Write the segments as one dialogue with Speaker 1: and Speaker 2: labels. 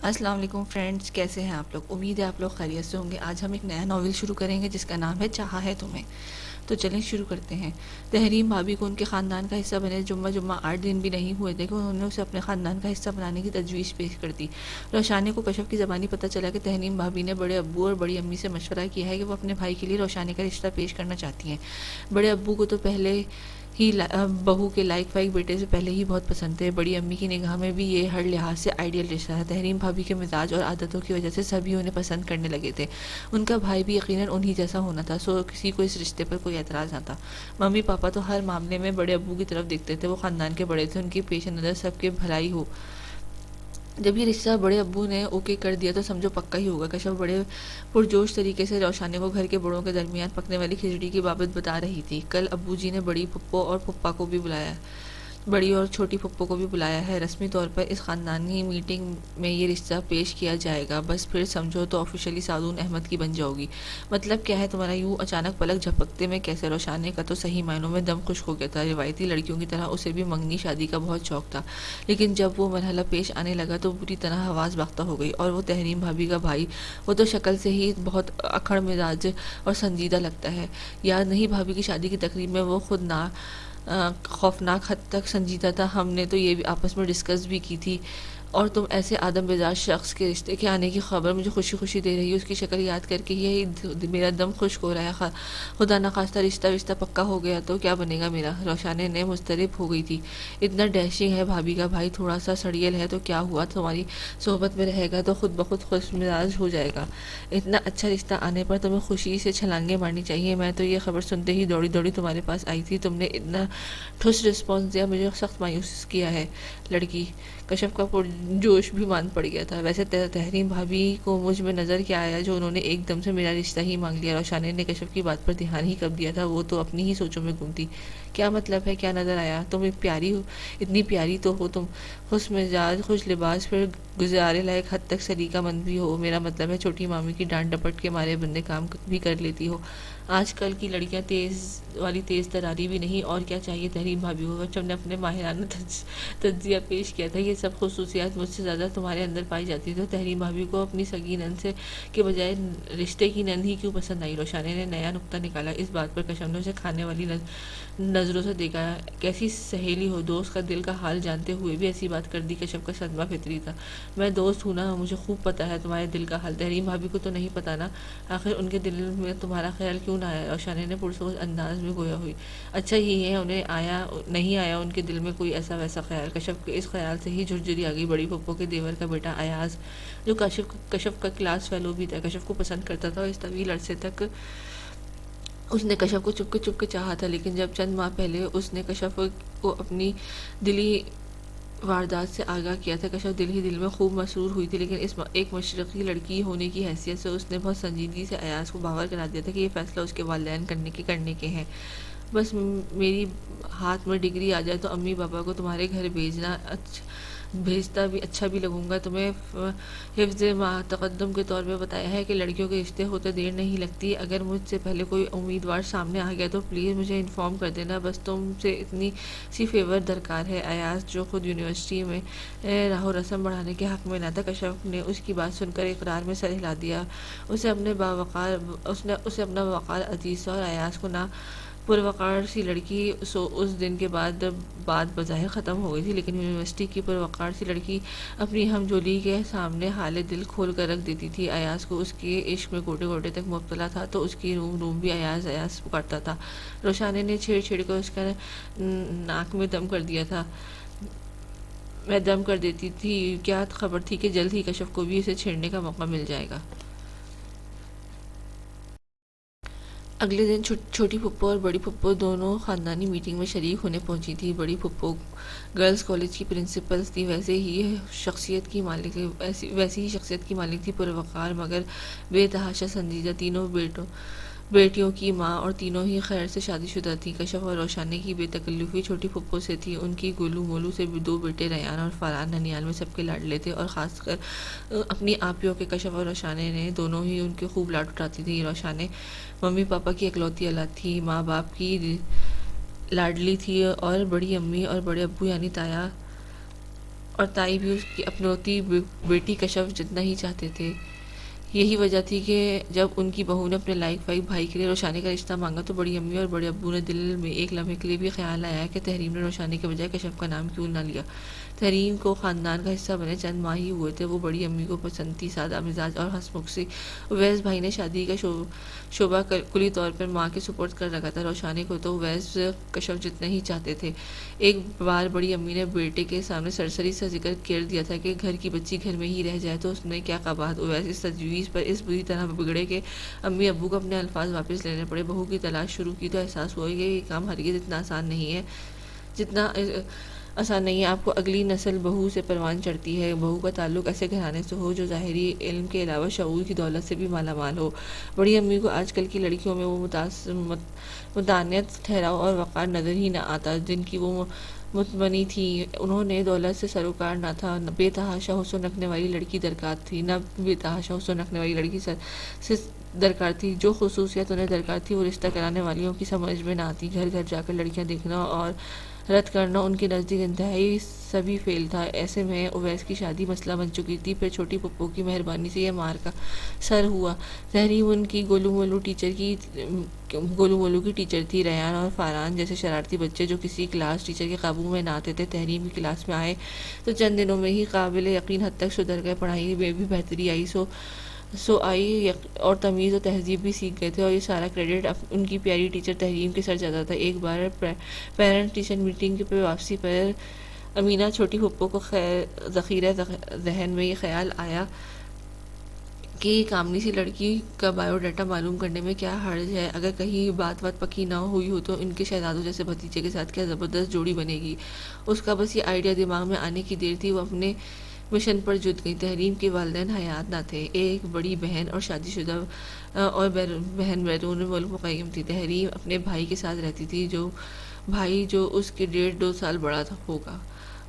Speaker 1: السلام علیکم فرینڈز، کیسے ہیں آپ لوگ؟ امید ہے آپ لوگ خیریت سے ہوں گے۔ آج ہم ایک نیا ناول شروع کریں گے جس کا نام ہے چاہا ہے تمہیں۔ تو چلیں شروع کرتے ہیں۔ تحریم بھابی کو ان کے خاندان کا حصہ بنے جمعہ 8 دن بھی نہیں ہوئے تھے کہ انہوں نے اسے اپنے خاندان کا حصہ بنانے کی تجویز پیش کر دی۔ روشانی کو کشف کی زبانی پتہ چلا کہ تحریم بھابی نے بڑے ابو اور بڑی امی سے مشورہ کیا ہے کہ وہ اپنے بھائی کے لیے روشانی کا رشتہ پیش کرنا چاہتی ہیں۔ بڑے ابو کو تو پہلے ہی بہو کے لائق فائق بیٹے سے پہلے ہی بہت پسند تھے۔ بڑی امی کی نگاہ میں بھی یہ ہر لحاظ سے آئیڈیل رشتہ تھا۔ تحریم بھابی کے مزاج اور عادتوں کی وجہ سے سبھی انہیں پسند کرنے لگے تھے۔ ان کا بھائی بھی یقیناً انہی جیسا ہونا تھا، سو کسی کو اس رشتے پر کوئی اعتراض نہ تھا۔ ممی پاپا تو ہر معاملے میں بڑے ابو کی طرف دیکھتے تھے، وہ خاندان کے بڑے تھے، ان کے پیش نظر سب کے بھلائی ہو۔ جب یہ رشتہ بڑے ابو نے اوکے کر دیا تو سمجھو پکا ہی ہوگا۔ کشف بڑے پرجوش طریقے سے روشانی کو گھر کے بڑوں کے درمیان پکنے والی کھچڑی کی بابت بتا رہی تھی۔ کل ابو جی نے بڑی پھپھو اور پھپھا کو بھی بلایا، بڑی اور چھوٹی پھپھو کو بھی بلایا ہے۔ رسمی طور پر اس خاندانی میٹنگ میں یہ رشتہ پیش کیا جائے گا، بس پھر سمجھو تو آفیشلی سعدون احمد کی بن جاؤ گی۔ مطلب کیا ہے تمہارا؟ یوں اچانک پلک جھپکتے میں کیسے؟ روشانی کا تو صحیح معنوں میں دم خشک ہو گیا تھا۔ روایتی لڑکیوں کی طرح اسے بھی منگنی شادی کا بہت شوق تھا، لیکن جب وہ مرحلہ پیش آنے لگا تو بری طرح حواس باختہ ہو گئی۔ اور وہ تحریم بھابی کا بھائی، وہ تو شکل سے ہی بہت اکھڑ مزاج اور سنجیدہ لگتا ہے۔ یاد نہیں بھابی کی شادی کی تقریب میں وہ خود خوفناک حد تک سنجیدہ تھا؟ ہم نے تو یہ بھی آپس میں ڈسکس بھی کی تھی۔ اور تم ایسے آدم مزاج شخص کے رشتے کے آنے کی خبر مجھے خوشی خوشی دے رہی ہے، اس کی شکل یاد کر کے یہی میرا دم خشک ہو رہا ہے۔ خدا نخواستہ رشتہ پکا ہو گیا تو کیا بنے گا میرا؟ روشانی نے مضطرب ہو گئی تھی۔ اتنا ڈیشنگ ہے بھابی کا بھائی، تھوڑا سا سڑیل ہے تو کیا ہوا؟ تمہاری صحبت میں رہے گا تو خود بخود خوش مزاج ہو جائے گا۔ اتنا اچھا رشتہ آنے پر تمہیں خوشی سے چھلانگیں مارنی چاہیے۔ میں تو یہ خبر سنتے ہی دوڑی دوڑی تمہارے پاس آئی تھی، تم نے اتنا ٹھوس رسپانس دیا، مجھے سخت مایوس کیا ہے۔ لڑکی کشف کا پرجوش بھی مان پڑ گیا تھا۔ ویسے تحریم بھابی کو مجھ میں نظر کیا آیا جو انہوں نے ایک دم سے میرا رشتہ ہی مانگ لیا؟ روشانی نے کشف کی بات پر دھیان ہی کب دیا تھا، وہ تو اپنی ہی سوچوں میں گم تھی۔ کیا مطلب ہے؟ کیا نظر آیا؟ تم پیاری ہو، اتنی پیاری تو ہو تم، خوش مزاج، خوش لباس، پھر گزارے لائق حد تک سلیقہ مند بھی ہو۔ میرا مطلب ہے چھوٹی مامی کی ڈانٹ ڈپٹ کے مارے بندے کام بھی کر لیتی ہو۔ آج کل کی لڑکیاں تیز تراری بھی نہیں، اور کیا چاہیے تحریم بھابی کو؟ بچوں نے اپنے ماہرانہ تجزیہ پیش کیا تھا، یہ سب خصوصیات مجھ سے زیادہ تمہارے اندر پائی جاتی تو تحریم بھابی کو اپنی سگی نند سے کے بجائے رشتے کی نند ہی کیوں پسند آئی؟ روشانی نے نیا نکتہ نکالا۔ اس بات پر کشف نے اسے کھانے والی نظروں سے دیکھا۔ کیسی سہیلی ہو، دوست کا دل کا حال جانتے ہوئے بھی ایسی بات کر دی؟ کشف کا صدمہ فطری تھا۔ میں دوست ہوں نا، مجھے خوب پتہ ہے تمہارے دل کا حال۔ تحریم بھابی کو تو نہیں پتہ نا، آخر ان کے دل میں تمہارا خیال کیوں نہ آیا؟ روشانی نے پرسوز انداز میں گویا ہوئی۔ اچھا ہی ہے انہیں نہیں آیا ان کے دل میں کوئی ایسا ویسا خیال۔ کشف کے اس خیال سے ہی جھرجھری آ گئی۔ بڑی پھپھو کے دیور کا بیٹا ایاز، جو کشف کا کلاس فیلو بھی تھا، کشف کو پسند کرتا تھا، اور اس طویل عرصے تک اس نے کشف کو چپ کے چاہا تھا، لیکن جب چند ماہ پہلے اس نے کشف کو اپنی دلی واردات سے آگاہ کیا تھا، کشف دل ہی دل میں خوب مسرور ہوئی تھی، لیکن ایک مشرقی لڑکی ہونے کی حیثیت سے اس نے بہت سنجیدگی سے ایاز کو باور کرا دیا تھا کہ یہ فیصلہ اس کے والدین کرنے کے ہیں۔ بس میری ہاتھ میں ڈگری آ جائے تو امی پاپا کو تمہارے گھر بھیجتا بھی اچھا بھی لگوں گا۔ تمہیں حفظ تقدم کے طور پہ بتایا ہے کہ لڑکیوں کے رشتے ہوتے دیر نہیں لگتی۔ اگر مجھ سے پہلے کوئی امیدوار سامنے آ گیا تو پلیز مجھے انفارم کر دینا، بس تم سے اتنی سی فیور درکار ہے۔ ایاز، جو خود یونیورسٹی میں راہ و رسم بڑھانے کے حق میں نہ تھا، کشف نے اس کی بات سن کر اقرار میں سر ہلا دیا۔ اسے اپنا وقار عزیز تھا، اور ایاز کو نہ پروقار سی لڑکی سو اس دن کے بعد بات بظاہر ختم ہو گئی تھی، لیکن یونیورسٹی کی پروقار سی لڑکی اپنی ہم جولی کے سامنے حال دل کھول کر رکھ دیتی تھی۔ ایاز کو اس کے عشق میں گوٹے گوٹے تک مبتلا تھا تو اس کی روم بھی ایاز پکارتا تھا۔ روشانی نے چھیڑ کر اس کا ناک میں دم کر دیا تھا۔ میں دم کر دیتی تھی، کیا خبر تھی کہ جلد ہی کشف کو بھی اسے چھیڑنے کا موقع مل جائے گا۔ اگلے دن چھوٹی پھپھو اور بڑی پھپھو دونوں خاندانی میٹنگ میں شریک ہونے پہنچی تھی۔ بڑی پھپھو گرلز کالج کی پرنسپل تھی، ویسی ہی شخصیت کی مالک تھی، پروقار مگر بے تحاشا سنجیدہ، تینوں بیٹیوں کی ماں، اور تینوں ہی خیر سے شادی شدہ تھیں۔ کشف اور روشانی کی بے تکلفی چھوٹی پھپھو سے تھی۔ ان کی گولو مولو سے 2 بیٹے ریان اور فرحان ننیال میں سب کے لاڈلے تھے، اور خاص کر اپنی آپیوں کے کشف اور روشانی نے دونوں ہی ان کے خوب لاڈ اٹھاتی تھی۔ روشانی ممی پاپا کی اکلوتی اولاد تھی، ماں باپ کی لاڈلی تھی، اور بڑی امی اور بڑے ابو یعنی تایا اور تائی بھی اس کی اپنوتی بیٹی کشف جتنا ہی چاہتے تھے۔ یہی وجہ تھی کہ جب ان کی بہو نے اپنے لائق فائق بھائی کے لیے روشانی کا رشتہ مانگا تو بڑی امی اور بڑے ابو نے دل میں ایک لمحے کے لیے بھی خیال آیا کہ تحریم نے روشانی کے بجائے کشف کا نام کیوں نہ لیا۔ تحریم کو خاندان کا حصہ بنے چند ماہ ہی ہوئے تھے، وہ بڑی امی کو پسند تھی، سادہ مزاج اور ہنس مکھ سی۔ اویس بھائی نے شادی کا شعبہ کلی طور پر ماں کے سپرد کر رکھا تھا۔ روشانی کو تو اویس کشف جتنے ہی چاہتے تھے۔ ایک بار بڑی امی نے بیٹے کے سامنے سرسری سا ذکر کر دیا تھا کہ گھر کی بچی گھر میں ہی رہ جائے تو اس نے کیا قباحت۔ اویس اس تجویز پر اس بری طرح بگڑے کہ امی ابو کو اپنے الفاظ واپس لینے پڑے۔ بہو کی تلاش شروع کی تو احساس ہوا کہ یہ کام ہرگز اتنا آسان نہیں ہے جتنا آپ کو اگلی نسل بہو سے پروان چڑھتی ہے۔ بہو کا تعلق ایسے گھرانے سے ہو جو ظاہری علم کے علاوہ شعور کی دولت سے بھی مالا مال ہو۔ بڑی امی کو آج کل کی لڑکیوں میں وہ متانت، ٹھہراؤ اور وقار نظر ہی نہ آتا جن کی وہ متمنی تھی۔ انہوں نے دولت سے سروکار نہ تھا، نہ بے تحاشا حسن رکھنے والی لڑکی درکار تھی، نہ بے تحاشا حسن رکھنے والی لڑکی سے درکار تھی۔ جو خصوصیت انہیں درکار تھی وہ رشتہ کرانے والیوں کی سمجھ میں نہ آتی۔ گھر گھر جا کر لڑکیاں دیکھنا اور رد کرنا ان کے نزدیک انتہائی سبھی فیل تھا۔ ایسے میں اویس کی شادی مسئلہ بن چکی تھی۔ پھر چھوٹی پھپھو کی مہربانی سے یہ مارکا سر ہوا۔ تحریم ان کی گولو مولو کی ٹیچر تھی۔ ریان اور فاران جیسے شرارتی بچے جو کسی کلاس ٹیچر کے قابو میں نہ آتے تھے، تحریم کی کلاس میں آئے تو چند دنوں میں ہی قابل یقین حد تک سدھر گئے۔ پڑھائی میں بھی بہتری آئی اور تمیز و تہذیب بھی سیکھ گئے تھے، اور یہ سارا کریڈٹ ان کی پیاری ٹیچر تحریم کے سر جاتا تھا۔ ایک بار پیرنٹ ٹیچر میٹنگ پہ واپسی پر امینہ چھوٹی پھپھو کو ذخیرہ ذہن میں یہ خیال آیا کہ یہ کامنی سی لڑکی کا بائیو ڈیٹا معلوم کرنے میں کیا حرج ہے۔ اگر کہیں بات پکی نہ ہوئی ہو تو ان کے شہزادوں جیسے بھتیجے کے ساتھ کیا زبردست جوڑی بنے گی۔ اس کا بس یہ آئیڈیا دماغ میں آنے کی دیر تھی، وہ اپنے مشن پر جت گئی۔ تحریم کے والدین حیات نہ تھے۔ ایک بڑی بہن اور شادی شدہ اور بہن بیرون ملک مقیم تھی۔ تحریم اپنے بھائی کے ساتھ رہتی تھی، جو اس کے 1.5-2 سال بڑا ہوگا۔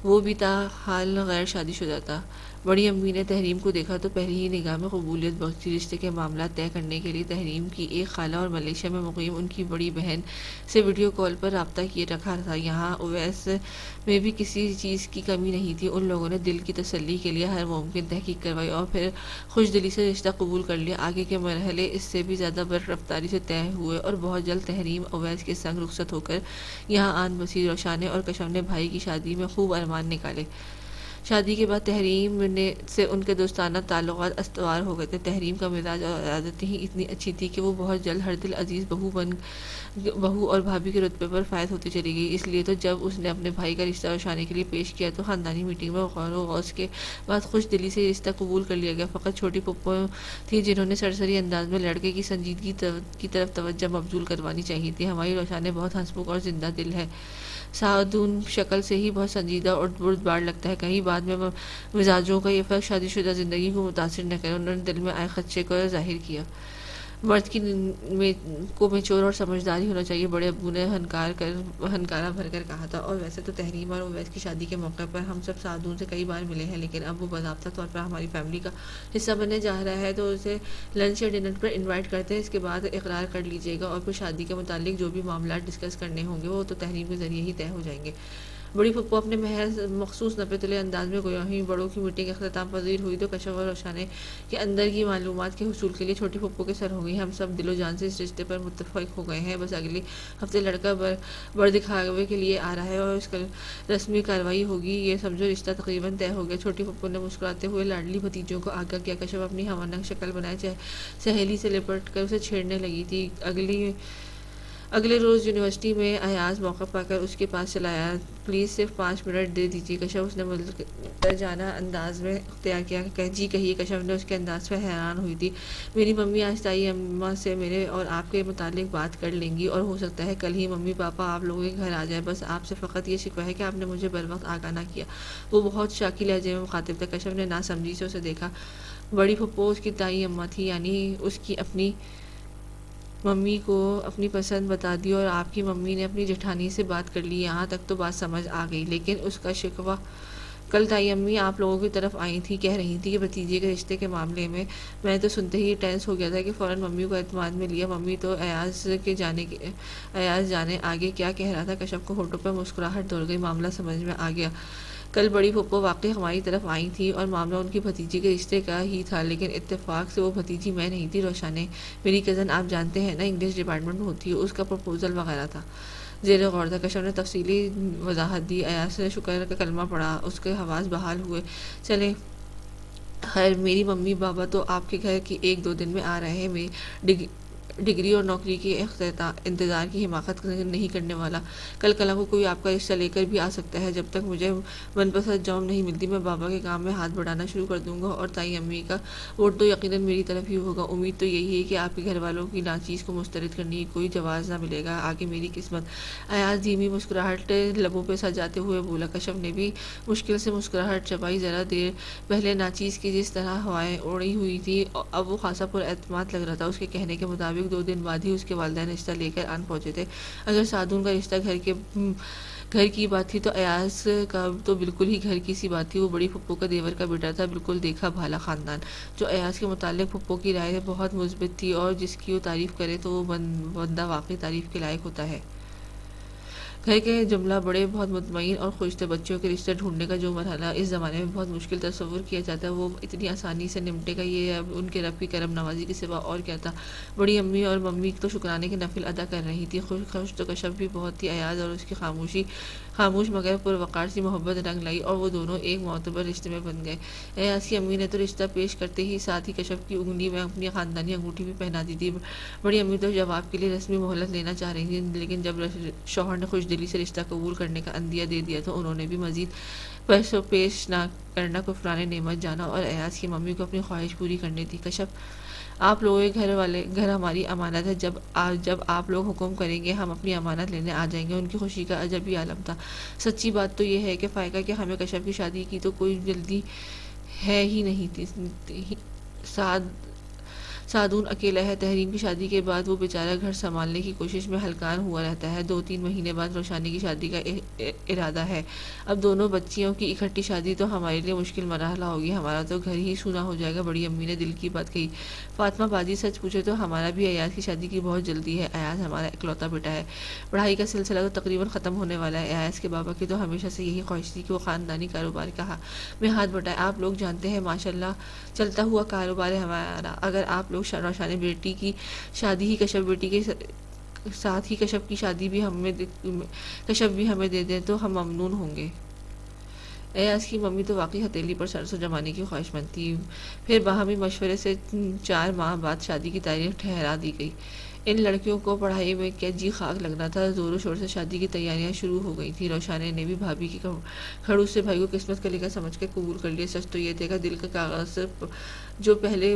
Speaker 1: وہ بھی تاحال غیر شادی شدہ تھا۔ بڑی امی نے تحریم کو دیکھا تو پہلی ہی نگاہ میں قبولیت بخشی۔ رشتے کے معاملات طے کرنے کے لیے تحریم کی ایک خالہ اور ملیشیا میں مقیم ان کی بڑی بہن سے ویڈیو کال پر رابطہ کیے رکھا تھا۔ یہاں اویس میں بھی کسی چیز کی کمی نہیں تھی۔ ان لوگوں نے دل کی تسلی کے لیے ہر ممکن تحقیق کروائی اور پھر خوش دلی سے رشتہ قبول کر لیا۔ آگے کے مرحلے اس سے بھی زیادہ برق رفتاری سے طے ہوئے اور بہت جلد تحریم اویس کے سنگ رخصت ہو کر یہاں آن بسی۔ روشانے اور کشف نے بھائی کی شادی میں خوب ارمان نکالے۔ شادی کے بعد تحریم سے ان کے دوستانہ تعلقات استوار ہو گئے تھے۔ تحریم کا مزاج اور عادتیں ہی اتنی اچھی تھی کہ وہ بہت جلد ہر دل عزیز بہو اور بھابھی کے رتبے پر فائز ہوتی چلی گئی۔ اس لیے تو جب اس نے اپنے بھائی کا رشتہ روشانی کے لیے پیش کیا تو خاندانی میٹنگ میں غور و خوض کے بعد خوش دلی سے رشتہ قبول کر لیا گیا۔ فقط چھوٹی پھپھو تھی جنہوں نے سرسری انداز میں لڑکے کی سنجیدگی کی طرف توجہ مبذول کروانی چاہیے تھی۔ ہماری روشانی بہت ہنسمکھ اور زندہ دل ہے، سادون شکل سے ہی بہت سنجیدہ اور بردبار لگتا ہے۔ کہیں بعد میں مزاجوں کا یہ فرق شادی شدہ زندگی کو متاثر نہ کرے۔ انہوں نے دل میں آئے خدشے کو ظاہر کیا۔ مرد کو میچور اور سمجھدار ہی ہونا چاہیے، بڑے ابو نے ہنکارا بھر کر کہا تھا۔ اور ویسے تو تحریم اور اویس کی شادی کے موقع پر ہم سب سعدون سے کئی بار ملے ہیں، لیکن اب وہ باضابطہ طور پر ہماری فیملی کا حصہ بننے جا رہا ہے تو اسے لنچ یا ڈنر پر انوائٹ کرتے ہیں۔ اس کے بعد اقرار کر لیجیے گا اور پھر شادی کے متعلق جو بھی معاملات ڈسکس کرنے ہوں گے وہ تو تحریم کے ذریعے ہی طے ہو جائیں گے۔ بڑی پھپھو اپنے محض مخصوص نپے تلے انداز میں گویا ہی بڑوں کی میٹنگ اختتام پذیر ہوئی تو کشف اور روشانے کے اندر کی معلومات کے حصول کے لیے چھوٹی پھپھو کے سر ہو گئی۔ ہم سب دل و جان سے اس رشتے پر متفق ہو گئے ہیں، بس اگلے ہفتے لڑکا بر دکھاوے کے لیے آ رہا ہے اور اس کا رسمی کارروائی ہوگی، یہ سمجھو رشتہ تقریباً طے ہو گیا۔ چھوٹی پھپھو نے مسکراتے ہوئے لاڈلی بھتیجوں کو آگاہ کیا۔ کشف اپنی ہمانگ شکل بنائے سہیلی سے لپٹ کر اسے چھیڑنے لگی تھی۔ اگلے روز یونیورسٹی میں ایاز موقع پا کر اس کے پاس چلا آیا۔ پلیز صرف 5 منٹ دے دیجیے کشف، اس نے ملتجانہ انداز میں اختیار کیا۔ جی کہیے کشف نے اس کے انداز پر حیران ہوئی تھی۔ میری ممی آج تائی اماں سے میرے اور آپ کے متعلق بات کر لیں گی اور ہو سکتا ہے کل ہی ممی پاپا آپ لوگوں کے گھر آ جائے، بس آپ سے فقط یہ شکوہ ہے کہ آپ نے مجھے بروقت آگاہ نہ کیا۔ وہ بہت شاکی لہجے میں مخاطب تھا۔ کشف نے ناسمجھی سے اسے دیکھا۔ بڑی پھپھو اس کی تائی اماں تھی، یعنی اس کی اپنی ممی کو اپنی پسند بتا دی اور آپ کی ممی نے اپنی جٹھانی سے بات کر لی، یہاں تک تو بات سمجھ آ گئی، لیکن اس کا شکوہ کل تائی امی آپ لوگوں کی طرف آئی تھی، کہہ رہی تھی کہ بھتیجے کے رشتے کے معاملے میں تو سنتے ہی ٹینس ہو گیا تھا کہ فوراً ممی کو اعتماد میں لیا۔ ممی تو ایاز جانے آگے کیا کہہ رہا تھا۔ کشف کو ہونٹوں پر مسکراہٹ دوڑ گئی، معاملہ سمجھ میں آ گیا۔ کل بڑی پھپھو واقعی ہماری طرف آئی تھی اور معاملہ ان کی بھتیجی کے رشتے کا ہی تھا، لیکن اتفاق سے وہ بھتیجی میں نہیں تھی، روشانے میری کزن آپ جانتے ہیں نا انگلش ڈپارٹمنٹ میں ہوتی ہے، اس کا پرپوزل وغیرہ تھا۔ زیر غور تھا۔ کشف نے تفصیلی وضاحت دی۔ ایاز نے شکر کا کلمہ پڑھا، اس کے حواس بحال ہوئے۔ چلیں خیر، میری ممی بابا تو آپ کے گھر کی 1-2 دن میں آ رہے ہیں، میری ڈگری اور نوکری کے انتظار کی حماقت نہیں کرنے والا۔ کل کلاں کو کوئی آپ کا رشتہ لے کر بھی آ سکتا ہے، جب تک مجھے من پسند جاب نہیں ملتی میں بابا کے کام میں ہاتھ بڑھانا شروع کر دوں گا، اور تائی امی کا ووٹ تو یقیناً میری طرف ہی ہوگا۔ امید تو یہی ہے کہ آپ کے گھر والوں کی ناچیز کو مسترد کرنے کی کوئی جواز نہ ملے گا، آگے میری قسمت۔ ایاز دھیمی مسکراہٹ لبوں پہ سجاتے ہوئے بولا۔ کشف نے بھی مشکل سے مسکراہٹ چبائی۔ ذرا دیر پہلے ناچیز کی جس طرح ہوائیں اڑی ہوئی تھی، اب وہ خاصا پر اعتماد لگ رہا تھا۔ اس کے کہنے کے مطابق 2 دن بعد ہی اس کے والدین رشتہ لے کر آن پہنچے تھے۔ اگر سعدون کا رشتہ گھر کی بات تھی تو ایاز کا تو بالکل ہی گھر کی سی بات تھی۔ وہ بڑی پھپھو کا دیور کا بیٹا تھا، بالکل دیکھا بھالا خاندان۔ جو ایاز کے متعلق پھپھو کی رائے بہت مثبت تھی، اور جس کی وہ تعریف کرے تو وہ بندہ واقعی تعریف کے لائق ہوتا ہے۔ گھر کے جملہ بڑے بہت مطمئن اور خوش تھے۔ بچوں کے رشتے ڈھونڈنے کا جو مرحلہ اس زمانے میں بہت مشکل تصور کیا جاتا ہے، وہ اتنی آسانی سے نمٹے گا، یہ اب ان کے رب کی کرم نوازی کے سوا اور کیا تھا۔ بڑی امی اور ممی تو شکرانے کے نفل ادا کر رہی تھی، خوش تو کشف بھی بہت تھی۔ ایاز اور اس کی خاموش مگر پروقار سی محبت رنگ لائی، اور وہ دونوں ایک معتبر رشتے میں بن گئے۔ ایاز کی امی نے تو رشتہ پیش کرتے ہی ساتھ ہی کشف کی انگلی میں اپنی خاندانی انگوٹھی بھی پہنا دی تھی۔ بڑی امی تو جواب کے لیے رسمی مہلت لینا چاہ رہی تھی، لیکن جب شوہر نے خوش دلی سے رشتہ قبول کرنے کا عندیہ دے دیا تو انہوں نے بھی مزید پیش نہ کرنا کفران نعمت جانا، اور ایاز کی ممی کو اپنی خواہش پوری کرنی تھی۔ کشف، آپ لوگوں کے گھر ہماری امانت ہے، جب آپ لوگ حکم کریں گے ہم اپنی امانت لینے آ جائیں گے۔ ان کی خوشی کا عجب ہی عالم تھا۔ سچی بات تو یہ ہے کہ فائقہ کہ ہمیں کشف کی شادی کی تو کوئی جلدی ہے ہی نہیں تھی۔ سعدون اکیلا ہے، تحریم کی شادی کے بعد وہ بیچارہ گھر سنبھالنے کی کوشش میں ہلکان ہوا رہتا ہے۔ 2-3 مہینے بعد روشانی کی شادی کا ارادہ ہے۔ اب دونوں بچیوں کی اکٹھی شادی تو ہمارے لیے مشکل مرحلہ ہوگی، ہمارا تو گھر ہی سونا ہو جائے گا۔ بڑی امی نے دل کی بات کہی۔ فاطمہ باجی، سچ پوچھے تو ہمارا بھی ایاز کی شادی کی بہت جلدی ہے۔ ایاز ہمارا اکلوتا بیٹا ہے، پڑھائی کا سلسلہ تو تقریباً ختم ہونے والا ہے۔ ایاز کے بابا کی تو ہمیشہ سے یہی خواہش تھی کہ وہ خاندانی کاروبار میں ہاتھ بٹائے۔ آپ لوگ جانتے ہیں ماشاءاللہ چلتا ہوا کاروبار ہے ہمارا۔ اگر آپ لوگ روشانی بیٹی کی شادی ہی کشف بیٹی کے ساتھ ہی کشف کی شادی بھی کشف بھی ہمیں دے دیں تو ہم ممنون ہوں گے۔ ایاز کی ممی تو واقعی ہتھیلی پر سرسوں جمانے کی خواہش مند تھی۔ پھر باہمی مشورے سے 4 ماہ بعد شادی کی تاریخ ٹھہرا دی گئی۔ ان لڑکیوں کو پڑھائی میں کیا جی خاک لگنا تھا، زور و شور سے شادی کی تیاریاں شروع ہو گئی تھیں۔ روشانے نے بھی بھابھی کی کھڑوس سے بھائی کو قسمت کا لکھا سمجھ کر قبول کر لیا۔ سچ تو یہ تھا کہ دل کا کاغذ جو پہلے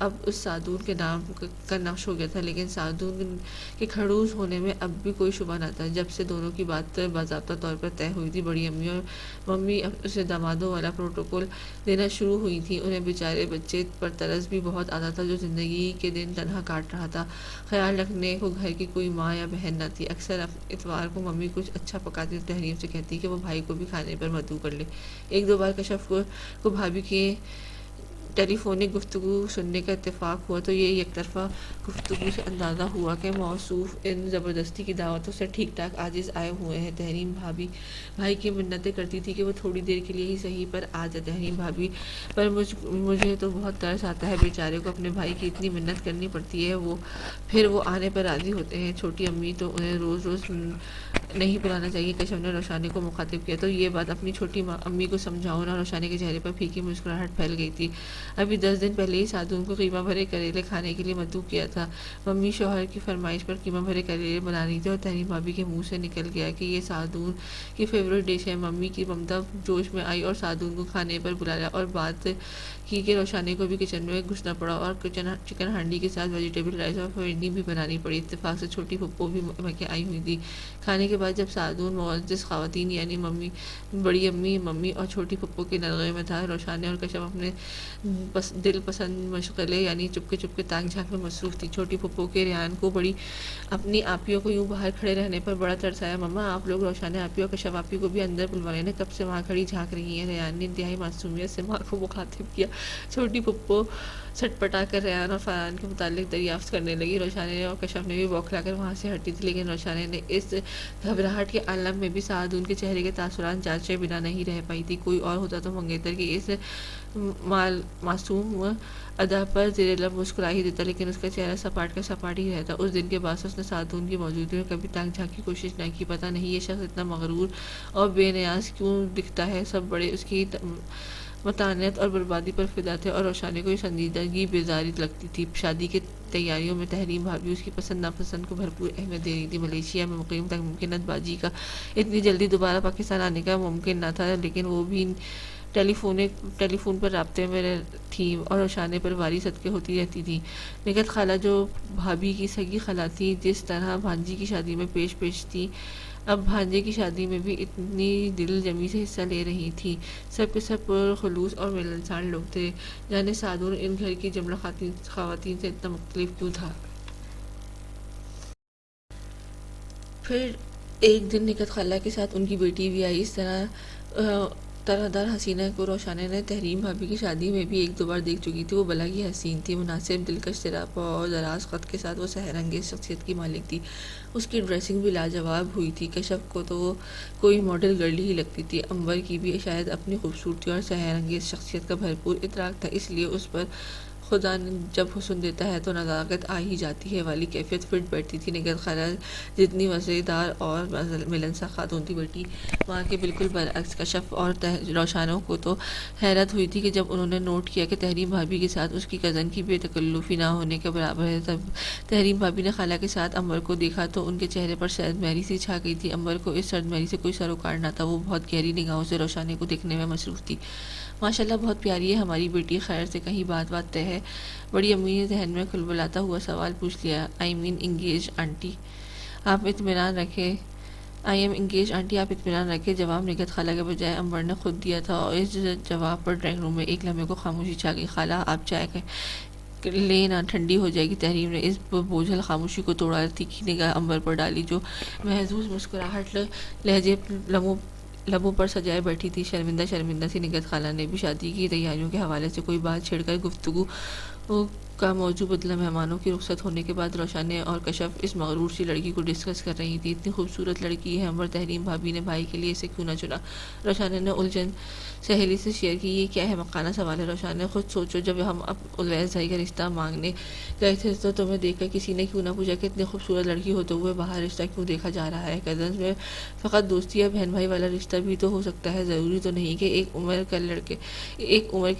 Speaker 1: اب اس سعدون کے نام کا نقش ہو گیا تھا، لیکن سعدون کے کھڑوس ہونے میں اب بھی کوئی شبہ نہ تھا۔ جب سے دونوں کی بات باضابطہ طور پر طے ہوئی تھی، بڑی امی اور ممی اسے دامادوں والا پروٹوکول دینا شروع ہوئی تھی۔ انہیں بیچارے بچے پر ترس بھی بہت آتا تھا جو زندگی کے دن تنہا کاٹ رہا تھا۔ خیال رکھنے کو گھر کی کوئی ماں یا بہن نہ تھی۔ اکثر اتوار کو ممی کچھ اچھا پکاتی تو تحریم سے کہتی کہ وہ بھائی کو بھی کھانے پر مدعو کر لے۔ 1-2 بار کشف کو بھابھی کی ٹیلی فونک گفتگو سننے کا اتفاق ہوا تو یہ یک طرفہ گفتگو سے اندازہ ہوا کہ موصوف ان زبردستی کی دعوتوں سے ٹھیک ٹھاک عاجز آئے ہوئے ہیں۔ تحریم بھائی کی منتیں کرتی تھی کہ وہ تھوڑی دیر کے لیے ہی صحیح پر آ جائے۔ تحریم بھابھی پر مجھے تو بہت ترس آتا ہے، بیچارے کو اپنے بھائی کی اتنی منت کرنی پڑتی ہے، پھر وہ آنے پر راضی ہوتے ہیں۔ چھوٹی امی تو انہیں روز نہیں بلانا چاہیے۔ کشف نے روشانی کو مخاطب کیا، تو یہ بات اپنی چھوٹی امی کو سمجھاؤ نا۔ روشانی کے چہرے پر پھیکی مسکراہٹ پھیل گئی تھی۔ ابھی 10 دن پہلے ہی سعدون کو قیمہ بھرے کریلے کھانے کے لیے مدعو کیا تھا۔ ممی شوہر کی فرمائش پر قیمہ بھرے کریلے بنا رہی تھی اور تحریم بھابھی کے منہ سے نکل گیا کہ یہ سعدون کی فیورٹ ڈش ہے۔ ممی کی ممتا جوش میں آئی اور سعدون کو کھانے پر بلایا اور بات کی کہ روشانی کو بھی کچن میں گھسنا پڑا اور چکن ہانڈی کے ساتھ ویجیٹیبل رائس اور فرنی بھی بنانی پڑی۔ اتفاق سے چھوٹی پھپھو بھی مکے آئی ہوئی تھی۔ کھانے کے بعد جب سعدون معزز خواتین یعنی بڑی امی، ممی اور چھوٹی پھپھو کے نرغے میں تھا، روشانی اور کشف اپنے دل پسند مشغلے یعنی چپکے تاک جھانک میں مصروف تھی۔ چھوٹی پھپھو کے ریان کو اپنی آپیوں کو یوں باہر کھڑے رہنے پر بڑا ترس آیا۔ مما، آپ لوگ روشانی آپی اور کشف آپی کو بھی اندر بلوائیں نا، کب سے وہاں کھڑی جھانک رہی ہیں۔ ریان نے انتہائی معصومیت سے ماں کو مخاطب کیا۔ چھوٹی پھپھو چھٹ پٹا کر ریان اور فرحان کے متعلق دریافت کرنے لگی۔ روشانی اور کشف نے بھی بوکھلا کر وہاں سے ہٹی تھی، لیکن روشانی نے اس گھبراہٹ کے عالم میں بھی سعدون کے چہرے کے تاثرات جانچے بنا نہیں رہ پائی تھی۔ کوئی اور ہوتا تو منگیتر کی اس معصوم ادا پر زیر لب مسکرا ہی دیتا، لیکن اس کا چہرہ سپاٹ کا سپاٹ ہی رہتا۔ اس دن کے بعد اس نے سعدون کی موجودگی میں کبھی تانگ جھانک کی کوشش نہ کی۔ پتہ نہیں یہ شخص اتنا مغرور اور بے نیاز کیوں دکھتا ہے۔ سب بڑے اس کی متانت اور بربادی پر فدا تھے، اور روشانی کو یہ سنجیدگی بیزاری لگتی تھی۔ شادی کی تیاریوں میں تحریم بھابی اس کی پسند ناپسند کو بھرپور اہمیت دے رہی تھی۔ ملیشیا میں مقیم تک ممکنت باجی کا اتنی جلدی دوبارہ پاکستان آنے کا ممکن نہ تھا، لیکن وہ بھی ٹیلی فون پر رابطے میں تھیں اور روشانے پر واری صدقے ہوتی رہتی تھیں۔ نگہت خالہ جو بھابی کی سگی خالہ تھی، جس طرح بھانجی کی شادی میں پیش تھی، اب بھانجے کی شادی میں بھی اتنی دل جمی سے حصہ لے رہی تھی۔ سب کے سب خلوص اور ملنسار لوگ تھے۔ جانے سعدون ان گھر کی جملہ خواتین سے اتنا مختلف کیوں تھا۔ پھر ایک دن نگہت خالہ کے ساتھ ان کی بیٹی بھی آئی۔ اس طرح دار حسینہ کو روشانہ نے تحریم بھابی کی شادی میں بھی ایک دو بار دیکھ چکی تھی۔ وہ بلا کی حسین تھی، مناسب دلکش سراپا اور دراز قد کے ساتھ وہ سحر انگیز شخصیت کی مالک تھی۔ اس کی ڈریسنگ بھی لاجواب ہوئی تھی۔ کشف کو تو وہ کوئی ماڈل گرل ہی لگتی تھی۔ انور کی بھی شاید اپنی خوبصورتی اور سحر انگیز شخصیت کا بھرپور ادراک تھا، اس لیے اس پر خدا جب حسن دیتا ہے تو نزاکت آ ہی جاتی ہے والی کیفیت فٹ بیٹھتی تھی۔ نگہت خالہ جتنی مزیدار اور ملنسار خاتون تھی، بیٹی وہاں کے بالکل برعکس۔ کشف اور روشانوں کو تو حیرت ہوئی تھی کہ جب انہوں نے نوٹ کیا کہ تحریم بھابی کے ساتھ اس کی کزن کی بے تکلفی نہ ہونے کے برابر ہے۔ تب تحریم بھابی نے خالہ کے ساتھ انور کو دیکھا تو ان کے چہرے پر سرد مہری سی چھا گئی تھی۔ انور کو اس سرد مہری سے کوئی سروکار نہ تھا، وہ بہت گہری نگاہوں سے روشانی کو دیکھنے میں مصروف تھی۔ ماشاءاللہ بہت پیاری ہے ہماری بیٹی، خیر سے کہیں بات طے ہے؟ بڑی امی نے ذہن میں کھلبلاتا ہوا سوال پوچھ لیا۔ آئی ایم انگیج آنٹی، آپ اطمینان رکھیں، جواب نگہت خالہ کے بجائے انور نے خود دیا تھا، اور اس جواب پر ڈرائنگ روم میں ایک لمحے کو خاموشی چھا گئی۔ خالہ آپ چائے لیں نا، ٹھنڈی ہو جائے گی۔ تحریم نے اس بوجھل خاموشی کو توڑا، تیکھی نگاہ انور پر ڈالی جو محظوظ مسکراہٹ لہجے لبوں پر سجائے بیٹھی تھی۔ شرمندہ سی نگہت خالہ نے بھی شادی کی تیاریوں کے حوالے سے کوئی بات چھیڑ کر گفتگو کا موضوع بدلا۔ مہمانوں کی رخصت ہونے کے بعد روشانہ اور کشف اس مغرور سی لڑکی کو ڈسکس کر رہی تھی۔ اتنی خوبصورت لڑکی ہے، انور تحریم بھابی نے بھائی کے لیے اسے کیوں نہ چنا؟ روشانہ نے الجھن سہیلی سے شیئر کی۔ یہ کیا ہے مکانہ سوال ہے روشانہ، خود سوچو، جب ہم اب اویس بھائی کا رشتہ مانگنے گئے تھے تو تمہیں دیکھ کر کسی نے کیوں نہ پوچھا کہ اتنی خوبصورت لڑکی ہوتے ہوئے باہر رشتہ کیوں دیکھا جا رہا ہے؟ کزنز میں فقط دوستی یا بہن بھائی والا رشتہ بھی تو ہو سکتا ہے، ضروری تو نہیں کہ ایک عمر کے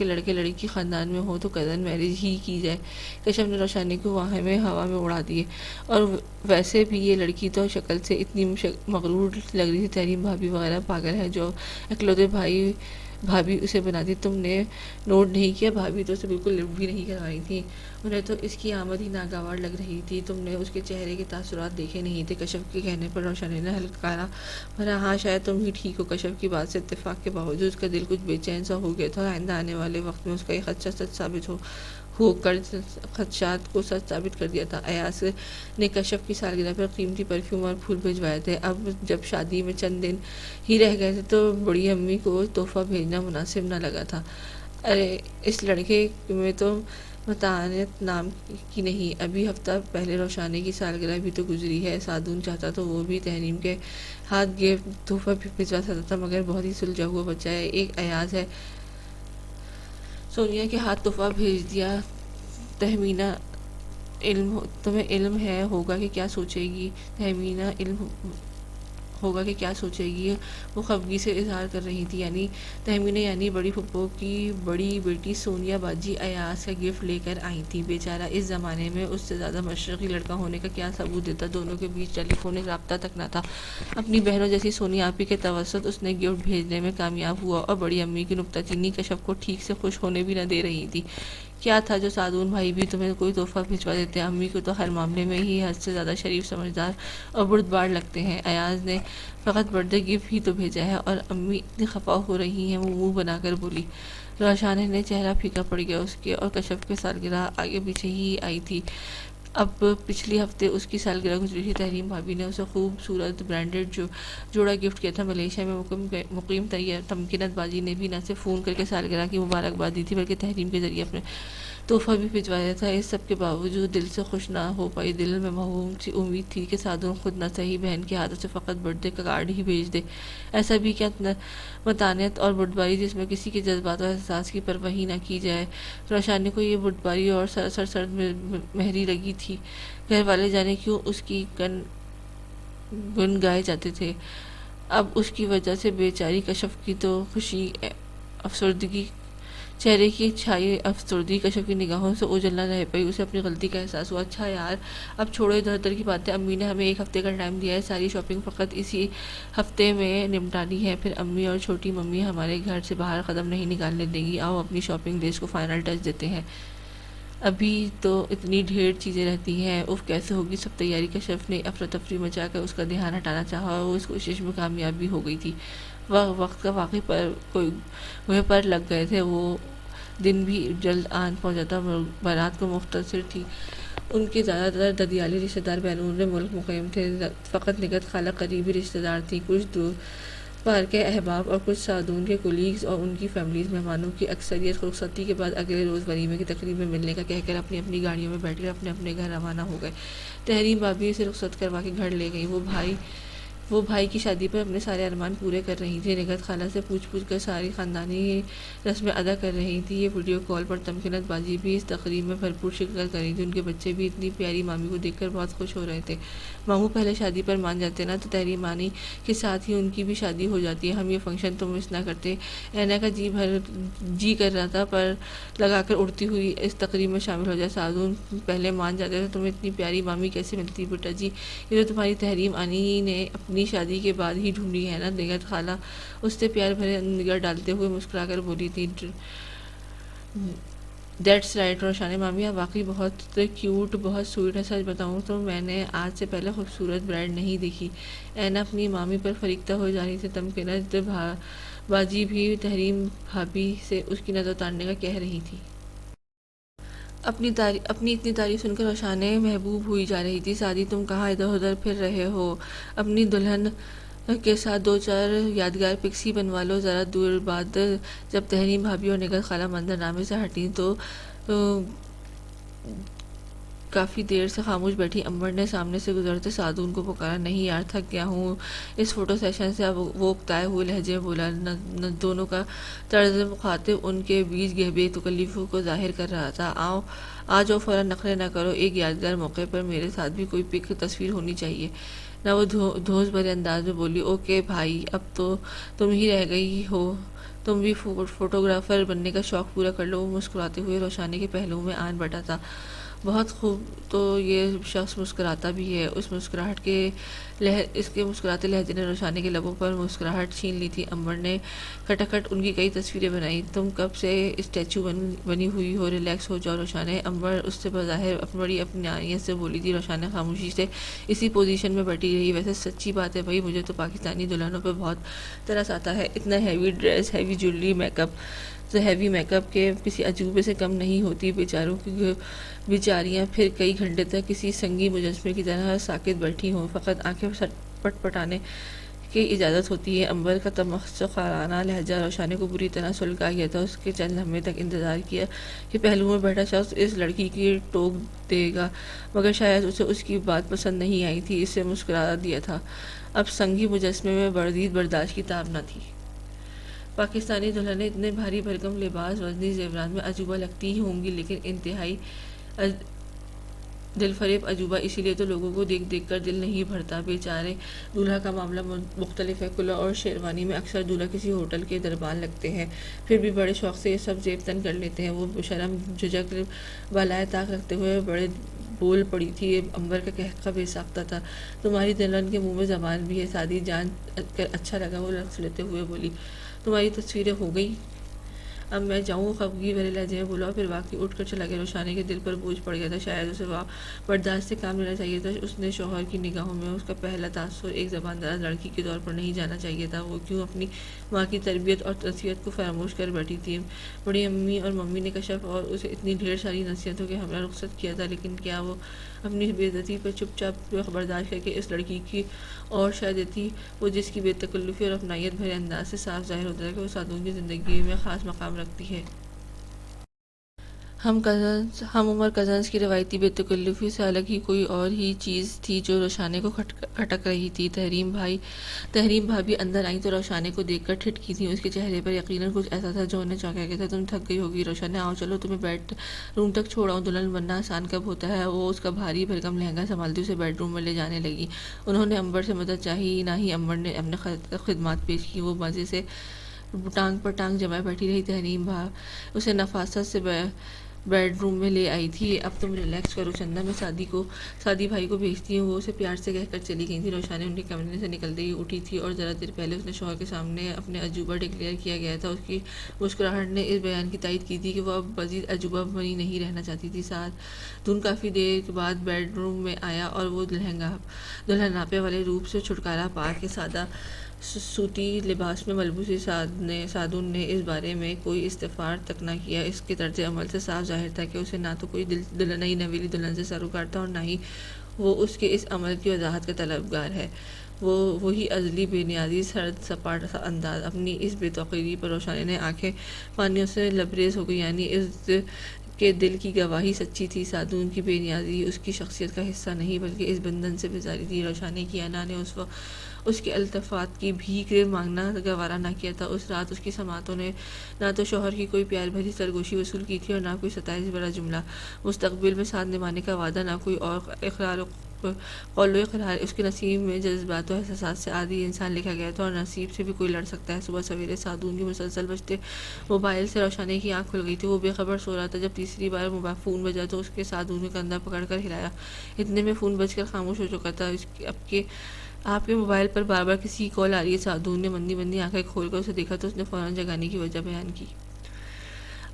Speaker 1: لڑکے لڑکی خاندان میں ہو تو کزن میرج ہی کی جائے۔ کشف نے روشانی کو ہوا میں اڑا دیے۔ اور ویسے بھی یہ لڑکی تو شکل سے اتنی مغرور لگ رہی تھی، تحریم بھابی وغیرہ پاگل ہے جو اکلوتے بھابی اسے بناتی۔ تم نے نوٹ نہیں کیا، بھابی تو اسے بالکل لفٹ بھی نہیں کروائی تھی، انہیں تو اس کی آمد ہی ناگوار لگ رہی تھی۔ تم نے اس کے چہرے کے تاثرات دیکھے نہیں تھے؟ کشف کے کہنے پر روشانی نے ہلکارا بھرا ہاں شاید تم ہی ٹھیک ہو۔ کشف کی بات سے اتفاق کے باوجود اس کا دل کچھ بے چین سا ہو گیا تھا۔ آئندہ آنے والے وقت میں اس کا یہ خدشہ سچ ثابت ہو کر خدشات کو سچ ثابت کر دیا تھا۔ ایاز نے کشف کی سالگرہ پر قیمتی پرفیوم اور پھول بھجوائے تھے۔ اب جب شادی میں چند دن ہی رہ گئے تھے تو بڑی امی کو تحفہ بھیجنا مناسب نہ لگا تھا۔ ارے اس لڑکے میں تو متانت نام کی نہیں، ابھی ہفتہ پہلے روشانی کی سالگرہ بھی تو گزری ہے۔ سعدون چاہتا تو وہ بھی تحریم کے ہاتھ گفٹ تحفہ بھجوا سکتا تھا، مگر بہت ہی سلجھا ہوا بچہ ہے، ایک ایاز ہے، سونیا کے ہاتھ تحفہ بھیج دیا۔ تمہیں علم ہے ہوگا کہ کیا سوچے گی؟ تہمینہ علم ہوگا کہ کیا سوچے گی؟ وہ خفگی سے اظہار کر رہی تھی۔ تہمینہ یعنی بڑی پھپھو کی بڑی بیٹی سونیا باجی ایاز کا گفٹ لے کر آئی تھی۔ بیچارہ اس زمانے میں اس سے زیادہ مشرقی لڑکا ہونے کا کیا ثبوت دیتا؟ دونوں کے بیچ ٹیلی فونک رابطہ تک نہ تھا۔ اپنی بہنوں جیسی سونیا آپی کے توسط اس نے گفٹ بھیجنے میں کامیاب ہوا، اور بڑی امی کی نکتہ چینی کشف کو ٹھیک سے خوش ہونے بھی نہ دے رہی تھی۔ کیا تھا جو سعدون بھائی بھی تمہیں کوئی تحفہ بھجوا دیتے؟ امی کو تو ہر معاملے میں ہی حد سے زیادہ شریف، سمجھدار اور بردبار لگتے ہیں۔ ایاز نے فقط برتھ ڈے گفٹ ہی تو بھیجا ہے، اور امی اتنی خفا ہو رہی ہیں، وہ منہ بنا کر بولی۔ روشانہ نے چہرہ پھیکا پڑ گیا اس کے، اور کشف کی سالگرہ آگے پیچھے ہی آئی تھی۔ اب پچھلی ہفتے اس کی سالگرہ گزری تھی۔ تحریم بھابی نے اسے خوبصورت برانڈڈ جوڑا گفٹ کیا تھا۔ ملیشیا میں مقیم تمکنت باجی نے بھی نہ صرف فون کر کے سالگرہ کی مبارکباد دی تھی، بلکہ تحریم کے ذریعے اپنے تحفہ بھی بھجوایا تھا۔ اس سب کے باوجود دل سے خوش نہ ہو پائی۔ دل میں موہوم سی امید تھی کہ سعدون خود نہ صحیح بہن کے ہاتھوں سے فقط برتھ ڈے کا کارڈ ہی بھیج دے۔ ایسا بھی کیا متانت اور بردباری جس میں کسی کے جذبات اور احساس کی پرواہ ہی نہ کی جائے۔ روشانی کو یہ بردباری اور سراسر سرد مہری لگی تھی۔ گھر والے جانے کیوں اس کی گن گائے جاتے تھے۔ اب اس کی وجہ سے بیچاری کشف کی تو خوشی افسردگی چہرے کی چھائی افسردگی کشف کی نگاہوں سے اوجھل نہ رہ پئی۔ اسے اپنی غلطی کا احساس ہوا۔ اچھا یار اب چھوڑو ادھر ادھر کی باتیں، امی نے ہمیں 1 ہفتے کا ٹائم دیا ہے، ساری شاپنگ فقط اسی ہفتے میں نمٹانی ہے، پھر امی اور چھوٹی ممی ہمارے گھر سے باہر قدم نہیں نکالنے دیں گی۔ آؤ اپنی شاپنگ لسٹ کو فائنل ٹچ دیتے ہیں، ابھی تو اتنی ڈھیر چیزیں رہتی ہیں، اف کیسے ہوگی سب تیاری۔ کشف نے افراتفری مچا کر اس کا دھیان ہٹانا چاہا اور وہ اس کوشش میں کامیاب بھی ہو گئی تھی۔ وقت کا واقعی پر لگ گئے تھے۔ وہ دن بھی جلد آن پہنچا تھا۔ بارات کو مختصر تھی۔ ان کے زیادہ تر ددیالے رشتہ دار بیرون ملک مقیم تھے۔ فقط نگہت خالہ قریبی رشتہ دار تھیں، کچھ دور پار کے احباب اور کچھ سعدون کے کولیگز اور ان کی فیملیز۔ مہمانوں کی اکثریت رخصتی کے بعد اگلے روز ولیمے کی تقریب میں ملنے کا کہہ کر اپنی اپنی گاڑیوں میں بیٹھ کر اپنے اپنے گھر روانہ ہو گئے۔ تحریم بھابھی اسے رخصت کروا کے گھر لے گئی۔ وہ بھائی کی شادی پر اپنے سارے ارمان پورے کر رہی تھی۔ نگہت خالہ سے پوچھ کر ساری خاندانی رسمیں ادا کر رہی تھی۔ یہ ویڈیو کال پر تمکنت باجی بھی اس تقریب میں بھرپور شرکت کر رہی تھی۔ ان کے بچے بھی اتنی پیاری مامی کو دیکھ کر بہت خوش ہو رہے تھے۔ ماموں پہلے شادی پر مان جاتے نا تو تحریم مانی کے ساتھ ہی ان کی بھی شادی ہو جاتی ہے، ہم یہ فنکشن تو مس نہ کرتے۔ اینا کا جی کر رہا تھا پر لگا کر اڑتی ہوئی اس تقریب میں شامل ہو جائے۔ سعدون پہلے مان جاتے تو تمہیں اتنی پیاری مامی کیسے ملتی بیٹا جی، یہ تو تمہاری تحریم آنی نے اپنی شادی کے بعد ہی ڈھونڈی ہے نا۔ نگہت خالہ اس سے پیار بھرے نگاہ ڈالتے ہوئے مسکرا کر بولی تھی۔ دیٹس رائٹ روشانی مامی، آپ واقعی بہت کیوٹ، بہت سویٹ ہے۔ سچ بتاؤں تو میں نے آج سے پہلے خوبصورت برائڈ نہیں دیکھی۔ اینا اپنی مامی پر فریفتہ ہو جا رہی تھی۔ تمکنت باجی بھی تحریم بھابھی سے اس کی نظر اتارنے کا کہہ رہی تھی۔ اپنی اتنی تعریف سن کر روشانے محبوب ہوئی جا رہی تھی۔ سعدی تم کہاں ادھر ادھر پھر رہے ہو؟ اپنی دلہن کے ساتھ 2-4 یادگار پکس ہی بنوا لو۔ ذرا دور بعد جب تحریم بھابھی اور نگہت خالہ منظرنامے سے ہٹیں تو کافی دیر سے خاموش بیٹھی امبر نے سامنے سے گزرتے سعدون کو پکارا۔ نہیں یار تھک گیا ہوں اس فوٹو سیشن سے۔ اب وہ اکتائے ہوئے لہجے میں بولا۔ دونوں کا طرز مخاطب ان کے بیچ گہبے تکلیف کو ظاہر کر رہا تھا۔ آ جاؤ فوراً نخرے نہ کرو، ایک یادگار موقع پر میرے ساتھ بھی کوئی پک تصویر ہونی چاہیے نہ۔ وہ دھوس بھرے انداز میں بولی۔ اوکے بھائی اب تو تم ہی رہ گئی ہو، تم بھی فوٹوگرافر بننے کا شوق پورا کر لو۔ وہ مسکراتے ہوئے روشانی کے پہلو میں آن بیٹھا تھا۔ بہت خوب، تو یہ شخص مسکراتا بھی ہے۔ اس کے مسکراتے لہجے نے روشانی کے لبوں پر مسکراہٹ چھین لی تھی۔ امبر نے کھٹکھٹ ان کی کئی تصویریں بنائی۔ تم کب سے اسٹیچو بنی ہوئی ہو، ریلیکس ہو جاؤ روشانے۔ امبر اس سے بظاہر بڑی اپنائیت سے بولی تھی۔ روشانے خاموشی سے اسی پوزیشن میں بیٹھی رہی۔ ویسے سچی بات ہے بھائی، مجھے تو پاکستانی دلہنوں پہ بہت ترس آتا ہے۔ اتنا heavy dress, heavy jewellery, heavy make up کے کسی عجوبے سے کم نہیں ہوتی۔ بیچاریاں پھر کئی گھنٹے تک کسی سنگی مجسمے کی طرح ساکت بیٹھی ہوں، فقط آنکھیں پٹ پٹانے کی اجازت ہوتی ہے۔ امبر کا تمسخرانہ لہجہ روشانی کو بری طرح سلگا گیا تھا۔ اس کے چند لمحے تک انتظار کیا کہ پہلو میں بیٹھا شخص اس لڑکی کی ٹوک دے گا، مگر شاید اسے اس کی بات پسند نہیں آئی تھی۔ اسے مسکرا دیا تھا۔ اب سنگی مجسمے میں مزید برداشت کی تاب نہ تھی۔ پاکستانی دلہنیں اتنے بھاری بھرکم لباس، وزنی زیورات میں عجوبہ لگتی ہی ہوں گی، لیکن انتہائی دل فریب عجوبہ۔ اسی لیے تو لوگوں کو دیکھ دیکھ کر دل نہیں بھرتا۔ بیچارے دولہا کا معاملہ مختلف ہے۔ کلا اور شیروانی میں اکثر دولہا کسی ہوٹل کے دربان لگتے ہیں، پھر بھی بڑے شوق سے یہ سب زیب تن کر لیتے ہیں۔ وہ شرم جھجک بالائے طاق رکھتے ہوئے بڑے بول پڑی تھی۔ امبر کا قہقہ بے ساختہ تھا۔ تمہاری دلہن کے منہ میں زبان بھی ہے، سعدی جان کر اچھا لگا، وہ لفظ لیتے ہوئے بولی۔ تمہاری تصویریں ہو گئی؟ اب میں جاؤں؟ خفگی بھرے لہجے میں بولا، پھر واقعی اٹھ کر چلا گیا۔ روشانی کے دل پر بوجھ پڑ گیا تھا۔ شاید اسے برداشت سے کام لینا چاہیے تھا۔ اس نے شوہر کی نگاہوں میں اس کا پہلا تاثر ایک زبان دراز لڑکی کے طور پر نہیں جانا چاہیے تھا۔ وہ کیوں اپنی ماں کی تربیت اور نصیحت کو فراموش کر بیٹھی تھی؟ بڑی امی اور ممی نے کشف اور اسے اتنی ڈھیر ساری نصیحتوں کے ہمراہ رخصت کیا تھا، لیکن کیا وہ اپنی بے عزتی پر چپ چاپ برداشت کر کے اس لڑکی کی اور شاید دیتی؟ وہ جس کی بے تکلفی اور اپنائیت بھرے انداز سے صاف ظاہر ہوتا ہے کہ وہ سعدون کی زندگی میں خاص مقام رکھتی ہے۔ ہم عمر کزنس کی روایتی بے تکلفی سے الگ ہی کوئی اور ہی چیز تھی جو روشانے کو کھٹک رہی تھی۔ تحریم بھابی اندر آئیں تو روشانے کو دیکھ کر ٹھٹکی تھیں۔ اس کے چہرے پر یقیناً کچھ ایسا تھا جو انہیں چونکا گیا تھا۔ تم تھک گئی ہوگی روشانے، آؤ چلو تمہیں بیڈ روم تک چھوڑاؤں، دلہن بننا آسان کب ہوتا ہے۔ وہ اس کا بھاری بھرکم لہنگا سنبھالتی اسے بیڈ روم میں لے جانے لگی۔ انہوں نے امبر سے مدد چاہی، نہ ہی امبر نے اپنے خدمات پیش کی۔ وہ مزے سے ٹانگ پر ٹانگ جمائے بیٹھی رہی۔ تحریم اسے نفاست سے بیڈ روم میں لے آئی تھی۔ اب تم ریلیکس کرو چندا، میں سادی بھائی کو بھیجتی ہوں۔ وہ اسے پیار سے کہہ کر چلی گئی تھی۔ روشانے ان کے کمرے سے نکلتے ہی اٹھی تھی اور ذرا دیر پہلے اس نے شوہر کے سامنے اپنے عجوبہ ڈکلیئر کیا گیا تھا۔ اس کی مسکراہٹ نے اس بیان کی تائید کی تھی کہ وہ اب مزید عجوبہ بنی نہیں رہنا چاہتی تھی۔ سعدون کافی دیر کے بعد بیڈ روم میں آیا اور وہ دلہناپے والے روپ سے چھٹکارا پا کے سادہ سوتی لباس میں ملبوس تھی۔ سعدون نے اس بارے میں کوئی استفسار تک نہ کیا۔ اس کے طرز عمل سے صاف ظاہر تھا کہ اسے نہ تو کوئی نئی نویلی دلہن سے سروکار تھا اور نہ ہی وہ اس کے اس عمل کی وضاحت کا طلبگار ہے۔ وہی ازلی بے نیازی، سرد سپاٹ سا انداز۔ اپنی اس بے توقیری پر روشانی نے آنکھیں پانیوں سے لبریز ہو گئی، یعنی اس کے دل کی گواہی سچی تھی۔ سعدون کی بے نیازی اس کی شخصیت کا حصہ نہیں بلکہ اس بندھن سے بیزاری تھی۔ روشانی کی انا نے اس کے الطافات کی بھیک مانگنا گوارا نہ کیا تھا۔ اس رات اس کی سماعتوں نے نہ تو شوہر کی کوئی پیار بھری سرگوشی وصول کی تھی اور نہ کوئی ستائش بھرا جملہ۔ مستقبل میں ساتھ نبھانے کا وعدہ، نہ کوئی اور قول و اقرار۔ اس کے نصیب میں جذبات و احساسات سے عادی انسان لکھا گیا تھا اور نصیب سے بھی کوئی لڑ سکتا ہے۔ صبح سویرے سعدون کی مسلسل بجتے موبائل سے روشانی کی آنکھ کھل گئی تھی۔ وہ بے خبر سو رہا تھا۔ جب تیسری بار فون بجا تو اس کے سعدون نے کندھا پکڑ کر ہلایا۔ اتنے میں فون بج کر خاموش ہو چکا تھا۔ آپ کے موبائل پر بار بار کسی کی کال آ رہی ہے۔ سعدون نے مندی مندی آنکھیں کھول کر اسے دیکھا تو اس نے فوراً جگانے کی وجہ بیان کی۔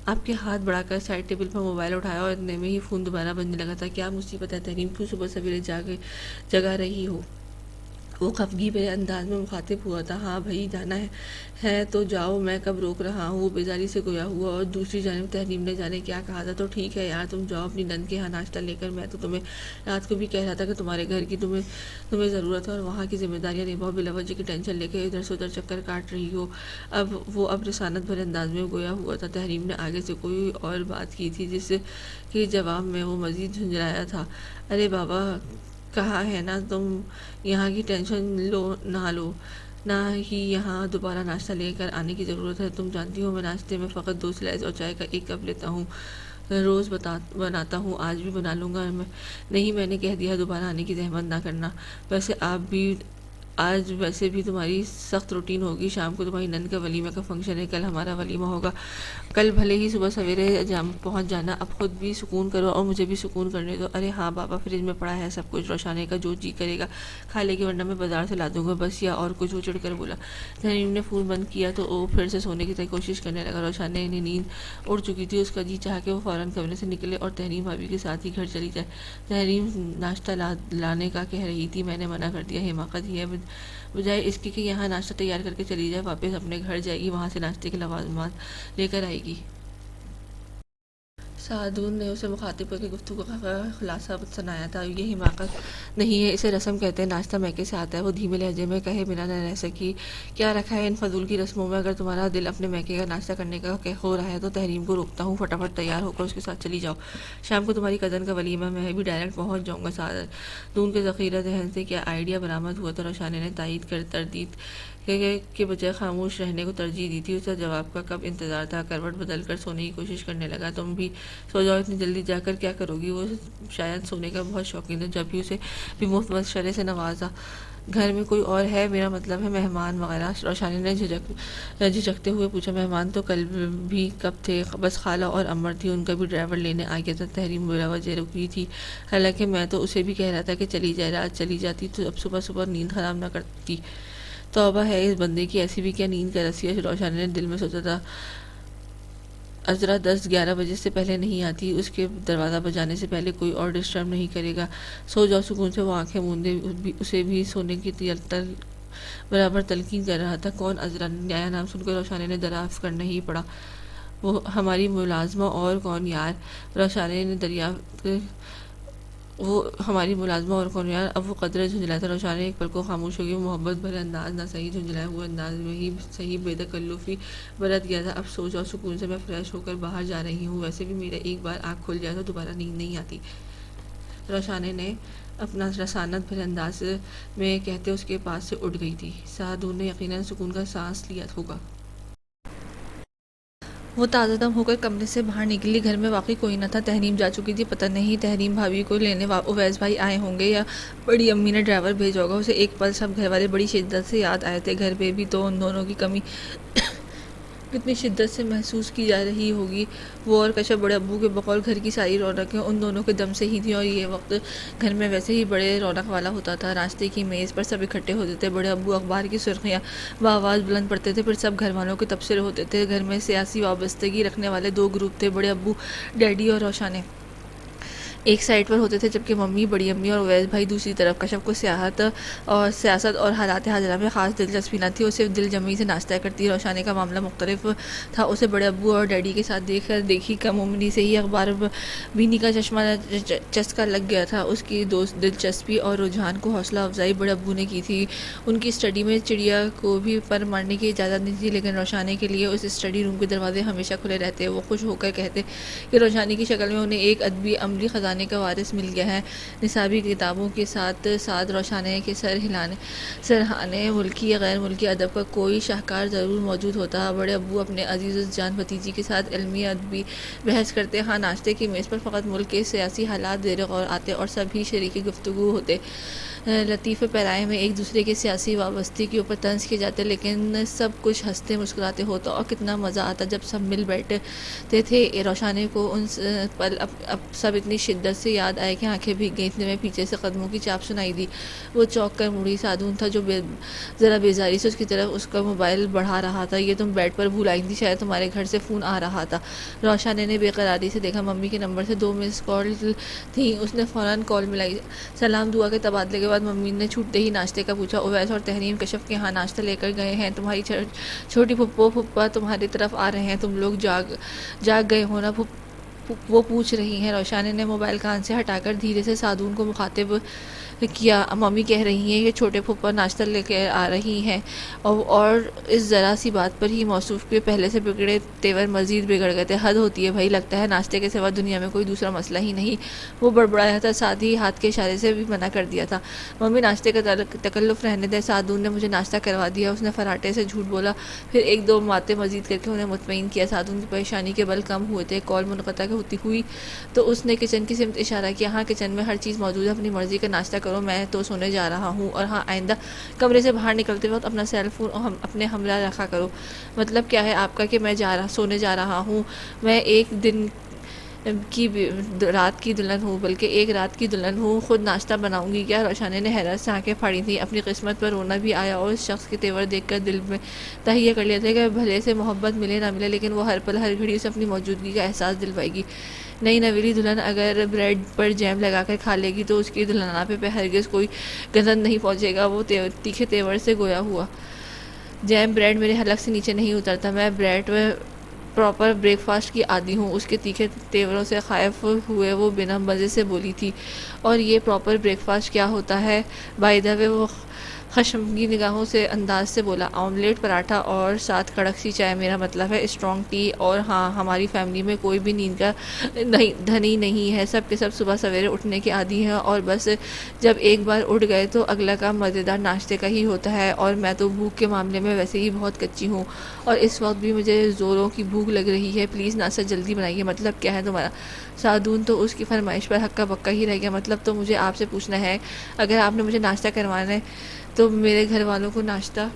Speaker 1: آپ کے ہاتھ بڑھا کر سائڈ ٹیبل پر موبائل اٹھایا اور اتنے میں ہی فون دوبارہ بجنے لگا تھا۔ کیا مصیبت ہے تحریم، کیوں صبح سویرے جگا رہی ہو؟ وہ خفگی بھرے انداز میں مخاطب ہوا تھا۔ ہاں بھائی، جانا ہے تو جاؤ، میں کب روک رہا ہوں؟ وہ بیزاری سے گویا ہوا اور دوسری جانب تحریم نے جانے کیا کہا تھا۔ تو ٹھیک ہے یار، تم جاؤ اپنی نند کے ہاں ناشتہ لے کر۔ میں تو تمہیں رات کو بھی کہہ رہا تھا کہ تمہارے گھر کی تمہیں ضرورت ہے اور وہاں کی ذمہ داریاں نبھاؤ، بلا وجہ کی ٹینشن لے کے ادھر سے ادھر چکر کاٹ رہی ہو۔ اب رسانت بھرے انداز میں گویا ہوا تھا۔ تحریم نے آگے سے کوئی اور بات کی تھی جس کے جواب میں وہ مزید جھنجھلایا تھا۔ ارے بابا، کہا ہے نا تم یہاں کی ٹینشن نہ لو، نہ ہی یہاں دوبارہ ناشتہ لے کر آنے کی ضرورت ہے۔ تم جانتی ہو میں ناشتے میں فقط 2 سلائس اور چائے کا 1 کپ لیتا ہوں، روز بناتا ہوں، آج بھی بنا لوں گا۔ نہیں، میں نے کہہ دیا، دوبارہ آنے کی زحمت نہ کرنا۔ آج ویسے بھی تمہاری سخت روٹین ہوگی، شام کو تمہاری نند کا ولیمہ کا فنکشن ہے، کل ہمارا ولیمہ ہوگا۔ کل بھلے ہی صبح سویرے پہنچ جانا، اب خود بھی سکون کرو اور مجھے بھی سکون کرنے دو۔ ارے ہاں بابا، فریج میں پڑا ہے سب کچھ، روشانے کا جو جی کرے گا کھا لے گی، ورنہ میں بازار سے لا دوں گا بس، یا اور کچھ۔ وہ چڑھ کر بولا۔ تحریم نے فون بند کیا تو وہ پھر سے سونے کی کوشش کرنے لگا۔ روشانے نے نیند اڑ چکی تھی، اس کا جی چاہا کہ وہ فوراً کمرے سے نکلے اور تحریم بھابی کے ساتھ ہی گھر چلی جائے۔ تحریم ناشتہ لانے کا کہہ رہی تھی، میں نے منع کر دیا۔ حماقت ہی ہے، بجائے اس کے کہ یہاں ناشتہ تیار کر کے چلی جائے، واپس اپنے گھر جائے گی، وہاں سے ناشتے کے لوازمات لے کر آئے گی۔ سعدون نے اسے مخاطب کر کے گفتگو کا خلاصہ سنایا تھا۔ یہ حماقت نہیں ہے، اسے رسم کہتے ہیں، ناشتہ میکے سے آتا ہے۔ وہ دھیمے لہجے میں کہے بنا نہ رہ سکی۔ کیا رکھا ہے ان فضول کی رسموں میں؟ اگر تمہارا دل اپنے میکے کا ناشتہ کرنے کا ہو رہا ہے تو تحریم کو روکتا ہوں، فٹافٹ تیار ہو کر اس کے ساتھ چلی جاؤ۔ شام کو تمہاری کزن کا ولیمہ، میں بھی ڈائریکٹ پہنچ جاؤں گا۔ سعدون کے ذخیرہ ذہن سے کیا آئیڈیا برآمد ہوا تھا؟ روشانے نے تردید کے بجائے خاموش رہنے کو ترجیح دی تھی۔ اسے جواب کا کب انتظار تھا۔ کروٹ بدل کر سونے کی کوشش کرنے لگا۔ تم بھی سو جاؤ، اتنی جلدی جا کر کیا کرو گی؟ وہ شاید سونے کا بہت شوقین تھا، جب بھی اسے بھی مفت مشورے سے نوازا۔ گھر میں کوئی اور ہے؟ میرا مطلب ہے مہمان وغیرہ۔ روشانی نے جھجکتے ہوئے پوچھا۔ مہمان تو کل بھی کب تھے، بس خالہ اور امر تھی، ان کا بھی ڈرائیور لینے آ گیا تھا۔ تحریم بلا وجہ رکی تھی، حالانکہ میں تو اسے بھی کہہ رہا تھا کہ چلی جائے، رات چلی جاتی تو اب صبح صبح نیند خراب نہ کرتی۔ توبہ ہے اس بندے کی، ایسی بھی کیا نیند کا رسی ہے؟ روشانی نے دل میں سوچا تھا، عذرا 10-11 بجے سے پہلے نہیں آتی، اس کے دروازہ بجانے سے پہلے کوئی اور ڈسٹرب نہیں کرے گا۔ سو جاؤ سکون سے۔ وہ آنکھیں موندے اسے بھی سونے کی برابر تلقین کر رہا تھا۔ کون عذرا؟ نیا نام سن کر روشانی نے دریافت کرنا ہی پڑا۔ وہ ہماری ملازمہ، اور کون یار؟ روشانی نے دریافت وہ ہماری ملازمہ اور کون یار. اب وہ قدرے جھنجھلاتا. روشان ایک پل کو خاموش ہو گئی. محبت بھرے انداز نہ صحیح جھنجھلائے ہوئے انداز میں ہی صحیح بے تکلفی برت گیا تھا. اب سوچ اور سکون سے میں فریش ہو کر باہر جا رہی ہوں. ویسے بھی میرا ایک بار آنکھ کھل جائے تو دوبارہ نیند نہیں آتی. روشانے نے اپنا رسانت بھرے انداز میں کہتے اس کے پاس سے اٹھ گئی تھی. سعدون نے یقیناً سکون کا سانس لیا ہوگا. وہ تازہ دم ہو کر کمرے سے باہر نکلی. گھر میں واقعی کوئی نہ تھا. تحریم جا چکی تھی. پتہ نہیں تحریم بھابھی کو لینے اویس بھائی آئے ہوں گے یا بڑی امی نے ڈرائیور بھیجا ہوگا. اسے ایک پل سب گھر والے بڑی شدت سے یاد آئے تھے. گھر پہ بھی تو ان دونوں کی کمی کتنی شدت سے محسوس کی جا رہی ہوگی. وہ اور کشف بڑے ابو کے بقول گھر کی ساری رونقیں ان دونوں کے دم سے ہی تھیں. اور یہ وقت گھر میں ویسے ہی بڑے رونق والا ہوتا تھا. ناشتے کی میز پر سب اکٹھے ہوتے تھے. بڑے ابو اخبار کی سرخیاں بآواز بلند پڑھتے تھے. پھر سب گھر والوں کے تبصرے ہوتے تھے. گھر میں سیاسی وابستگی رکھنے والے دو گروپ تھے. بڑے ابو ڈیڈی اور روشانے ایک سائڈ پر ہوتے تھے، جبکہ ممی، بڑی امی اور اویس بھائی دوسری طرف. کشف کو سیاست اور حالات حاضرہ میں خاص دلچسپی نہ تھی. وہ صرف دل جمعی سے ناشتہ کرتی. روشانے کا معاملہ مختلف تھا. اسے بڑے ابو اور ڈیڈی کے ساتھ دیکھی کم عمری سے ہی اخبار بینی کا چسکا لگ گیا تھا. اس کی دلچسپی اور رجحان کو حوصلہ افزائی بڑے ابو نے کی تھی. ان کی اسٹڈی میں چڑیا کو بھی پر مارنے کی اجازت نہیں تھی، لیکن روشانے کے لیے اس اسٹڈی روم کے دروازے ہمیشہ کھلے رہتے. وہ خوش ہو کر کہتے کہ روشانی کی شکل میں انہیں ایک ادبی عملی خزانے کا وارث مل گیا ہے. نصابی کتابوں کے ساتھ ساتھ روشانے کے سرہانے ملکی یا غیر ملکی ادب کا کوئی شاہکار ضرور موجود ہوتا. بڑے ابو اپنے عزیز جان بھتیجی کے ساتھ علمی ادبی بحث کرتے. ہاں، ناشتے کی میز پر فقط ملک کے سیاسی حالات زیر غور آتے اور سب ہی شریک گفتگو ہوتے. لطیفے پیرائے میں ایک دوسرے کے سیاسی وابستگی کے اوپر طنز کیے جاتے، لیکن سب کچھ ہنستے مسکراتے ہوتا. اور کتنا مزہ آتا جب سب مل بیٹھتے تھے. روشانے کو ان پل اب سب اتنی شدت سے یاد آئے کہ آنکھیں بھیگ گئیں. اتنے میں پیچھے سے قدموں کی چاپ سنائی دی. وہ چونک کر مڑی. سعدون تھا جو ذرا بیزاری سے اس کی طرف اس کا موبائل بڑھا رہا تھا. یہ تم بیڈ پر بھول آئی تھی، شاید تمہارے گھر سے فون آ رہا تھا. روشانے نے بے قراری سے دیکھا. ممی کے نمبر سے 2 مس کال تھیں. اس نے فوراً کال ملائی. سلام دعا کے تبادلے کے بعد ممی نے چھوٹتے ہی ناشتے کا پوچھا. اویس اور تحریم کشف کے ہاں ناشتہ لے کر گئے ہیں. تمہاری چھوٹی پھپھا تمہاری طرف آ رہے ہیں. تم لوگ جاگ گئے ہو نا؟ وہ پوچھ رہی ہیں. روشانے نے موبائل کان سے ہٹا کر دھیرے سے سعدون کو مخاطب کیا. ممی کہہ رہی ہیں کہ چھوٹے پھپھا ناشتہ لے کے آ رہی ہیں. اور اس ذرا سی بات پر ہی موصوف کے پہلے سے بگڑے تیور مزید بگڑ گئے تھے. حد ہوتی ہے بھائی، لگتا ہے ناشتے کے سوا دنیا میں کوئی دوسرا مسئلہ ہی نہیں. وہ بڑبڑایا تھا. ساتھ ہی ہاتھ کے اشارے سے بھی منع کر دیا تھا. ممی ناشتے کا تکلف رہنے دیں. سعدون نے مجھے ناشتہ کروا دیا. اس نے فراٹے سے جھوٹ بولا، پھر ایک دو باتیں مزید کر کے انہیں مطمئن کیا. سعدون کی پریشانی کے بل کم ہوئے تھے. کال منقطع ہوتی ہوئی تو اس نے کچن کی سمت اشارہ کیا. ہاں، کچن میں ہر چیز موجود ہے. اپنی مرضی کا ناشتہ کرو، میں تو سونے جا رہا ہوں. اور ہاں، آئندہ کمرے سے باہر نکلتے وقت اپنا سیل فون اپنے ہمراہ رکھا کرو. مطلب کیا ہے آپ کا کہ میں سونے جا رہا ہوں؟ میں ایک دن کی رات کی دلہن ہوں، بلکہ ایک رات کی دلہن ہوں. خود ناشتہ بناؤں گی کیا؟ روشانے نے حیرت سے آنکھیں پھاڑی تھیں. اپنی قسمت پر رونا بھی آیا اور اس شخص کے تیور دیکھ کر دل میں تہیہ کر لیا تھا کہ بھلے سے محبت ملے نہ ملے، لیکن وہ ہر پل ہر گھڑی اسے اپنی موجودگی کا احساس دلوائے گی. نئی نویلی دلہن اگر بریڈ پر جیم لگا کر کھا لے گی تو اس کی دلہناپے پہ ہرگز کوئی گزند نہیں پہنچے گا. وہ تیکھے تیور سے گویا ہوا. جیم بریڈ میرے حلق سے نیچے نہیں اترتا. میں بریڈ پراپر بریک فاسٹ کی عادی ہوں. اس کے تیکھے تیوروں سے خائف ہوئے وہ بنا مزے سے بولی تھی. اور یہ پراپر بریک فاسٹ کیا ہوتا ہے؟ بائی دا وے، وہ خشمگی نگاہوں سے انداز سے بولا. آملیٹ، پراٹھا اور ساتھ کڑک سی چائے. میرا مطلب ہے اسٹرانگ ٹی. اور ہاں، ہماری فیملی میں کوئی بھی نیند کا دھنی نہیں ہے. سب کے سب صبح سویرے اٹھنے کے عادی ہیں اور بس جب ایک بار اٹھ گئے تو اگلا کام مزیدار ناشتے کا ہی ہوتا ہے. اور میں تو بھوک کے معاملے میں ویسے ہی بہت کچی ہوں اور اس وقت بھی مجھے زوروں کی بھوک لگ رہی ہے. پلیز ناشتہ جلدی بنائیے. مطلب کیا ہے تمہارا؟ سعدون تو اس کی فرمائش پر ہکا بکا ہی رہ گیا. مطلب تو مجھے آپ سے پوچھنا ہے، اگر آپ نے مجھے ناشتہ کروانا ہے تو میرے گھر والوں کو ناشتہ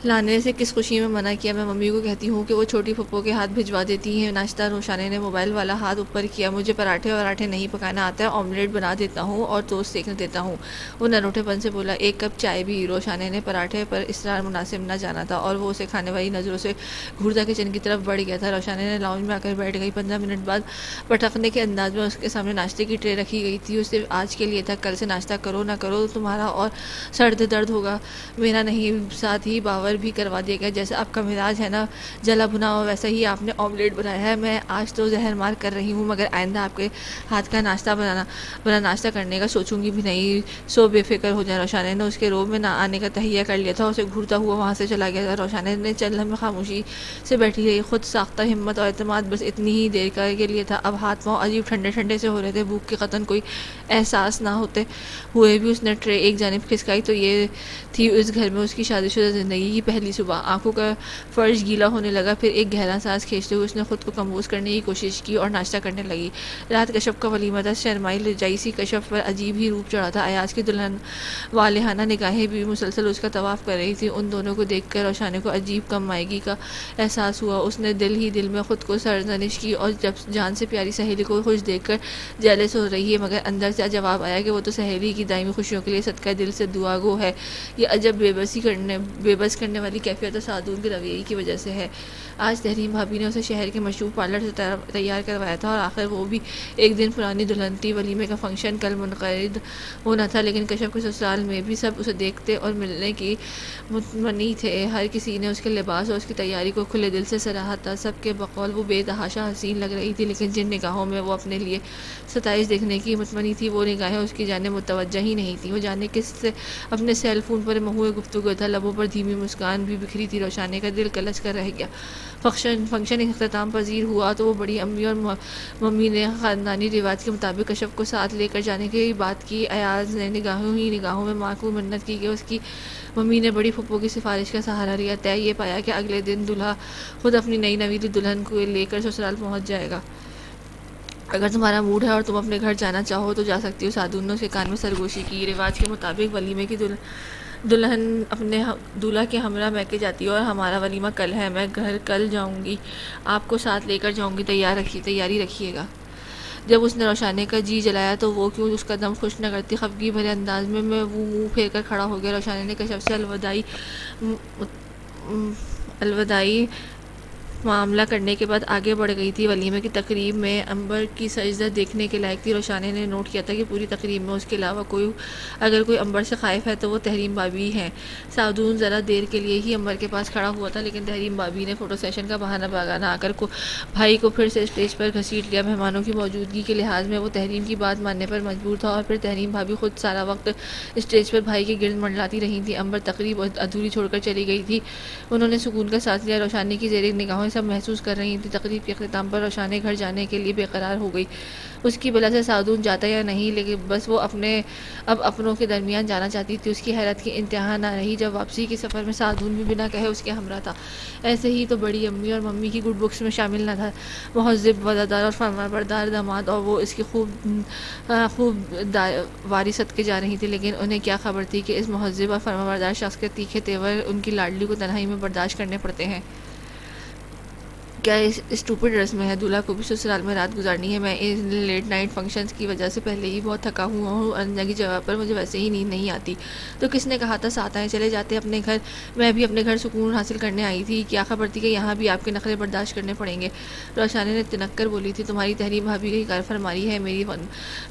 Speaker 1: لانے سے کس خوشی میں منع کیا؟ میں ممی کو کہتی ہوں کہ وہ چھوٹی پھپھو کے ہاتھ بھجوا دیتی ہیں ناشتہ. روشانے نے موبائل والا ہاتھ اوپر کیا. مجھے پراٹھے نہیں پکانا آتا ہے. آملیٹ بنا دیتا ہوں اور ٹوسٹ سیکنے دیتا ہوں. وہ نروٹے پن سے بولا. ایک کپ چائے بھی؟ روشانے نے پراٹھے پر اصرار مناسب نہ جانا تھا اور وہ اسے کھانے والی نظروں سے گھورتا کچن کی طرف بڑھ گیا تھا. روشانے نے لاؤنج میں آ کر بیٹھ گئی. 15 منٹ بعد پٹکنے کے انداز میں اس کے سامنے ناشتے کی ٹرے رکھی گئی تھی. اسے آج کے لیے تھا، کل سے ناشتہ کرو نہ کرو تمہارا اور سر درد ہوگا، میرا نہیں. ساتھ ہی باور نشاور بھی کروا دیا گیا. جیسے آپ کا مزاج ہے نا جلا بنا ہوا، ویسا ہی آپ نے آملیٹ بنایا ہے. میں آج تو زہر مار کر رہی ہوں، مگر آئندہ آپ کے ہاتھ کا ناشتہ بنا ناشتہ کرنے کا سوچوں گی بھی نہیں. سو بے فکر ہو جائے. روشانہ نے اس کے روب میں نہ آنے کا تہیہ کر لیا تھا. اسے گھورتا ہوا وہاں سے چلا گیا تھا. روشانہ نے چند لمحے خاموشی سے بیٹھی رہی. خود ساختہ ہمت اور اعتماد بس اتنی ہی دیر کے لیے تھا. اب ہاتھ پاؤں عجیب ٹھنڈے ٹھنڈے سے ہو رہے تھے. بھوک کے قطن کوئی احساس نہ ہوتے ہوئے بھی اس نے ٹرے ایک جانب کھسکائی تو یہ تھی اس گھر میں اس کی شادی شدہ زندگی کی پہلی صبح. آنکھوں کا فرش گیلا ہونے لگا. پھر ایک گہرا سانس کھینچتے ہوئے اس نے خود کو کمپوز کرنے کی کوشش کی اور ناشتہ کرنے لگی. رات کشف کا ولیمہ تھا. شرمائی لجائی سی کشف پر عجیب ہی روپ چڑھا تھا. ایاز کی دلہن والہانہ نگاہیں بھی مسلسل اس کا طواف کر رہی تھی. ان دونوں کو دیکھ کر روشانہ کو عجیب کم مائگی کا احساس ہوا. اس نے دل ہی دل میں خود کو سرزنش کی اور جب جان سے پیاری سہیلی کو خوش دیکھ کر جیلس ہو رہی ہے، مگر اندر سے جواب آیا کہ وہ تو سہیلی کی دائمی خوشیوں کے لیے صدقہ دل سے دعا گو ہے. یہ عجب بے بس کرنے والی کیفیت تو سعدون کے رویے کی وجہ سے ہے. آج تحریم بھابی نے اسے شہر کے مشہور پارلر سے تیار کروایا تھا اور آخر وہ بھی ایک دن پرانی دلہن تھی. ولیمے کا فنکشن کل منعقد ہونا تھا، لیکن کشف کے سسرال میں بھی سب اسے دیکھتے اور ملنے کی متمنی تھے. ہر کسی نے اس کے لباس اور اس کی تیاری کو کھلے دل سے سراہا تھا. سب کے بقول وہ بے تحاشا حسین لگ رہی تھی، لیکن جن نگاہوں میں وہ اپنے لیے ستائش دیکھنے کی متمنی تھی وہ نگاہیں اس کی جانب متوجہ ہی نہیں تھیں. وہ جانے کس سے اپنے سیل فون پر محو گفتگو تھا. لبوں پر دھیمی مسکان بھی بکھری تھی. روشانہ کا دل کلچ کر رہ گیا. فنکشن اختتام پذیر ہوا تو وہ بڑی امی اور ممی نے خاندانی رواج کے مطابق کشف کو ساتھ لے کر جانے کی بات کی. ایاز نے نگاہوں میں ماں کو منت کی کہ اس کی ممی نے بڑی پھپھو کی سفارش کا سہارا لیا. طے یہ پایا کہ اگلے دن دولہا خود اپنی نئی نویلی دلہن کو لے کر سسرال پہنچ جائے گا. اگر تمہارا موڈ ہے اور تم اپنے گھر جانا چاہو تو جا سکتی ہو. سعدون نے اس کے کان میں سرگوشی کی. رواج کے مطابق ولیمے کی دلہن اپنے دولہا کے ہمراہ میکے جاتی ہے اور ہمارا ولیمہ کل ہے. میں گھر کل جاؤں گی، آپ کو ساتھ لے کر جاؤں گی. تیاری رکھیے گا. جب اس نے روشانہ کا جی جلایا تو وہ کیوں اس کا دم خوش نہ کرتی. خفگی بھرے انداز میں وہ منہ پھیر کر کھڑا ہو گیا. روشانہ نے کشف سے الوداعی معاملہ کرنے کے بعد آگے بڑھ گئی تھی. ولیمے کی تقریب میں امبر کی سجدہ دیکھنے کے لائق تھی. روشانہ نے نوٹ کیا تھا کہ پوری تقریب میں اس کے علاوہ اگر کوئی امبر سے خائف ہے تو وہ تحریم بھابی ہیں. سعدون ذرا دیر کے لیے ہی امبر کے پاس کھڑا ہوا تھا، لیکن تحریم بھابی نے فوٹو سیشن کا بہانہ بگانا آ کر بھائی کو پھر سے اسٹیج پر گھسیٹ لیا. مہمانوں کی موجودگی کے لحاظ میں وہ تحریم کی بات ماننے پر مجبور تھا اور پھر تحریم بھابی خود سارا وقت اسٹیج پر بھائی کے گرد منڈلاتی رہی تھی. امبر تقریب ادھوری چھوڑ کر چلی گئی تھی. انہوں نے سکون کا سانس لیا. روشانہ کی زیر نگاہیں سب محسوس کر رہی تھی. تقریب کے اختتام پر روشانہ گھر جانے کے لیے بے قرار ہو گئی. اس کی بلا سے سعدون جاتا یا نہیں، لیکن بس وہ اب اپنوں کے درمیان جانا چاہتی تھی. اس کی حیرت کی انتہا نہ رہی جب واپسی کے سفر میں سعدون بھی بنا کہے اس کے ہمراہ تھا. ایسے ہی تو بڑی امی اور ممی کی گڈ بکس میں شامل نہ تھا. مہذب، وفادار اور فرمانبردار داماد، اور وہ اس کی خوب واری صدقے جا رہی تھی. لیکن انہیں کیا خبر تھی کہ اس مہذب اور فرمانبردار شخص کے تیکھے تیور ان کی لاڈلی کو تنہائی میں برداشت کرنے پڑتے ہیں. کیا اسٹوپڈ رسم ہے؟ دولہا کو بھی سسرال میں رات گزارنی ہے. میں ان لیٹ نائٹ فنکشنز کی وجہ سے پہلے ہی بہت تھکا ہوا ہوں. انجا کی جگہ پر مجھے ویسے ہی نیند نہیں آتی. تو کس نے کہا تھا ساتھ آئیں، چلے جاتے اپنے گھر. میں بھی اپنے گھر سکون حاصل کرنے آئی تھی. کیا خبر تھی کہ یہاں بھی آپ کے نخرے برداشت کرنے پڑیں گے. روشانہ نے تنک کر بولی تھی. تمہاری تحریم بھابی کی کار فرماری ہے. میری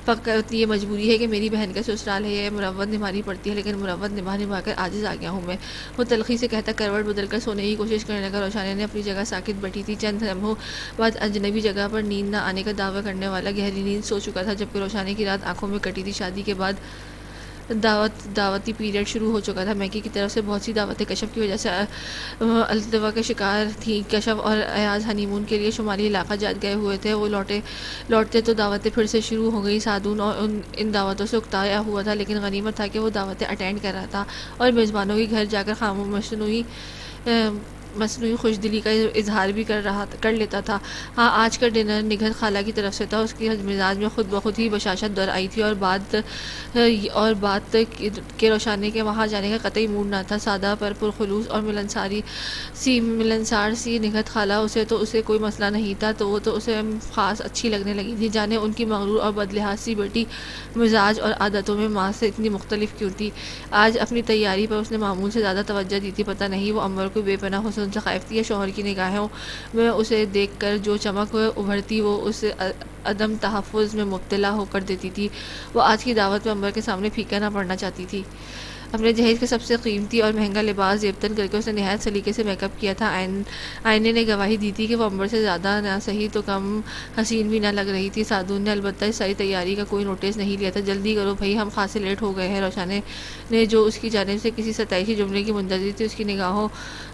Speaker 1: فقط یہ مجبوری ہے کہ میری بہن کا سسرال ہے. یہ مروت نبھانی پڑتی ہے، لیکن مروت نبھا کر عاجز آ گیا ہوں میں. وہ تلخی سے کہتا کروٹ بدل کر سونے کی کوشش کرنے لگا. روشانہ نے اپنی جگہ ساکت بیٹھی تھی. چند لمحوں بعد اجنبی جگہ پر نیند نہ آنے کا دعویٰ کرنے والا گہری نیند سو چکا تھا، جبکہ روشانہ کی رات آنکھوں میں کٹی تھی. شادی کے بعد دعوتی پیریڈ شروع ہو چکا تھا. میکی کی طرف سے بہت سی دعوتیں کشف کی وجہ سے التوا کے شکار تھیں. کشف اور ایاز ہنی مون کے لیے شمالی علاقہ جات گئے ہوئے تھے. وہ لوٹتے تو دعوتیں پھر سے شروع ہو گئی. سعدون اور ان دعوتوں سے اکتایا ہوا تھا، لیکن غنیمت تھا کہ وہ دعوتیں اٹینڈ کر رہا تھا اور میزبانوں کے گھر جا کر مصنوعی خوش دلی کا اظہار بھی کر لیتا تھا. ہاں، آج کا ڈنر نگہت خالہ کی طرف سے تھا. اس کے مزاج میں خود بخود ہی بشاشت در آئی تھی اور بات کہ روشانہ کے وہاں جانے کا قطعی موڈ نہ تھا. سادہ پر پرخلوص اور ملنسار سی نگہت خالہ اسے کوئی مسئلہ نہیں تھا، تو وہ تو اسے خاص اچھی لگنے لگی تھی. جانے ان کی مغرور اور بدلحاظ سی بیٹی مزاج اور عادتوں میں ماں سے اتنی مختلف کیوں تھی. آج اپنی تیاری پر اس نے معمول سے زیادہ توجہ دی تھی. پتہ نہیں وہ امبر کو بے پناہ حسن سے خائف تھی یا شوہر کی نگاہوں میں اسے دیکھ کر جو چمک ابھرتی وہ اس عدم تحفظ میں مبتلا ہو کر دیتی تھی. وہ آج کی دعوت میں امبر کے سامنے پھیکا نہ پڑنا چاہتی تھی. اپنے جہیز کا سب سے قیمتی اور مہنگا لباس زیبتن کر کے اس نے نہایت سلیقے سے میک اپ کیا تھا۔ آئینے نے گواہی دی تھی کہ وہ امبر سے زیادہ نہ صحیح تو کم حسین بھی نہ لگ رہی تھی۔ سعدون نے البتہ اس ساری تیاری کا کوئی نوٹس نہیں لیا تھا۔ جلدی کرو بھائی، ہم خاصے لیٹ ہو گئے ہیں۔ روشانے نے جو اس کی جانب سے کسی ستائشی جملے کی منتظر تھی، اس کی نگاہوں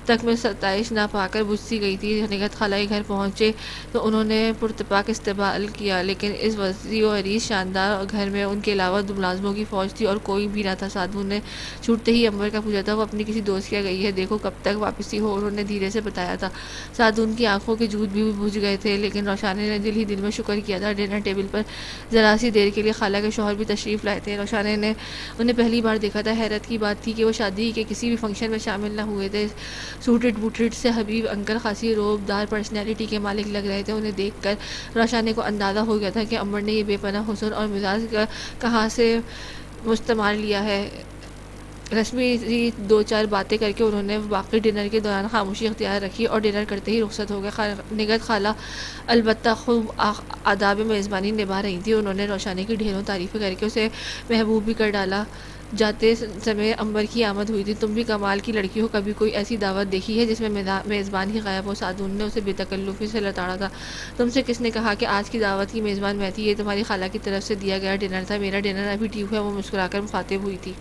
Speaker 1: تک میں ستائش نہ پا کر بجھ سی گئی تھی۔ نگہت خالہ کے گھر پہنچے تو انہوں نے پرتپاک استقبال کیا، لیکن اس وسیع و عریض شاندار گھر میں ان کے علاوہ دو ملازموں کی فوج تھی اور کوئی بھی نہ تھا۔ سعدون نے چھوٹتے ہی امبر کا پوچھا تھا، وہ اپنی کسی دوست کیا گئی ہے، دیکھو کب تک واپسی ہو، انہوں نے دھیرے سے بتایا تھا۔ سعدون کی آنکھوں کے جوت بھی بجھ گئے تھے، لیکن روشانے نے دل ہی دل میں شکر کیا تھا۔ ڈنر ٹیبل پر ذرا سی دیر کے لیے خالہ کے شوہر بھی تشریف لائے تھے۔ روشانے نے انہیں پہلی بار دیکھا تھا۔ حیرت کی بات تھی کہ وہ شادی کے کسی بھی فنکشن میں شامل نہ ہوئے تھے۔ سوٹڈ بوٹڈ سے حبیب انکل خاصی روب دار پرسنالٹی کے مالک لگ رہے تھے۔ انہیں دیکھ کر روشانے کو اندازہ ہو گیا تھا کہ امبر نے یہ بے پناہ حسن اور مزاج کہاں سے مستعار لیا ہے۔ رسمی سی دو چار باتیں کر کے انہوں نے باقی ڈنر کے دوران خاموشی اختیار رکھی اور ڈنر کرتے ہی رخصت ہو گئے۔ نگہت خالہ البتہ خوب آداب میزبانی نبھا رہی تھی۔ انہوں نے روشانے کی ڈھیروں تعریفیں کر کے اسے محبوب بھی کر ڈالا۔ جاتے سمے امبر کی آمد ہوئی تھی۔ تم بھی کمال کی لڑکی ہو، کبھی کوئی ایسی دعوت دیکھی ہے جس میں میزبان ہی غائب ہو؟ سعدون نے اسے بے تکلفی سے لتاڑا تھا۔ تم سے کس نے کہا کہ آج کی دعوت کی میزبان میں تھی؟ یہ تمہاری خالہ کی طرف سے دیا گیا ڈنر تھا۔ میرا ڈنر ابھی ٹھیک ہوا۔ وہ مسکرا کر مخاطب ہوئی تھی۔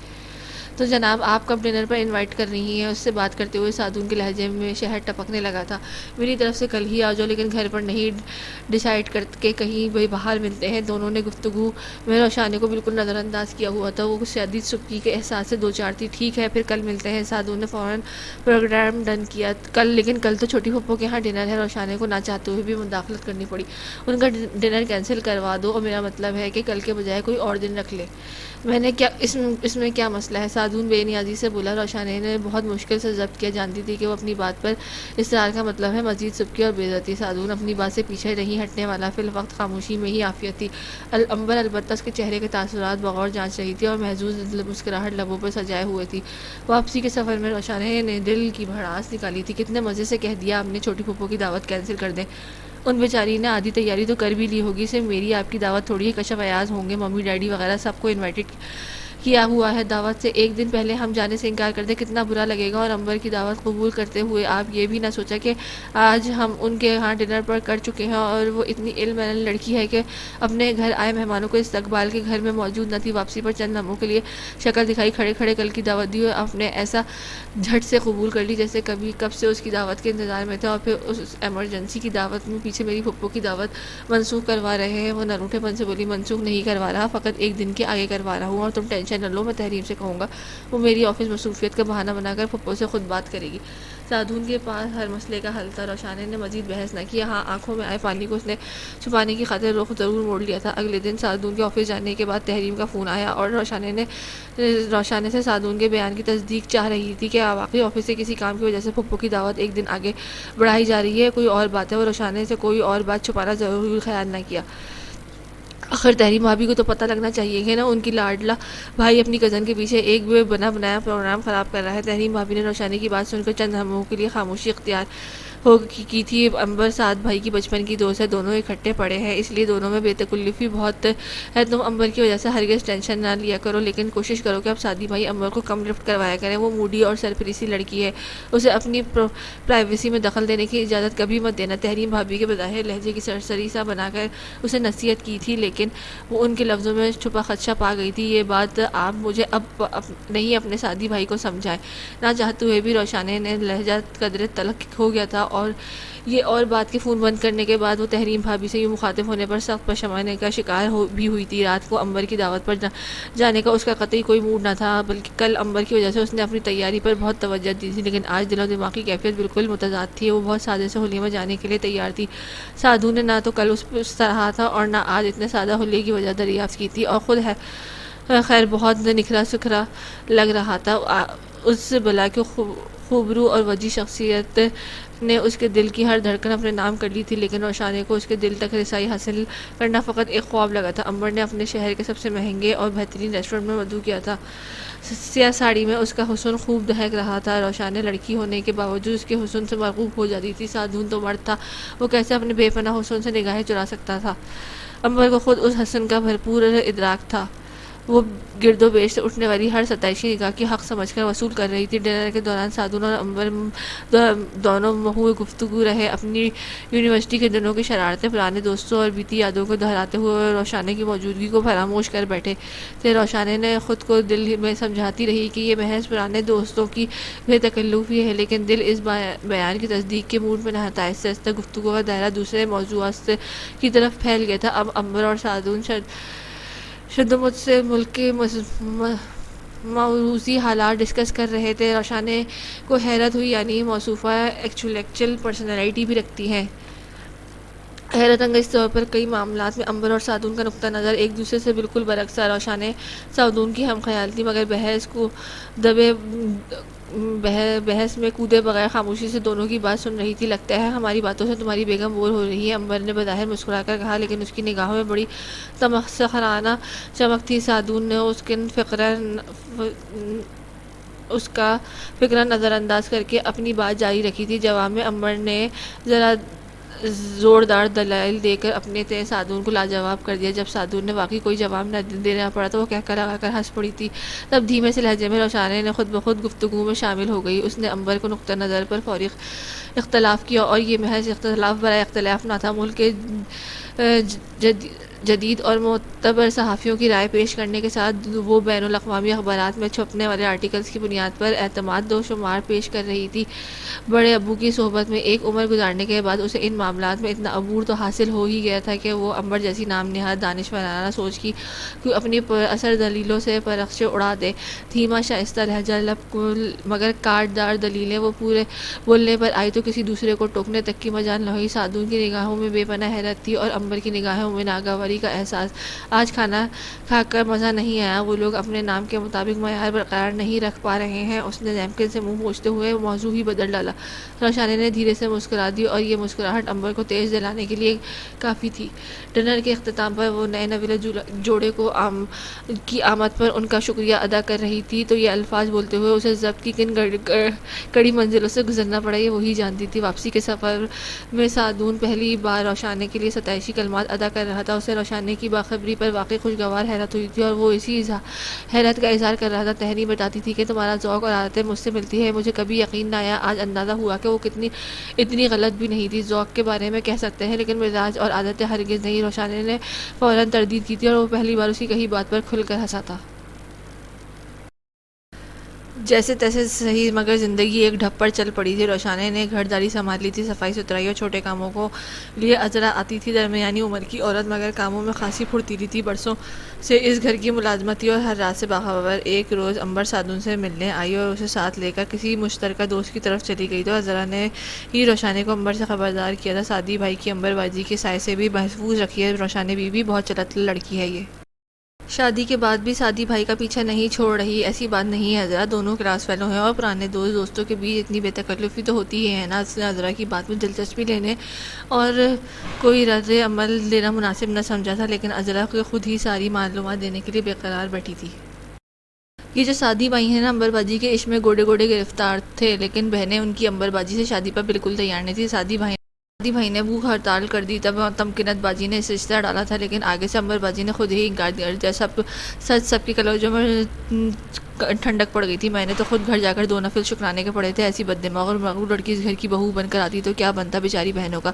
Speaker 1: تو جناب آپ کب ڈنر پر انوائٹ کر رہی ہیں؟ اس سے بات کرتے ہوئے سعدون کے لہجے میں شہد ٹپکنے لگا تھا۔ میری طرف سے کل ہی آ جاؤ، لیکن گھر پر نہیں، ڈیسائیڈ کر کے کہیں بھی باہر ملتے ہیں۔ دونوں نے گفتگو میں روشانے کو بالکل نظر انداز کیا ہوا تھا۔ وہ شدید سبکی کے احساس سے دو چار تھی۔ ٹھیک ہے پھر کل ملتے ہیں۔ سعدون نے فوراً پروگرام ڈن کیا۔ لیکن کل تو چھوٹی پھپھو کے ہاں ڈنر ہے۔ روشانے کو نہ چاہتے ہوئے بھی مداخلت کرنی پڑی۔ ان کا ڈنر کینسل کروا دو، اور میرا مطلب ہے کہ کل کے بجائے کوئی اور دن رکھ لیں۔ میں نے کیا اس میں کیا مسئلہ ہے؟ سعدون بے نیازی سے بولا۔ روشانے نے بہت مشکل سے ضبط کیا، جانتی تھی کہ وہ اپنی بات پر اصرار کا مطلب ہے مزید سبکی اور بے عزتی۔ سعدون اپنی بات سے پیچھے نہیں ہٹنے والا، فی الوقت خاموشی میں ہی عافیت تھی۔ امبر البتہ اس کے چہرے کے تاثرات بغور جانچ رہی تھی اور محظوظ مسکراہٹ لبوں پر سجائے ہوئے تھی۔ واپسی کے سفر میں روشانے نے دل کی بھڑاس نکالی تھی۔ کتنے مزے سے کہہ دیا آپ نے چھوٹی پھپھو کی دعوت کینسل کر دیں۔ ان بیچاری نے آدھی تیاری تو کر بھی لی ہوگی، صرف میری آپ کی دعوت تھوڑی ہے، کشف ایاز ہوں گے، ممی ڈیڈی وغیرہ سب کو انوائٹڈ کیا ہوا ہے۔ دعوت سے ایک دن پہلے ہم جانے سے انکار کر دیں، کتنا برا لگے گا۔ اور امبر کی دعوت قبول کرتے ہوئے آپ یہ بھی نہ سوچا کہ آج ہم ان کے ہاں ڈنر پر کر چکے ہیں اور وہ اتنی علم لڑکی ہے کہ اپنے گھر آئے مہمانوں کو استقبال کے گھر میں موجود نہ تھی۔ واپسی پر چند لمحوں کے لیے شکل دکھائی، کھڑے کھڑے کل کی دعوت دی اور آپ نے ایسا جھٹ سے قبول کر لی جیسے کب سے اس کی دعوت کے انتظار میں تھے، اور پھر اس ایمرجنسی کی دعوت میں پیچھے میری پھپھو کی دعوت منسوخ کروا رہے ہیں۔ وہ نروٹھے پن سے بولی، منسوخ نہیں کروا رہا، فقط ایک دن کے آگے کروا رہا ہوں، اور تم ٹینشن نہ لو، میں تحریم سے کہوں گا وہ میری آفس مصروفیت کا بہانہ بنا کر پھپھو سے خود بات کرے گی۔ سعدون کے پاس ہر مسئلے کا حل تھا۔ روشانے نے مزید بحث نہ کیا۔ ہاں، آنکھوں میں آئے پانی کو اس نے چھپانے کی خاطر رخ ضرور موڑ لیا تھا۔ اگلے دن سعدون کے آفس جانے کے بعد تحریم کا فون آیا اور روشانے سے سعدون کے بیان کی تصدیق چاہ رہی تھی کہ واقعی آفس سے کسی کام کی وجہ سے پھپھو کی دعوت ایک دن آگے بڑھائی جا رہی ہے، کوئی اور بات ہے۔ وہ روشانے سے کوئی اور بات چھپانا ضرور خیال نہ کیا۔ آخر تحریم بھابھی کو تو پتہ لگنا چاہیے کہ نا ان کی لاڈلا بھائی اپنی کزن کے پیچھے ایک بنا بنایا پروگرام خراب کر رہا ہے۔ تحریم بھابھی نے روشانی کی بات سن کر چند لمحوں کے لیے خاموشی اختیار کی تھی۔ امبر سعد بھائی کی بچپن کی دوست ہے، دونوں اکٹھے پڑھے ہیں، اس لیے دونوں میں بے تکلفی بہت ہے۔ تم امبر کی وجہ سے ہرگز ٹینشن نہ لیا کرو، لیکن کوشش کرو کہ اب سعدی بھائی امبر کو کم لفٹ کروایا کریں۔ وہ موڈی اور سرپریسی لڑکی ہے، اسے اپنی پرائیویسی میں دخل دینے کی اجازت کبھی مت دینا۔ تحریم بھابھی کے بظاہر لہجے کی سرسری سا بنا کر اسے نصیحت کی تھی، لیکن وہ ان کے لفظوں میں چھپا خدشہ پا گئی تھی۔ یہ بات آپ مجھے اب نہیں اپنے سعدی بھائی کو سمجھائیں۔ نہ چاہتے ہوئے بھی روشانے نے لہجہ قدرے تلخ ہو گیا تھا، اور بات کے فون بند کرنے کے بعد وہ تحریم بھابھی سے یوں مخاطب ہونے پر سخت پشیمانی کا شکار بھی ہوئی تھی۔ رات کو امبر کی دعوت پر جانے کا اس کا قطعی کوئی موڈ نہ تھا، بلکہ کل امبر کی وجہ سے اس نے اپنی تیاری پر بہت توجہ دی تھی، لیکن آج دل و دماغ کی کیفیت بالکل متضاد تھی۔ وہ بہت سادے سے حلیے میں جانے کے لیے تیار تھی۔ سعدون نے نہ تو کل اس طرح تھا اور نہ آج اتنے سادہ حلیے کی وجہ دریافت کی تھی، اور خود ہے خیر بہت نکھرا سکھرا لگ رہا تھا۔ اس بلا کے خوبرو اور وجیح شخصیت نے اس کے دل کی ہر دھڑکن اپنے نام کر لی تھی، لیکن روشانے کو اس کے دل تک رسائی حاصل کرنا فقط ایک خواب لگا تھا۔ امبر نے اپنے شہر کے سب سے مہنگے اور بہترین ریسٹورنٹ میں مدعو کیا تھا۔ سیاہ ساڑی میں اس کا حسن خوب دہک رہا تھا۔ روشانے لڑکی ہونے کے باوجود اس کے حسن سے مرغوب ہو جاتی تھی۔ سعدون تو مرد تھا، وہ کیسے اپنے بے پناہ حسن سے نگاہیں چرا سکتا تھا؟ امبر کو خود اس حسن کا بھرپور ادراک تھا۔ وہ گرد و پیش سے اٹھنے والی ہر ستائشی نگاہ کی حق سمجھ کر وصول کر رہی تھی۔ ڈنر کے دوران سعدون اور امبر دونوں محو گفتگو رہے، اپنی یونیورسٹی کے دنوں کی شرارتیں، پرانے دوستوں اور بیتی یادوں کو دہراتے ہوئے روشانے کی موجودگی کو فراموش کر بیٹھے تھے۔ روشانے نے خود کو دل میں سمجھاتی رہی کہ یہ محض پرانے دوستوں کی بے تکلفی ہے، لیکن دل اس بیان کی تصدیق کے موڈ میں نہ تھا۔ آہستہ آہستہ گفتگو کا دائرہ دوسرے موضوعات کی طرف پھیل گیا تھا۔ اب امبر اور سعدون شدمت سے ملک کے موروثی حالات ڈسکس کر رہے تھے۔ روشانے کو حیرت ہوئی، یعنی موصوفہ انٹلیکچوئل پرسنالٹی بھی رکھتی ہیں۔ حیرت انگیز طور پر کئی معاملات میں امبر اور سعدون کا نقطہ نظر ایک دوسرے سے بالکل برعکس تھا۔ روشانے سعدون کی ہم خیال تھی، مگر بحث میں کودے بغیر خاموشی سے دونوں کی بات سن رہی تھی۔ لگتا ہے ہماری باتوں سے تمہاری بیگم بور ہو رہی ہے، امبر نے بظاہر مسکرا کر کہا، لیکن اس کی نگاہوں میں بڑی تمسخرانہ چمک تھی۔ سعدون نے اس کا فکرہ نظر انداز کر کے اپنی بات جاری رکھی تھی۔ جواب میں امبر نے ذرا زوردار دلائل دے کر اپنے تئیں سعدون کو لاجواب کر دیا۔ جب سعدون نے واقعی کوئی جواب نہ دینا پڑا تو وہ کہہ لگا کر ہنس پڑی تھی۔ تب دھیمے سے لہجے میں روشانے نے خود بخود گفتگو میں شامل ہو گئی۔ اس نے امبر کو نقطہ نظر پر فوری اختلاف کیا، اور یہ محض اختلاف برائے اختلاف نہ تھا۔ ملک کے جدید اور معتبر صحافیوں کی رائے پیش کرنے کے ساتھ وہ بین الاقوامی اخبارات میں چھپنے والے آرٹیکلز کی بنیاد پر اعتماد و شمار پیش کر رہی تھی۔ بڑے ابو کی صحبت میں ایک عمر گزارنے کے بعد اسے ان معاملات میں اتنا عبور تو حاصل ہو ہی گیا تھا کہ وہ امبر جیسی نام نہاد دانشورانہ سوچ کی اپنی پر اثر دلیلوں سے پرخچے اڑا دے۔ دھیما شائستہ لہجہ، لب مگر کاٹ دار دلیلیں وہ پورے بولنے پر آئی تو کسی دوسرے کو ٹوکنے تک کی مجال نہ ہوئی۔ سعدون کی نگاہوں میں بے پناہ حیرت تھی اور امبر کی نگاہوں میں ناگواری کا احساس۔ آج کھانا کھا کر مزہ نہیں آیا، وہ لوگ اپنے نام کے مطابق معیار برقرار نہیں رکھ پا رہے ہیں۔ اس نے نیپکن سے منہ پوچھتے ہوئے موضوع ہی بدل ڈالا۔ روشانے نے دھیرے سے مسکرا دی، اور یہ مسکراہٹ امبر کو تیز دلانے کے لیے کافی تھی۔ ڈنر کے اختتام پر وہ نئے نویلے جوڑے کی آمد پر ان کا شکریہ ادا کر رہی تھی تو یہ الفاظ بولتے ہوئے اسے ضبط کی کن کڑی منزلوں سے گزرنا پڑا یہ وہی جانتی تھی۔ واپسی کے سفر میں سعدون پہلی بار روشانے کے لیے ستائشی کلمات ادا کر رہا تھا۔ اسے روشانے کی باخبری پر واقعی خوشگوار حیرت ہوئی تھی، اور وہ اسی حیرت کا اظہار کر رہا تھا۔ تحریر بتاتی تھی کہ تمہارا ذوق اور عادتیں مجھ سے ملتی ہے، مجھے کبھی یقین نہ آیا، آج اندازہ ہوا کہ وہ اتنی غلط بھی نہیں تھی۔ ذوق کے بارے میں کہہ سکتے ہیں، لیکن مزاج اور عادتیں ہرگز نہیں۔ روشانے نے فوراً تردید کی تھی، اور وہ پہلی بار اسی کہی بات پر کھل کر ہنسا تھا۔ جیسے تیسے صحیح، مگر زندگی ایک ڈھپ پر چل پڑی تھی۔ روشانے نے گھر داری سنبھال لی تھی، صفائی ستھرائی اور چھوٹے کاموں کو لیے عذرا آتی تھی۔ درمیانی عمر کی عورت، مگر کاموں میں خاصی پھرتیلی تھی۔ برسوں سے اس گھر کی ملازمت تھی، اور ہر رات سے باخبر ایک روز امبر سعدون سے ملنے آئی اور اسے ساتھ لے کر کسی مشترکہ دوست کی طرف چلی گئی تو عذرا نے ہی روشانے کو امبر سے خبردار کیا تھا، سعدی بھائی کی امبر باجی کے سائے سے بھی محفوظ رکھیے، روشانے بیوی بہت چلت لڑکی ہے، یہ شادی کے بعد بھی سعدی بھائی کا پیچھا نہیں چھوڑ رہی۔ ایسی بات نہیں ہے عذرا، دونوں کلاس فیلو ہیں، اور پرانے دوستوں کے بیچ اتنی بے تکلفی تو ہوتی ہی ہے نا۔ اس نے عذرا کی بات میں دلچسپی لینے اور کوئی رد عمل دینا مناسب نہ سمجھا تھا، لیکن عذرا کو خود ہی ساری معلومات دینے کے لیے بےقرار بیٹھی تھی۔ یہ جو سعدی بھائی ہیں نا، امبر باجی کے عشق میں گوڑے گوڑے گرفتار تھے، لیکن بہنیں ان کی امبر باجی سے شادی پر بالکل تیار نہیں تھی۔ سعدی بھائی نے بھوک ہڑتال کر دی تب تمکنت باجی نے اسے رشتہ ڈالا تھا، لیکن آگے سے امبر باجی نے خود ہی انکار دیا۔ سب کے کلیجوں میں ٹھنڈک پڑ گئی تھی۔ میں نے تو خود گھر جا کر 2 نفل شکرانے کے پڑے تھے، ایسی بددماغ اور مغرور لڑکی اس گھر کی بہو بن کر آتی تو کیا بنتا بیچاری بہنوں کا۔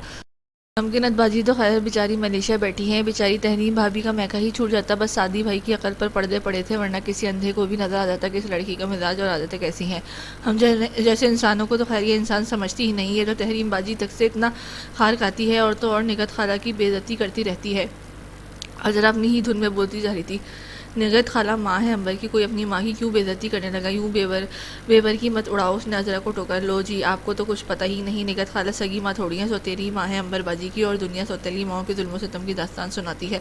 Speaker 1: تمکنت باجی تو خیر بیچاری ملیشیا بیٹھی ہیں، بیچاری تحریم بھابھی کا میکا ہی چھوٹ جاتا، بس سعدی بھائی کی عقل پر پردے پڑے تھے، ورنہ کسی اندھے کو بھی نظر آ جاتا کہ اس لڑکی کا مزاج اور عادتیں کیسی ہیں۔ ہم جیسے انسانوں کو تو خیر یہ انسان سمجھتی ہی نہیں ہے، تو تحریم باجی تک سے اتنا خار کھاتی ہے، اور تو اور نگہت خالہ کی بے عزتی کرتی رہتی ہے۔ عذرا اپنی ہی دھن میں بولتی جا رہی تھی، نگہت خالہ ماں ہے امبر کی، کوئی اپنی ماں کی کیوں بے عزتی کرنے لگا، یوں بیور کی مت اڑاؤ۔ اس نے عذرا کو ٹوکا، لو جی آپ کو تو کچھ پتہ ہی نہیں، نگہت خالہ سگی ماں تھوڑی ہیں، سوتیلی ماں ہے امبر باجی کی، اور دنیا سوتیلی ماؤں کے ظلم و ستم کی داستان سناتی ہے،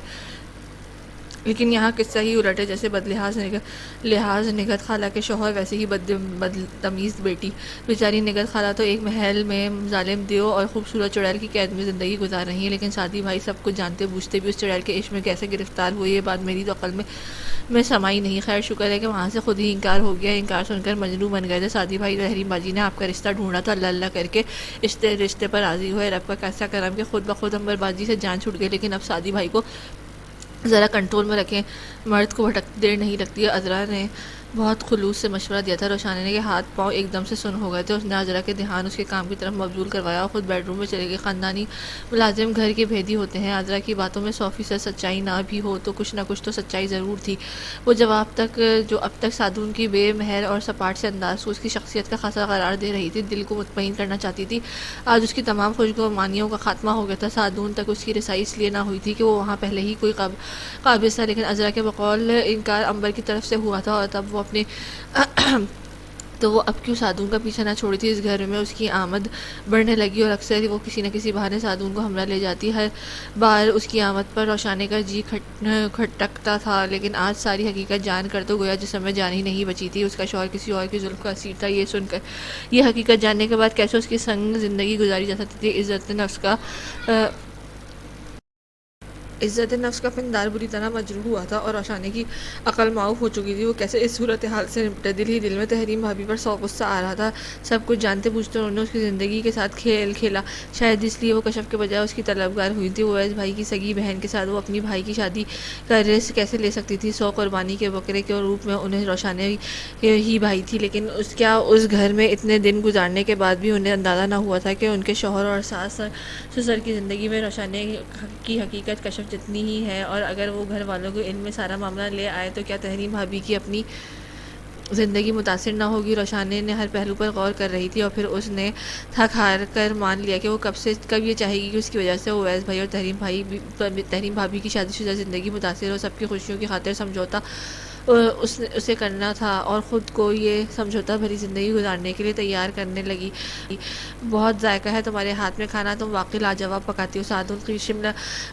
Speaker 1: لیکن یہاں قصہ ہی الٹ ہے، جیسے لحاظ نگہت خالہ کے شوہر ویسے ہی بدتمیز بیٹی۔ بیچاری نگہت خالہ تو ایک محل میں ظالم دیو اور خوبصورت چڑیل کی قید میں زندگی گزار رہی ہیں، لیکن سعدی بھائی سب کچھ جانتے بوجھتے بھی اس چڑیل کے عشق میں کیسے گرفتار ہوئے یہ بات میری تو عقل میں سمائی نہیں۔ خیر شکر ہے کہ وہاں سے خود ہی انکار ہو گیا۔ انکار سن کر مجنوں بن گئے تھے سعدی بھائی۔ تحریم باجی نے آپ کا رشتہ ڈھونڈا تو اللہ اللہ کر کے رشتے پر راضی ہوئے۔ رب کا کیسا کرم کہ خود بخود امبر باجی سے جان چھوٹ گئی، لیکن اب سعدی بھائی کو ذرا کنٹرول میں رکھیں، مرد کو بھٹک دیر نہیں لگتی ہے۔ عذرا نے بہت خلوص سے مشورہ دیا تھا۔ روشانی کے ہاتھ پاؤں ایک دم سے سن ہو گئے تھے۔ اس نے عذرا کے دھیان اس کے کام کی طرف مبذول کروایا اور خود بیڈ روم میں چلے گئی۔ خاندانی ملازم گھر کے بھیدی ہوتے ہیں، عذرا کی باتوں میں 100% سچائی نہ بھی ہو تو کچھ نہ کچھ تو سچائی ضرور تھی۔ وہ جو اب تک سادون کی بے مہر اور سپاٹ سے انداز کو اس کی شخصیت کا خاصا قرار دے رہی تھی، دل کو مطمئن کرنا چاہتی تھی، آج اس کی تمام خوشگواریوں کا خاتمہ ہو گیا تھا۔ سادون تک اس کی رسائی اس لیے نہ ہوئی تھی کہ وہ وہاں پہلے ہی کوئی قابض تھا، لیکن عذرا کے بقول انکار امبر کی طرف سے ہوا تھا، اور تب وہ اپنے تو وہ اب کیوں سادون کا پیچھا نہ چھوڑی تھی۔ اس گھر میں اس کی آمد بڑھنے لگی اور اکثر وہ کسی نہ کسی بہانے سادون کو ہمراہ لے جاتی۔ ہر بار اس کی آمد پر روشانی کا جی کھٹکتا تھا، لیکن آج ساری حقیقت جان کر تو گویا جسم میں جان ہی نہیں بچی تھی۔ اس کا شوہر کسی اور کے ظلم کا اسیر تھا۔ یہ سن کر، یہ حقیقت جاننے کے بعد کیسے اس کی سنگ زندگی گزاری جا سکتی تھی؟ عزت نفس کا پندار بری طرح مجروح ہوا تھا اور روشانی کی عقل معاف ہو چکی تھی۔ وہ کیسے اس صورتحال سے نپٹے؟ دل ہی دل میں تحریم بھابھی پر 100 غصہ آ رہا تھا۔ سب کچھ جانتے بوجھتے انہوں نے اس کی زندگی کے ساتھ کھیل کھیلا، شاید اس لیے وہ کشف کے بجائے اس کی طلبگار ہوئی تھی۔ اویس بھائی کی سگی بہن کے ساتھ وہ اپنی بھائی کی شادی کا رسک کیسے لے سکتی تھی؟ 100 قربانی کے بکرے کے روپ میں انہیں روشانی ہی بھائی تھی، لیکن کیا اس گھر میں اتنے دن گزارنے کے بعد بھی انہیں اندازہ نہ ہوا تھا کہ ان کے شوہر اور ساس سسر کی زندگی میں روشانی کی حقیقت کشف جتنی ہی ہے؟ اور اگر وہ گھر والوں کو علم میں سارا معاملہ لے آئے تو کیا تحریم بھابھی کی اپنی زندگی متاثر نہ ہوگی؟ روشانی نے ہر پہلو پر غور کر رہی تھی، اور پھر اس نے تھک ہار کر مان لیا کہ وہ کب یہ چاہے گی کہ اس کی وجہ سے اویس بھائی اور تحریم بھابھی کی شادی شدہ زندگی متاثر ہو۔ سب کی خوشیوں کی خاطر سمجھوتا اسے کرنا تھا اور خود کو یہ سمجھوتا بھری زندگی گزارنے کے لیے تیار کرنے لگی۔ بہت ذائقہ ہے تمہارے ہاتھ میں کھانا، تم واقعی لاجواب پکاتی ہو۔ سادون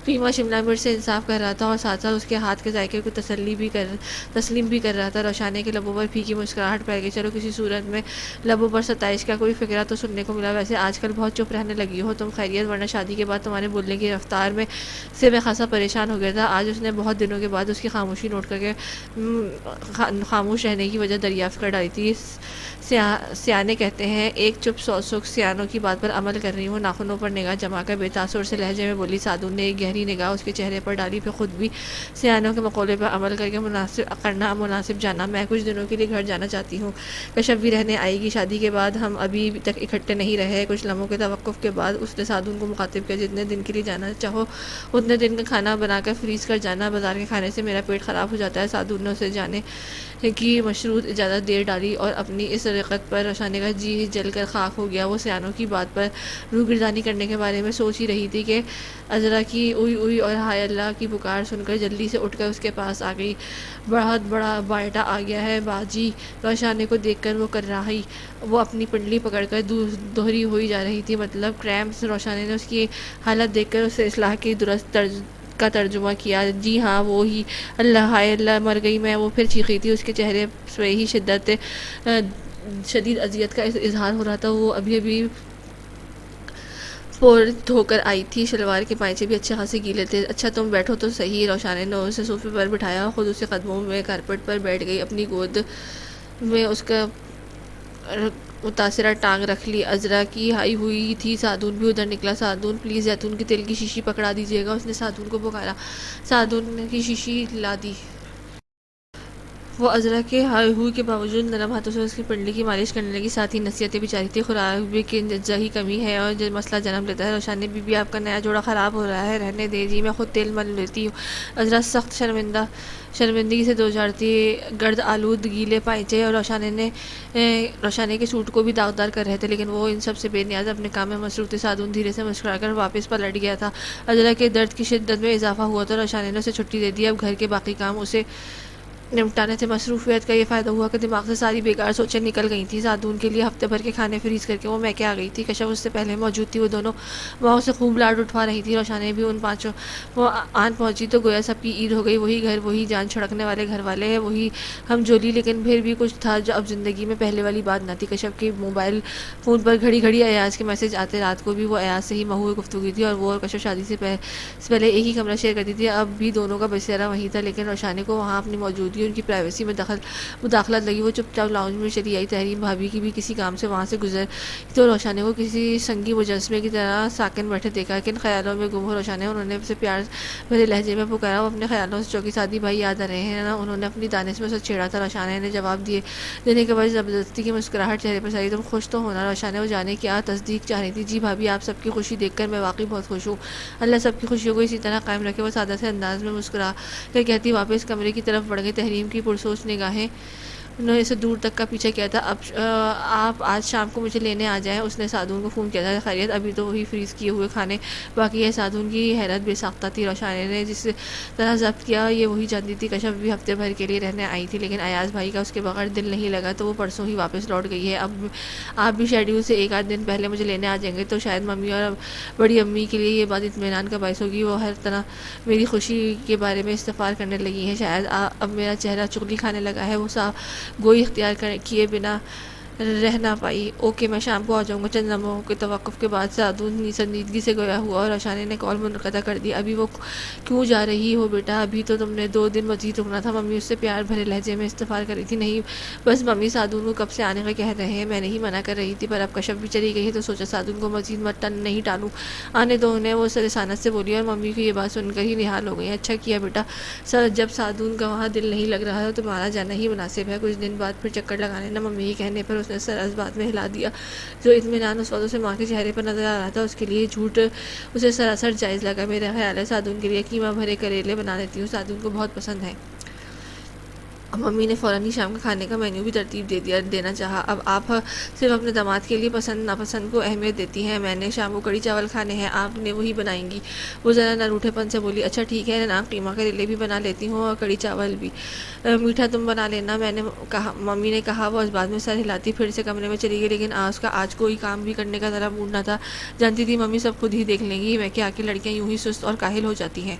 Speaker 1: قیمہ شملہ مرچ سے انصاف کر رہا تھا اور ساتھ ساتھ اس کے ہاتھ کے ذائقے کو تسلیم بھی کر رہا تھا۔ روشانی کے لبوں پر پھیکی مسکراہٹ پھیل گئی۔ چلو کسی صورت میں لبوں پر ستائش کا کوئی فقرہ تو سننے کو ملا۔ ویسے آج کل بہت چپ رہنے لگی ہو تم، خیریت؟ ورنہ شادی کے بعد تمہارے بولنے کی رفتار سے میں خاصا پریشان ہو گیا تھا۔ آج اس نے بہت دنوں کے بعد اس کی خاموشی نوٹ کر کے خاموش رہنے کی وجہ دریافت کر ڈالی تھی۔ سیانے کہتے ہیں ایک چپ 100 سکھ۔ سیانوں کی بات پر عمل کر رہی ہوں۔ ناخنوں پر نگاہ جما کر بے تاثر سے لہجے میں بولی سادون نے ایک گہری نگاہ اس کے چہرے پر ڈالی، پھر خود بھی سیانوں کے مقولے پر عمل کر کے مناسب جانا۔ میں کچھ دنوں کے لیے گھر جانا چاہتی ہوں، کشف بھی رہنے آئے گی۔ شادی کے بعد ہم ابھی تک اکٹھے نہیں رہے۔ کچھ لمحوں کے توقف کے بعد اس نے سادون کو مخاطب کیا، جتنے دن کے لیے جانا چاہو اتنے دن کا کھانا بنا کر فریز کر جانا، بازار کے کھانے سے میرا پیٹ خراب ہو جاتا ہے۔ سادون نے اسے جانے کی مشروط اجازت دے ڈالی اور اپنی اس رغبت پر روشانی کا جی جل کر خاک ہو گیا۔ وہ سیانوں کی بات پر روگردانی کرنے کے بارے میں سوچ ہی رہی تھی کہ عذرا کی اوئی اوئی اور ہائے اللہ کی پکار سن کر جلدی سے اٹھ کر اس کے پاس آ گئی۔ بہت بڑا بیٹا آ گیا ہے باجی، روشانی کو دیکھ کر وہ کر رہی، وہ اپنی پنڈلی پکڑ کر دوہری ہوئی جا رہی تھی، مطلب کریمپس۔ روشانی نے اس کی حالت دیکھ کر اسے اصلاح کی درست کا ترجمہ کیا۔ جی ہاں وہی، اللہ ہائے اللہ مر گئی میں، وہ پھر چیخی تھی۔ اس کے چہرے سے ہی شدید اذیت کا اظہار ہو رہا تھا۔ وہ ابھی پور دھو کر آئی تھی، شلوار کے پائچے بھی اچھے خاصے گیلے تھے۔ اچھا تم بیٹھو تو صحیح۔ روشانی نے اسے صوفے پر بٹھایا اور خود اسے قدموں میں کارپیٹ پر بیٹھ گئی، اپنی گود میں اس کا متاثرہ ٹانگ رکھ لی۔ عذرا کی آئی ہوئی تھی، سادون بھی ادھر نکلا۔ سادون پلیز زیتون کے تیل کی شیشی پکڑا دیجیے گا، اس نے سادون کو پکارا۔ سادون نے کی شیشی لا دی۔ وہ عذرا کے ہائے ہوئے کے باوجود نرم ہاتھوں سے اس کی پنڈلی کی مالش کرنے لگی، ساتھ ہی نصیحتیں بھی جاری تھی۔ خوراک بھی کی اجزا کی کمی ہے اور مسئلہ جنم لیتا ہے۔ روشانی بی بی آپ کا نیا جوڑا خراب ہو رہا ہے، رہنے دیں جی میں خود تیل مل لیتی ہوں۔ عذرا سخت شرمندگی سے دوچار تھی، گرد آلود گیلے پائچے اور روشانی کے سوٹ کو بھی داغدار کر رہے تھے، لیکن وہ ان سب سے بے نیاز اپنے کام میں مصروف تھی۔ سادون دھیرے سے مسکرا کر واپس پلٹ گیا تھا۔ عذرا کے درد کی شدت میں اضافہ ہوا تو روشانی نے اسے چھٹی دے دی۔ اب گھر کے باقی کام اسے نمٹانے تھے۔ مصروفیت کا یہ فائدہ ہوا کہ دماغ سے ساری بیکار سوچیں نکل گئی تھیں۔ سادون کے لیے ہفتے بھر کے کھانے فریز کر کے وہ میکے آ گئی تھی۔ کشف اس سے پہلے موجود تھی، وہ دونوں ماؤں سے خوب لاڈ اٹھوا رہی تھی۔ روشانی بھی ان پانچوں وہ آن پہنچی تو گویا سب کی عید ہو گئی۔ وہی گھر، وہی جان چھڑکنے والے گھر والے ہیں، وہی ہم جولی، لیکن پھر بھی کچھ تھا جو اب زندگی میں پہلے والی بات نہ تھی۔ کشف کے موبائل فون پر گھڑی گھڑی ایاز کے میسج آتے، رات کو بھی وہ ایاز سے ہی محو گفتگو تھی، اور وہ اور کشف شادی سے پہلے ایک ہی کمرہ شیئر کرتی تھی۔ اب بھی دونوں کا بسیرا وہیں تھا، لیکن روشانی کو وہاں اپنی موجودگی ان کی پرائیویسی میں مداخلت لگی، وہ چپ چاپ لاؤنج میں چلی آئی۔ تحریم بھابھی کی بھی کسی کام سے وہاں سے گزر تو روشانی کو کسی سنگی مجسمے کی طرح ساکن بیٹھے دیکھا، کن خیالوں میں گم ہو روشانی، انہوں نے اسے پیار بھرے لہجے میں پکارا، وہ اپنے خیالوں سے چوکی سادی بھائی یاد آ رہے ہیں نا، انہوں نے اپنی دانش میں اسے چھیڑا تھا۔ روشانی نے جواب دینے کے بعد زبردستی کی مسکراہٹ چہرے پر ساری، تم خوش تو ہونا؟ روشانی وہ جانے کیا تصدیق چاہ رہی تھی۔ جی بھابھی، آپ سب کی خوشی دیکھ کر میں واقعی بہت خوش ہوں، اللہ سب کی خوشیوں کو اسی طرح قائم رکھے، وہ سادہ سے انداز میں مسکرا کر کہتی، واپس کمرے کی طرف بڑھ گئی۔ تحریم کی پرسوچ نگاہیں انہوں نے اسے دور تک کا پیچھا کیا تھا۔ آپ آج شام کو مجھے لینے آ جائیں، اس نے سادون کو فون کیا تھا۔ خیریت؟ ابھی تو وہی فریز کیے ہوئے کھانے باقی ہے۔ سادون کی حیرت بے ساختہ تھی۔ روشانی نے جس طرح ضبط کیا یہ وہی جانتی تھی۔ کشف بھی ہفتے بھر کے لیے رہنے آئی تھی، لیکن ایاز بھائی کا اس کے بغیر دل نہیں لگا، تو وہ پرسوں ہی واپس لوٹ گئی ہے۔ اب آپ بھی شیڈیول سے ایک آدھ دن پہلے مجھے لینے آ جائیں گے تو شاید ممی اور بڑی امی کے لیے یہ بات اطمینان کا باعث ہوگی، وہ ہر طرح میری خوشی کے بارے میں استفسار کرنے لگی ہیں۔ شاید اب میرا چہرہ چغلی کھانے لگا ہے، وہ صاف گوئی اختیار کیے بنا رہ نہ پائی۔ اوکے، میں شام کو آ جاؤں گا۔ چند لمحوں کے توقف کے بعد سادون سنجیدگی سے گیا ہوا اور روشانی نے کال منقطع کر دی۔ ابھی وہ کیوں جا رہی ہو بیٹا؟ ابھی تو تم نے 2 دن مزید رکنا تھا، ممی اس سے پیار بھرے لہجے میں استفسار کر رہی تھی۔ نہیں بس ممی سادون کو کب سے آنے کا کہہ رہے ہیں، میں نہیں منع کر رہی تھی، پر اب کشف بھی چلی گئی ہے تو سوچا سادون کو مزید نہیں ٹالوں، آنے دو انہیں، وہ رسانت سے بولی، اور ممی کو یہ بات سن کر ہی نہال ہو گئی۔ اچھا کیا بیٹا، جب سادون کا وہاں دل نہیں لگ رہا ہے تو تمہارا جانا ہی مناسب ہے، کچھ دن بعد پھر چکر لگانے نا۔ ممی کے کہنے پر اس نے سر اس بات میں ہلا دیا۔ جو اطمینان اس وقت اسے ماں کے چہرے پر نظر آ رہا تھا، اس کے لیے جھوٹ اسے سراسر جائز لگا۔ میرا خیال ہے سادون کے لیے قیمہ بھرے کریلے بنا لیتی ہوں، سادون کو بہت پسند ہے۔ ممی نے فوراً ہی شام کے کھانے کا مینیو بھی ترتیب دینا چاہا۔ اب آپ صرف اپنے داماد کے لیے پسند ناپسند کو اہمیت دیتی ہیں، میں نے شام کو کڑی چاول کھانے ہیں، آپ نے وہی بنائیں گی؟ وہ ذرا نہ روٹھے پن سے بولی۔ اچھا ٹھیک ہے نا، قیمہ کریلے بھی بنا لیتی ہوں اور کڑی چاول بھی، میٹھا تم بنا لینا، میں نے کہا۔ ممی نے کہا، وہ اس بات میں سر ہلاتی پھر سے کمرے میں چلی گئی، لیکن اس کا آج کوئی کام بھی کرنے کا ذرا موڈ نہ تھا۔ جانتی تھی ممی سب خود ہی دیکھ لیں گی، میں کیا کہ لڑکیاں یوں ہی سست اور کاہل ہو جاتی ہیں۔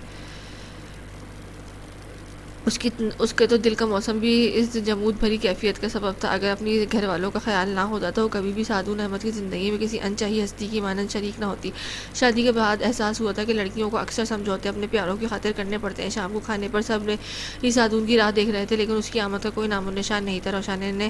Speaker 1: اس کے تو دل کا موسم بھی اس جمود بھری کیفیت کا سبب تھا۔ اگر اپنی گھر والوں کا خیال نہ ہوتا تو وہ کبھی بھی سادون احمد کی زندگی میں کسی انچاہی ہستی کی مانند شریک نہ ہوتی۔ شادی کے بعد احساس ہوا تھا کہ لڑکیوں کو اکثر سمجھوتے اپنے پیاروں کی خاطر کرنے پڑتے ہیں۔ شام کو کھانے پر سب نے ہی سادون کی راہ دیکھ رہے تھے، لیکن اس کی آمد کا کوئی نام و نشان نہیں تھا۔ روشانی نے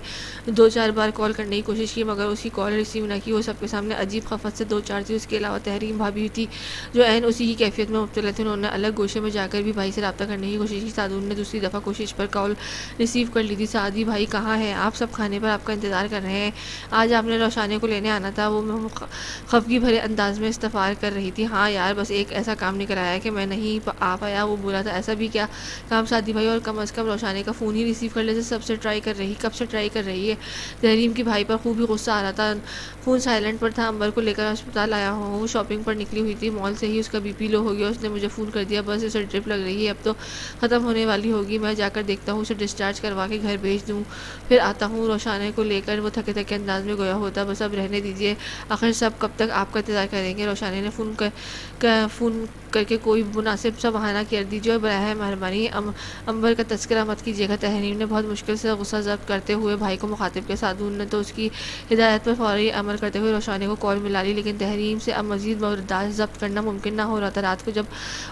Speaker 1: 2-4 بار کال کرنے کی کوشش کی، مگر اس کی کال ریسیو نہ کی۔ وہ سب کے سامنے عجیب خفت سے 2-4 تھی۔ اس کے علاوہ تحریم بھابھی تھی جو عین اسی کی کیفیت میں مبتلا تھی، انہوں نے الگ گوشے میں جا کر بھی بھائی سے رابطہ کرنے کی کوشش کی۔ سادون نے دوسری دفعہ کوشش پر کال ریسیو کر لی تھی۔ سعدی بھائی کہاں ہیں آپ؟ سب کھانے پر آپ کا انتظار کر رہے ہیں، آج آپ نے روشانی کو لینے آنا تھا، وہ خفگی بھرے انداز میں استفسار کر رہی تھی۔ ہاں یار، بس ایک ایسا کام نکل آیا کہ میں نہیں آ پایا، وہ بولا تھا۔ ایسا بھی کیا کام سعدی بھائی؟ اور کم از کم روشانی کا فون ہی ریسیو کر لیتے، کب سے ٹرائی کر رہی ہے؟ تحریم کی بھائی پر خوب ہی غصہ آ رہا تھا، فون سائلنٹ پر تھا۔ امبر کو لے کر ہسپتال آیا ہوں، وہ شاپنگ پر نکلی ہوئی تھی، مال سے ہی اس کا بی پی لو ہو گیا، اس نے مجھے فون کر دیا، بس اسے ڈرپ لگ رہی ہے، اب تو ختم ہونے والی ہوگی، میں جا کر دیکھتا ہوں، اسے ڈسچارج کروا کے گھر بھیج دوں، پھر آتا ہوں۔ روشانی کو لے کر وہ تھکے انداز میں گویا ہوتا، بس اب رہنے دیجیے، آخر سب کب تک آپ کا انتظار کریں گے؟ روشانی نے فون کر کے کوئی مناسب سا بہانہ کر دیجیے، اور براہ مہربانی امبر کا تذکرہ مت کیجیے گا۔ تحریم نے بہت مشکل سے غصہ ضبط کرتے ہوئے بھائی کو مخاطب کیا۔ سادون نے تو اس کی ہدایت پر فوری عمل کرتے ہوئے روشانی کو کال ملا لی، لیکن تحریم سے اب مزید برداشت ضبط کرنا ممکن نہ ہو رہا تھا۔ رات کو جب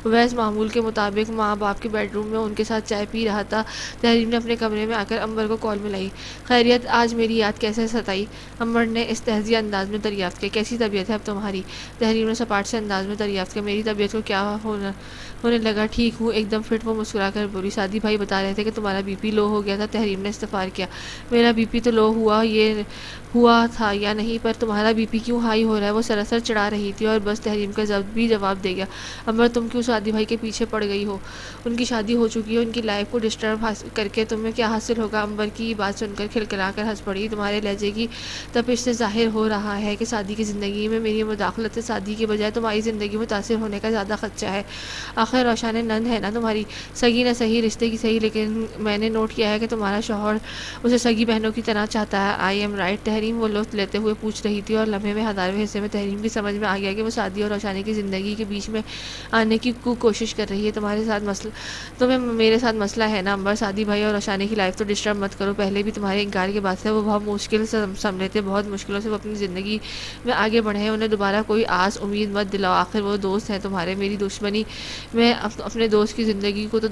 Speaker 1: ویس معمول کے مطابق ماں باپ کے بیڈ روم میں ان کے ساتھ چائے پی رہا تھا، تحریم نے اپنے کمرے میں آ کر امبر کو کال ملائی۔ خیریت، آج میری یاد کیسے ستائی؟ امبر نے استہزئیہ انداز میں دریافت کیا۔ کیسی طبیعت ہے اب تمہاری؟ تحریم نے سپاٹ سے انداز میں دریافت کیا۔ میری طبیعت کو کیا ہونے لگا، ٹھیک ہوں ایک دم فٹ، وہ مسکرا کر بولی۔ سعدی بھائی بتا رہے تھے کہ تمہارا بی پی لو ہو گیا تھا، تحریم نے استفسار کیا۔ میرا بی پی تو لو ہوا تھا یا نہیں، پر تمہارا بی پی کیوں ہائی ہو رہا ہے؟ وہ سراسر چڑھا رہی تھی، اور بس تحریم کا ضبط بھی جواب دے گیا۔ امبر، تم کیوں سعدی بھائی کے پیچھے پڑ گئی ہو؟ ان کی شادی ہو چکی ہے، ان کی لائف کو ڈسٹرب کر کے تمہیں کیا حاصل ہوگا؟ امبر کی بات سن کر کھلکھلا کر ہنس پڑی۔ تمہارے لہجے کی تپش سے ظاہر ہو رہا ہے کہ شادی کی زندگی میں میری مداخلت سے شادی کے بجائے تمہاری زندگی متاثر ہونے کا زیادہ خدشہ ہے۔ آخر روشانی نند ہے نا تمہاری، سگی نہ صحیح رشتے کی صحیح، لیکن میں نے نوٹ کیا ہے کہ تمہارا شوہر اسے سگی بہنوں کی طرح چاہتا ہے۔ I am right? تحریم وہ لطف لیتے ہوئے پوچھ رہی تھی، اور لمحے میں 1000ویں حصے میں تحریم کی سمجھ میں آ گیا کہ وہ شادی اور روشانی کی زندگی کے بیچ میں آنے کی کوشش کر رہی ہے۔ تمہیں میرے ساتھ مسئلہ ہے نا امبر؟ شادی بھائی اور روشانی کی لائف تو ڈسٹرب مت کرو، پہلے بھی تمہارے انکار کے بعد سے وہ بہت مشکل سے سنبھلے تھے، بہت مشکلوں سے وہ اپنی زندگی میں آگے بڑھے ہیں، انہیں دوبارہ کوئی آس امید مت دلاؤ، آخر وہ دوست ہیں تمہارے۔ میری دشمنی میں اپنے دوست کی زندگی کو تو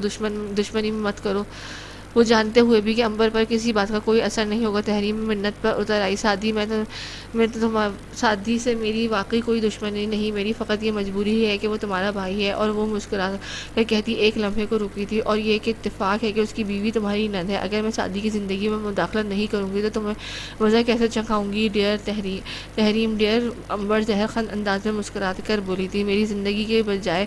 Speaker 1: دشمنی مت کرو، وہ جانتے ہوئے بھی کہ امبر پر کسی بات کا کوئی اثر نہیں ہوگا تحریم منت پر اتر آئی. سعدی سعدی سے میری واقعی کوئی دشمنی نہیں، میری فقط یہ مجبوری ہی ہے کہ وہ تمہارا بھائی ہے. اور وہ مسکرا کر کہتی ایک لمحے کو رکی تھی، اور یہ کہ اتفاق ہے کہ اس کی بیوی تمہاری نند ہے. اگر میں سعدی کی زندگی میں مداخلت نہیں کروں گی تو تمہیں مزہ کیسے چکھاؤں گی ڈیئر تحریم ڈیئر. امبر زہر خند انداز میں مسکرا کر بولی تھی میری زندگی کے بجائے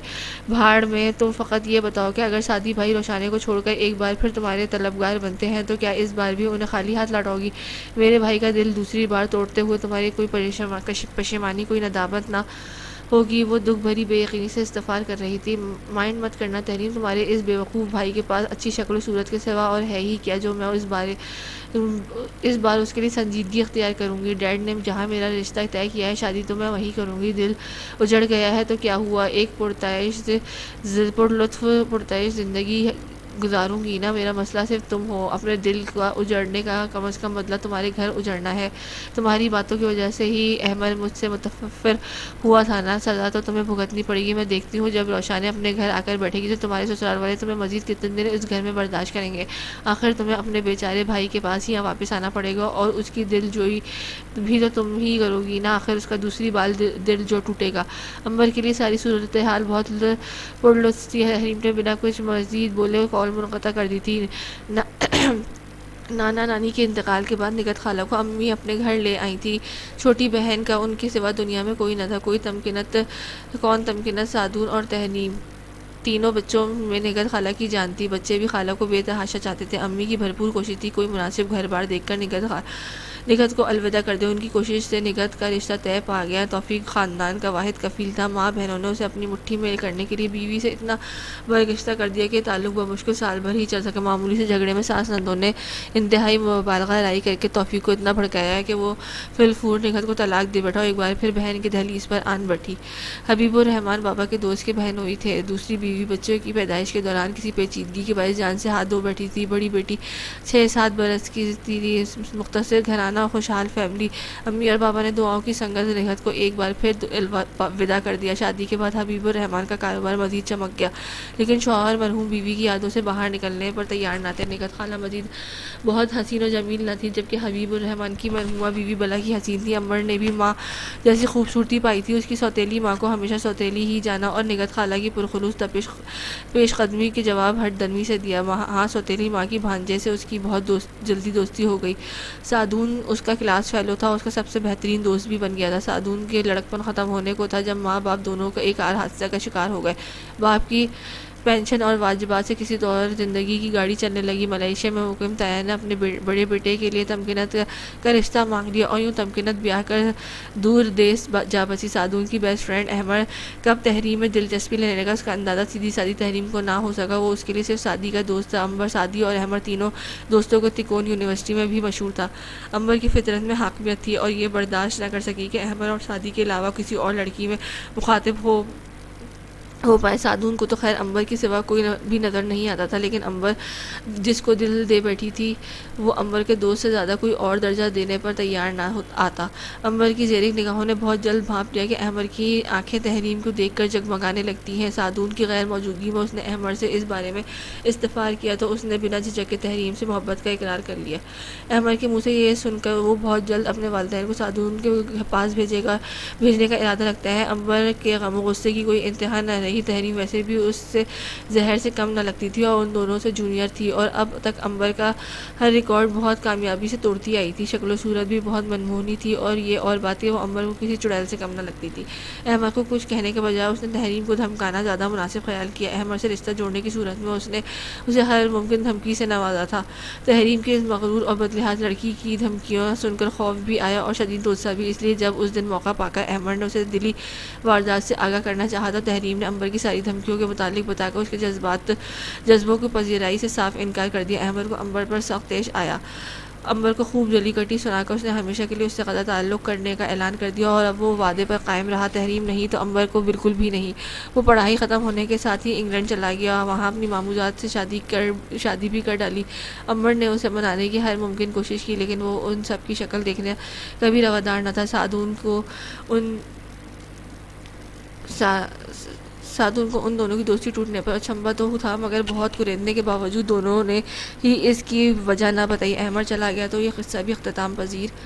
Speaker 1: بھاڑ میں. تم فقط یہ بتاؤ کہ اگر سعدی بھائی روشانے کو چھوڑ کر ایک بار پھر تمہارے طلبگار بنتے ہیں تو کیا اس بار بھی انہیں خالی ہاتھ لوٹاؤ گی؟ میرے بھائی کا دل دوسری بار توڑتے ہوئے تمہاری کوئی پشیمانی، کوئی ندامت نہ ہوگی. وہ دکھ بھری بے یقینی سے استغفار کر رہی تھی. مائنڈ مت کرنا تحریم، تمہارے اس بیوقوف بھائی کے پاس اچھی شکل و صورت کے سوا اور ہے ہی کیا جو میں اس بار اس کے لیے سنجیدگی اختیار کروں گی. ڈیڈ نے جہاں میرا رشتہ طے کیا ہے شادی تو میں وہیں کروں گی. دل اجڑ گیا ہے تو کیا ہوا، ایک پرلطف پرتعیش زندگی گزاروں گی نا. میرا مسئلہ صرف تم ہو. اپنے دل کا اجڑنے کا کم از کم بدلہ تمہارے گھر اجڑنا ہے. تمہاری باتوں کی وجہ سے ہی احمد مجھ سے متفر ہوا تھا نا. سزا تو تمہیں بھگتنی پڑے گی. میں دیکھتی ہوں جب روشانے اپنے گھر آ کر بیٹھے گی تو تمہارے سسرال والے تمہیں مزید کتنے دن اس گھر میں برداشت کریں گے. آخر تمہیں اپنے بیچارے بھائی کے پاس ہی واپس آنا پڑے گا، اور اس کی دل جوئی بھی تو تم ہی کرو گی نا. آخر اس کا دوسری بال دل جو ٹوٹے گا. امبر کے لیے ساری صورتحال بہت پرلطف تھی. تحریم نے بنا کچھ مزید بولے کال منقطع کر دی تھی. نانا نانی کے انتقال کے بعد نگہت خالہ کو امی اپنے گھر لے آئی تھی. چھوٹی بہن کا ان کے سوا دنیا میں کوئی نہ تھا. کون تمکنت سعدون اور تحریم تینوں بچوں میں نگہت خالہ کی جان تھی. بچے بھی خالہ کو بے تحاشا چاہتے تھے. امی کی بھرپور کوشش تھی کوئی مناسب گھر بار دیکھ کر نگہت کو الوداع کر دے. ان کی کوشش سے نگہت کا رشتہ طے پا گیا. توفیق خاندان کا واحد کفیل تھا. ماں بہنوں نے اسے اپنی مٹھی میں کرنے کے لیے بیوی سے اتنا برگشتہ کر دیا کہ تعلق بمشکل سال بھر ہی چل سکا. معمولی سے جھگڑے میں ساس نندوں نے انتہائی مبالغہ رائی کر کے توفیق کو اتنا بھڑکایا کہ وہ فی الفور نگہت کو طلاق دے بیٹھا اور ایک بار پھر بہن کی دہلیز پر آن بیٹھی. حبیب الرحمن بابا کے دوست کے بہن ہوئی تھے. دوسری بیوی بچوں کی پیدائش کے دوران کسی پیچیدگی کے باعث جان سے ہاتھ دھو بیٹھی تھی. بڑی بیٹی 6-7 برس کی تھی. مختصر گھرانہ، خوشحال فیملی. امی اور بابا نے دعاؤں کی سنگت نگہت کو ایک بار پھر ودا کر دیا. شادی کے بعد حبیب الرحمن کا کاروبار مزید چمک گیا، لیکن شوہر مرحوم بیوی کی یادوں سے باہر نکلنے پر تیار نہ تھے. نگہت خالہ مزید بہت حسین و جمیل نہ تھی، جبکہ حبیب الرحمن کی مرحومہ بیوی بلا کی حسین تھی. امبر نے بھی ماں جیسی خوبصورتی پائی تھی. اس کی سوتیلی ماں کو ہمیشہ سوتیلی ہی جانا اور نگہت خالہ کی پرخلوص پیش قدمی کے جواب ہٹ دھرمی سے دیا. ہاں، سوتیلی ماں کی بھانجے سے اس کی بہت جلدی دوستی ہو گئی. سعدون اس کا کلاس فیلو تھا، اس کا سب سے بہترین دوست بھی بن گیا تھا. سعدون کے لڑکپن ختم ہونے کو تھا جب ماں باپ دونوں کا ایک کار حادثہ کا شکار ہو گئے. باپ کی پینشن اور واجبات سے کسی طور زندگی کی گاڑی چلنے لگی. ملائیشیا میں مقیم تایا نے اپنے بڑے بیٹے کے لیے تمکنت کا رشتہ مانگ لیا اور یوں تمکنت بیاہ کر دور دیس جا بسی. سعدون کی بیسٹ فرینڈ احمد کب تحریم میں دلچسپی لینے لگا، اس کا اندازہ سیدھی سادی تحریم کو نہ ہو سکا. وہ اس کے لیے صرف سعدی کا دوست تھا. امبر، سعدی اور احمد تینوں دوستوں کو تکون یونیورسٹی میں بھی مشہور تھا. امبر کی فطرت میں حاکمیت تھی اور یہ برداشت نہ کر سکی کہ احمد اور سعدی کے علاوہ کسی اور لڑکی میں مخاطب ہو پائے. سعدون کو تو خیر امبر کے سوا کوئی بھی نظر نہیں آتا تھا، لیکن امبر جس کو دل دے بیٹھی تھی وہ امبر کے دوست سے زیادہ کوئی اور درجہ دینے پر تیار نہ آتا. امبر کی زیرک نگاہوں نے بہت جلد بھانپ لیا کہ احمد کی آنکھیں تحریم کو دیکھ کر جگمگانے لگتی ہیں. سعدون کی غیر موجودگی میں اس نے احمد سے اس بارے میں استفسار کیا تو اس نے بنا جھجک کے تحریم سے محبت کا اقرار کر لیا. احمد کے منہ سے یہ سن کر وہ بہت جلد اپنے والدین کو سعدون کے پاس بھیجنے کا ارادہ رکھتا ہے. امبر کے غم و غصے کی کوئی انتہا نہ رہی. تحریم ویسے بھی اس سے زہر سے کم نہ لگتی تھی اور ان دونوں سے جونیئر تھی، اور اب تک امبر کا ہر ریکارڈ بہت کامیابی سے توڑتی آئی تھی. شکل و صورت بھی بہت منموہنی تھی اور یہ اور باتیں وہ امبر کو کسی چڑیل سے کم نہ لگتی تھی. احمد کو کچھ کہنے کے بجائے اس نے تحریم کو دھمکانا زیادہ مناسب خیال کیا. احمد سے رشتہ جوڑنے کی صورت میں اس نے اسے ہر ممکن دھمکی سے نوازا تھا. تحریم کی اس مغرور اور بدلحاظ لڑکی کی دھمکیاں سن کر خوف بھی آیا اور شدید غصہ بھی، اس لیے جب اس دن موقع پا کر احمد نے اسے دلی واردات سے آگاہ کرنا چاہا تو تحریم نے امبر کی ساری دھمکیوں کے متعلق بتا کر اس کے جذبوں کی پذیرائی سے صاف انکار کر دیا. احمد کو امبر پر سخت طیش آیا. امبر کو خوب جلی کٹی سنا کر اس نے ہمیشہ کے لیے اس سے قطع تعلق کرنے کا اعلان کر دیا اور اب وہ وعدے پر قائم رہا. تحریم نہیں تو امبر کو بالکل بھی نہیں. وہ پڑھائی ختم ہونے کے ساتھ ہی انگلینڈ چلا گیا. وہاں اپنی ماموزاد سے شادی بھی کر ڈالی. امبر نے اسے منانے کی ہر ممکن کوشش کی، لیکن وہ ان سب کی شکل دیکھنے کبھی روادار نہ تھا. سعدون کو ان دونوں کی دوستی ٹوٹنے پر اچنبھا تو تھا، مگر بہت کریدنے کے باوجود دونوں نے ہی اس کی وجہ نہ بتائی۔ احمد چلا گیا تو یہ قصہ بھی اختتام پذیر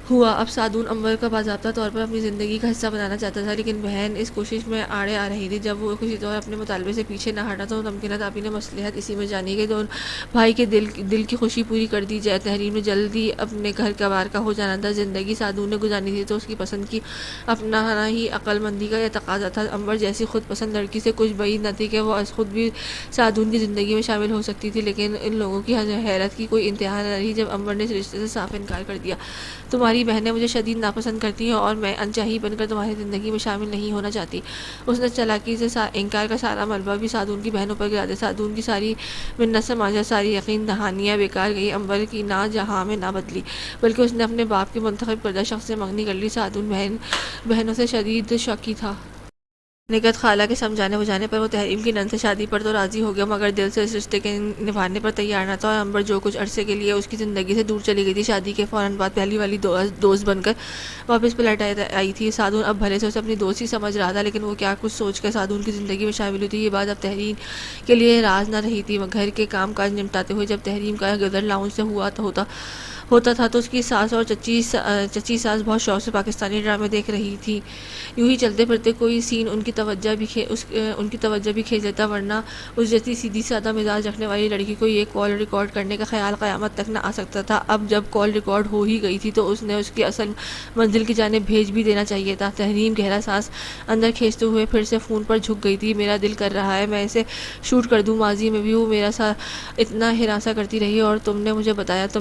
Speaker 1: ہوا۔ اب سعدون انور کا باضابطہ طور پر اپنی زندگی کا حصہ بنانا چاہتا تھا، لیکن بہن اس کوشش میں آڑے آ رہی تھی۔ جب وہ کسی طور اپنے مطالبے سے پیچھے نہ ہٹا تو ممکنات آپی نے مصلحت اسی میں جانی کہ دونوں بھائی کے دل کی خوشی پوری کر دی جائے۔ تحریر میں جلدی اپنے گھر کبار کا ہو جانا تھا۔ زندگی سعدون نے گزارنی تھی تو اس کی پسند کی اپنانا ہی عقل مندی کا یہ تقاضا تھا۔ انور جیسی خود پسند لڑکی سے کچھ بعید نہ تھی کہ وہ خود بھی سعدون کی زندگی میں شامل ہو سکتی تھی، لیکن ان لوگوں کی حیرت کی کوئی انتہا نہ رہی جب انور نے اس رشتے سے صاف انکار کر دیا۔ تمہاری بہنیں مجھے شدید ناپسند کرتی ہیں اور میں انچاہی بن کر تمہاری زندگی میں شامل نہیں ہونا چاہتی۔ اس نے چالاکی سے انکار کا سارا ملبہ بھی سعدون کی بہنوں پر گرا دیا۔ سعدون کی ساری منت سماجہ، ساری یقین دہانیاں بیکار گئی۔ انور کی نہ جہاں میں نہ بدلی، بلکہ اس نے اپنے باپ کے منتخب کردہ شخص سے منگنی کر لی۔ سعدون بہنوں سے شدید شوقی تھا۔ نگہت خالہ کے سمجھانے بجھانے پر وہ تحریم کی نند سے شادی پر تو راضی ہو گیا، مگر دل سے اس رشتے کے نبھانے پر تیار نہ تھا، اور انور جو کچھ عرصے کے لیے اس کی زندگی سے دور چلی گئی تھی، شادی کے فوراً بعد پہلی والی دوست بن کر واپس پلٹ آئی تھی۔ سعدون اب بھلے سے اسے اپنی دوست ہی سمجھ رہا تھا، لیکن وہ کیا کچھ سوچ کر سعدون کی زندگی میں شامل ہوئی تھی، یہ بات اب تحریم کے لیے راز نہ رہی تھی۔ گھر کے کام کاج نمٹاتے ہوئے جب تحریم کا گدر لاؤنج سے ہوتا تھا تو اس کی ساس اور چچی ساس بہت شوق سے پاکستانی ڈرامے دیکھ رہی تھی۔ یوں ہی چلتے پھرتے کوئی سین ان کی توجہ بھی کھینچ لیتا، ورنہ اس جیسی سیدھی سادہ مزاج رکھنے والی لڑکی کو یہ کال ریکارڈ کرنے کا خیال قیامت تک نہ آ سکتا تھا۔ اب جب کال ریکارڈ ہو ہی گئی تھی تو اس نے اس کی اصل منزل کی جانب بھیج بھی دینا چاہیے تھا۔ تحریم گہرا سانس اندر کھینچتے ہوئے پھر سے فون پر جھک گئی تھی۔ میرا دل کر رہا ہے میں اسے شوٹ کر دوں، ماضی میں بھی وہ میرا اتنا ہراساں کرتی رہی اور تمہیں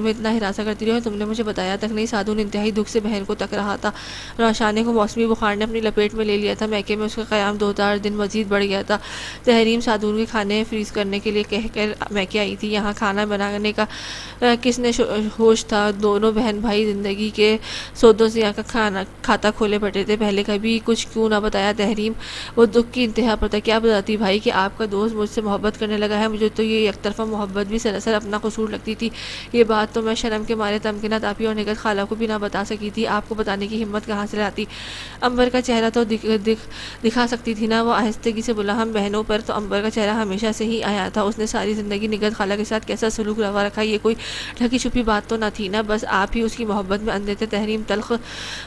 Speaker 1: اتنا ہراساں کرتی رہی اور تم نے مجھے بتایا تک نہیں۔ سعدون انتہائی دکھ سے بہن کو تک رہا تھا۔ روشانے کو موسمی بخار نے اپنی لپیٹ میں لے لیا تھا۔ میکے میں اس کا قیام 2-4 دن مزید بڑھ گیا تھا۔ تحریم سعدون کے کھانے فریز کرنے کے لیے کہہ کر میکے آئی تھی۔ یہاں کھانا بنانے کا کس نے ہوش تھا؟ دونوں بہن بھائی زندگی کے سودوں سے یہاں کا کھاتا کھولے بیٹھے تھے۔ پہلے کبھی کچھ کیوں نہ بتایا تحریم؟ وہ دکھ کی انتہا پر تھا۔ کیا بتاتی بھائی کہ آپ کا دوست مجھ سے محبت کرنے لگا ہے؟ مجھے تو یہ یک طرفہ محبت بھی سراسر اپنا قصور لگتی تھی۔ یہ بات تو میں شرم کے مارے تمکنات آپی اور نگہت خالہ کو بھی نہ بتا سکی تھی۔ آپ کو بتانے کی ہمت کہاں سے لاتی؟ انور کا چہرہ تو دکھا سکتی تھی نا؟ وہ آہستگی سے بولا، ہم بہنوں پر تو انور کا چہرہ ہمیشہ سے ہی آیا تھا۔ اس نے ساری زندگی نگہت خالہ کے ساتھ کیسا سلوک روا رکھا، یہ کوئی ڈھکی چھپی بات تو نہ تھی نا؟ بس آپ ہی اس کی محبت میں اندھے تھے۔ تحریم تلخ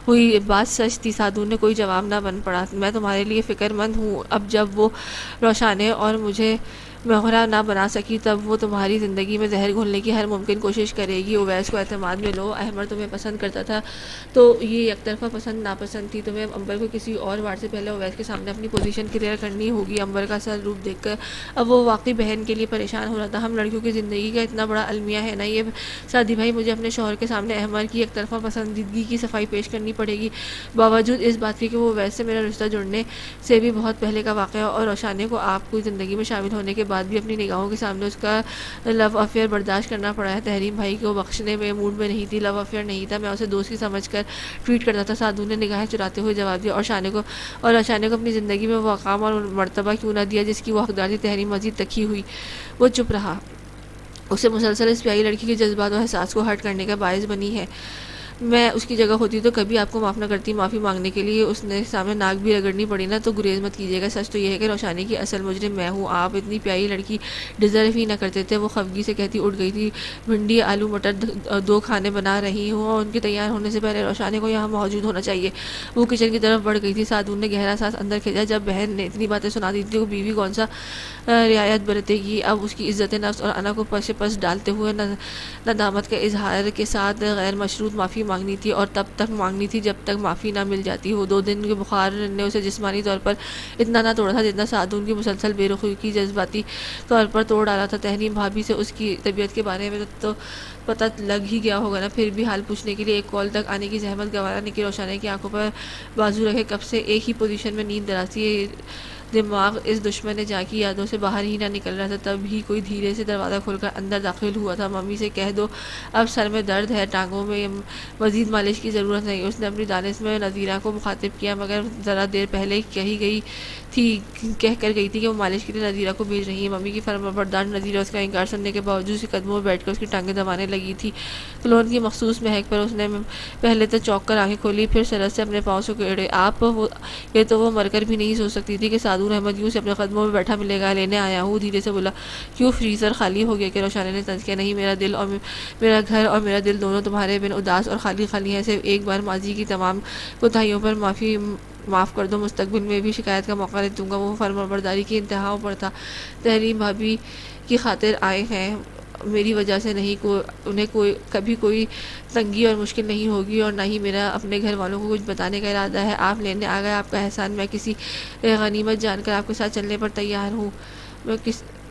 Speaker 1: ہوئی، بات سچ تھی۔ سعدون نے کوئی جواب نہ بن پڑا۔ میں تمہارے لیے فکر مند ہوں۔ اب جب وہ روشانے اور مجھے مہرہ نہ بنا سکی تب وہ تمہاری زندگی میں زہر گھولنے کی ہر ممکن کوشش کرے گی۔ اویس کو اعتماد میں لو۔ احمد تمہیں پسند کرتا تھا تو یہ یک طرفہ پسند ناپسند تھی۔ تمہیں انور کو کسی اور وار سے پہلے اویس کے سامنے اپنی پوزیشن کلیئر کرنی ہوگی۔ انور کا اصل روپ دیکھ کر اب وہ واقعی بہن کے لیے پریشان ہو رہا تھا۔ ہم لڑکیوں کی زندگی کا اتنا بڑا المیہ ہے نا یہ سعدی بھائی، مجھے اپنے شوہر کے سامنے احمد کی یک طرفہ پسندیدگی کی صفائی پیش کرنی پڑے گی، باوجود اس بات کے کہ وہ اویس سے میرا رشتہ جڑنے سے بھی بہت پہلے کا واقعہ اور روشانے کو آپ کی زندگی میں شامل ہونے کے بعد بھی اپنی نگاہوں کے سامنے اس کا لو افیئر برداشت کرنا پڑا ہے۔ تحریم بھائی کو بخشنے میں موڈ میں نہیں تھی، لو افیئر نہیں تھا، میں اسے دوست کی سمجھ کر ٹریٹ کرتا تھا۔ سعدون نے نگاہیں چراتے ہوئے جواب دیا، اور روشانے کو اپنی زندگی میں وہ مقام اور مرتبہ کیوں نہ دیا جس کی وہ حقدار تھی؟ تحریم مزید تکھی ہوئی، وہ چپ رہا۔ اسے مسلسل اس پیاری لڑکی کے جذبات و احساس کو ہرٹ کرنے کا باعث بنی ہے۔ میں اس کی جگہ ہوتی تو کبھی آپ کو معاف نہ کرتی۔ معافی مانگنے کے لیے اس نے سامنے ناک بھی رگڑنی پڑی نا تو گریز مت کیجیے گا۔ سچ تو یہ ہے کہ روشانی کی اصل مجرم میں ہوں، آپ اتنی پیاری لڑکی ڈیزرو ہی نہ کرتے تھے۔ وہ خفگی سے کہتی اٹھ گئی تھی۔ بھنڈی آلو مٹر 2 کھانے بنا رہی ہوں اور ان کے تیار ہونے سے پہلے روشانی کو یہاں موجود ہونا چاہیے۔ وہ کچن کی طرف بڑھ گئی تھی۔ سعدون نے گہرا سانس اندر کھینچا۔ جب بہن نے اتنی باتیں سنا دی تھی تو بیوی کون سا رعایت برتے گی؟ اب اس کی عزت نفس اور انا کو پس ڈالتے ہوئے ندامت کا اظہار کے ساتھ غیر مشروط معافی مانگنی تھی، اور تب تک مانگنی تھی جب تک معافی نہ مل جاتی ہو۔ 2 دن کے بخار نے اسے جسمانی طور پر اتنا نہ توڑا تھا جتنا سعدون کی مسلسل بے رخی کی جذباتی طور پر توڑ ڈالا تھا۔ تحریم بھابھی سے اس کی طبیعت کے بارے میں تو پتہ لگ ہی گیا ہوگا نا، پھر بھی حال پوچھنے کے لیے ایک کال تک آنے کی زحمت گوارا نہیں کی۔ روشانی کی آنکھوں پر بازو رکھے کب سے ایک ہی پوزیشن میں نیند دراز تھی۔ دماغ اس دشمن جاں کی یادوں سے باہر ہی نہ نکل رہا تھا، تب ہی کوئی دھیرے سے دروازہ کھول کر اندر داخل ہوا تھا۔ ممی سے کہہ دو اب سر میں درد ہے، ٹانگوں میں مزید مالش کی ضرورت نہیں۔ اس نے اپنی دانش میں نذیرہ کو مخاطب کیا، مگر ذرا دیر پہلے کہہ کر گئی تھی کہ وہ مالش کے لیے نذیرہ کو بھیج رہی ہیں۔ ممی کی فرمانبردار نذیرہ اس کا انکار سننے کے باوجود اس کے قدموں میں بیٹھ کر اس کی ٹانگیں دبانے لگی تھی۔ کلون کی مخصوص مہک پر اس نے پہلے تو چونک کر آنکھیں کھولی، پھر سرت سے اپنے پاؤں سے کیڑے۔ یہ تو وہ مر کر بھی نہیں سوچ سکتی تھی کہ سعدون احمد یوں سے اپنے قدموں میں بیٹھا ملے گا۔ لینے آیا ہوں، دھیرے سے بولا۔ کیوں فریزر خالی ہو گیا کہ؟ روشانی نے طنز کیا۔ نہیں، میرا دل اور میرا گھر اور میرا دل دونوں تمہارے بن اداس اور خالی خالی ہیں۔ صرف ایک بار ماضی کی تمام کوتاہیوں پر معاف کر دو، مستقبل میں بھی شکایت کا موقع نہیں دوں گا۔ وہ فرمانبرداری کی انتہاؤں پر تھا۔ تحریم بھابی کی خاطر آئے ہیں، میری وجہ سے نہیں۔ انہیں کبھی کوئی تنگی اور مشکل نہیں ہوگی، اور نہ ہی میرا اپنے گھر والوں کو کچھ بتانے کا ارادہ ہے۔ آپ لینے آ گئے، آپ کا احسان میں کسی غنیمت جان کر آپ کے ساتھ چلنے پر تیار ہوں۔ میں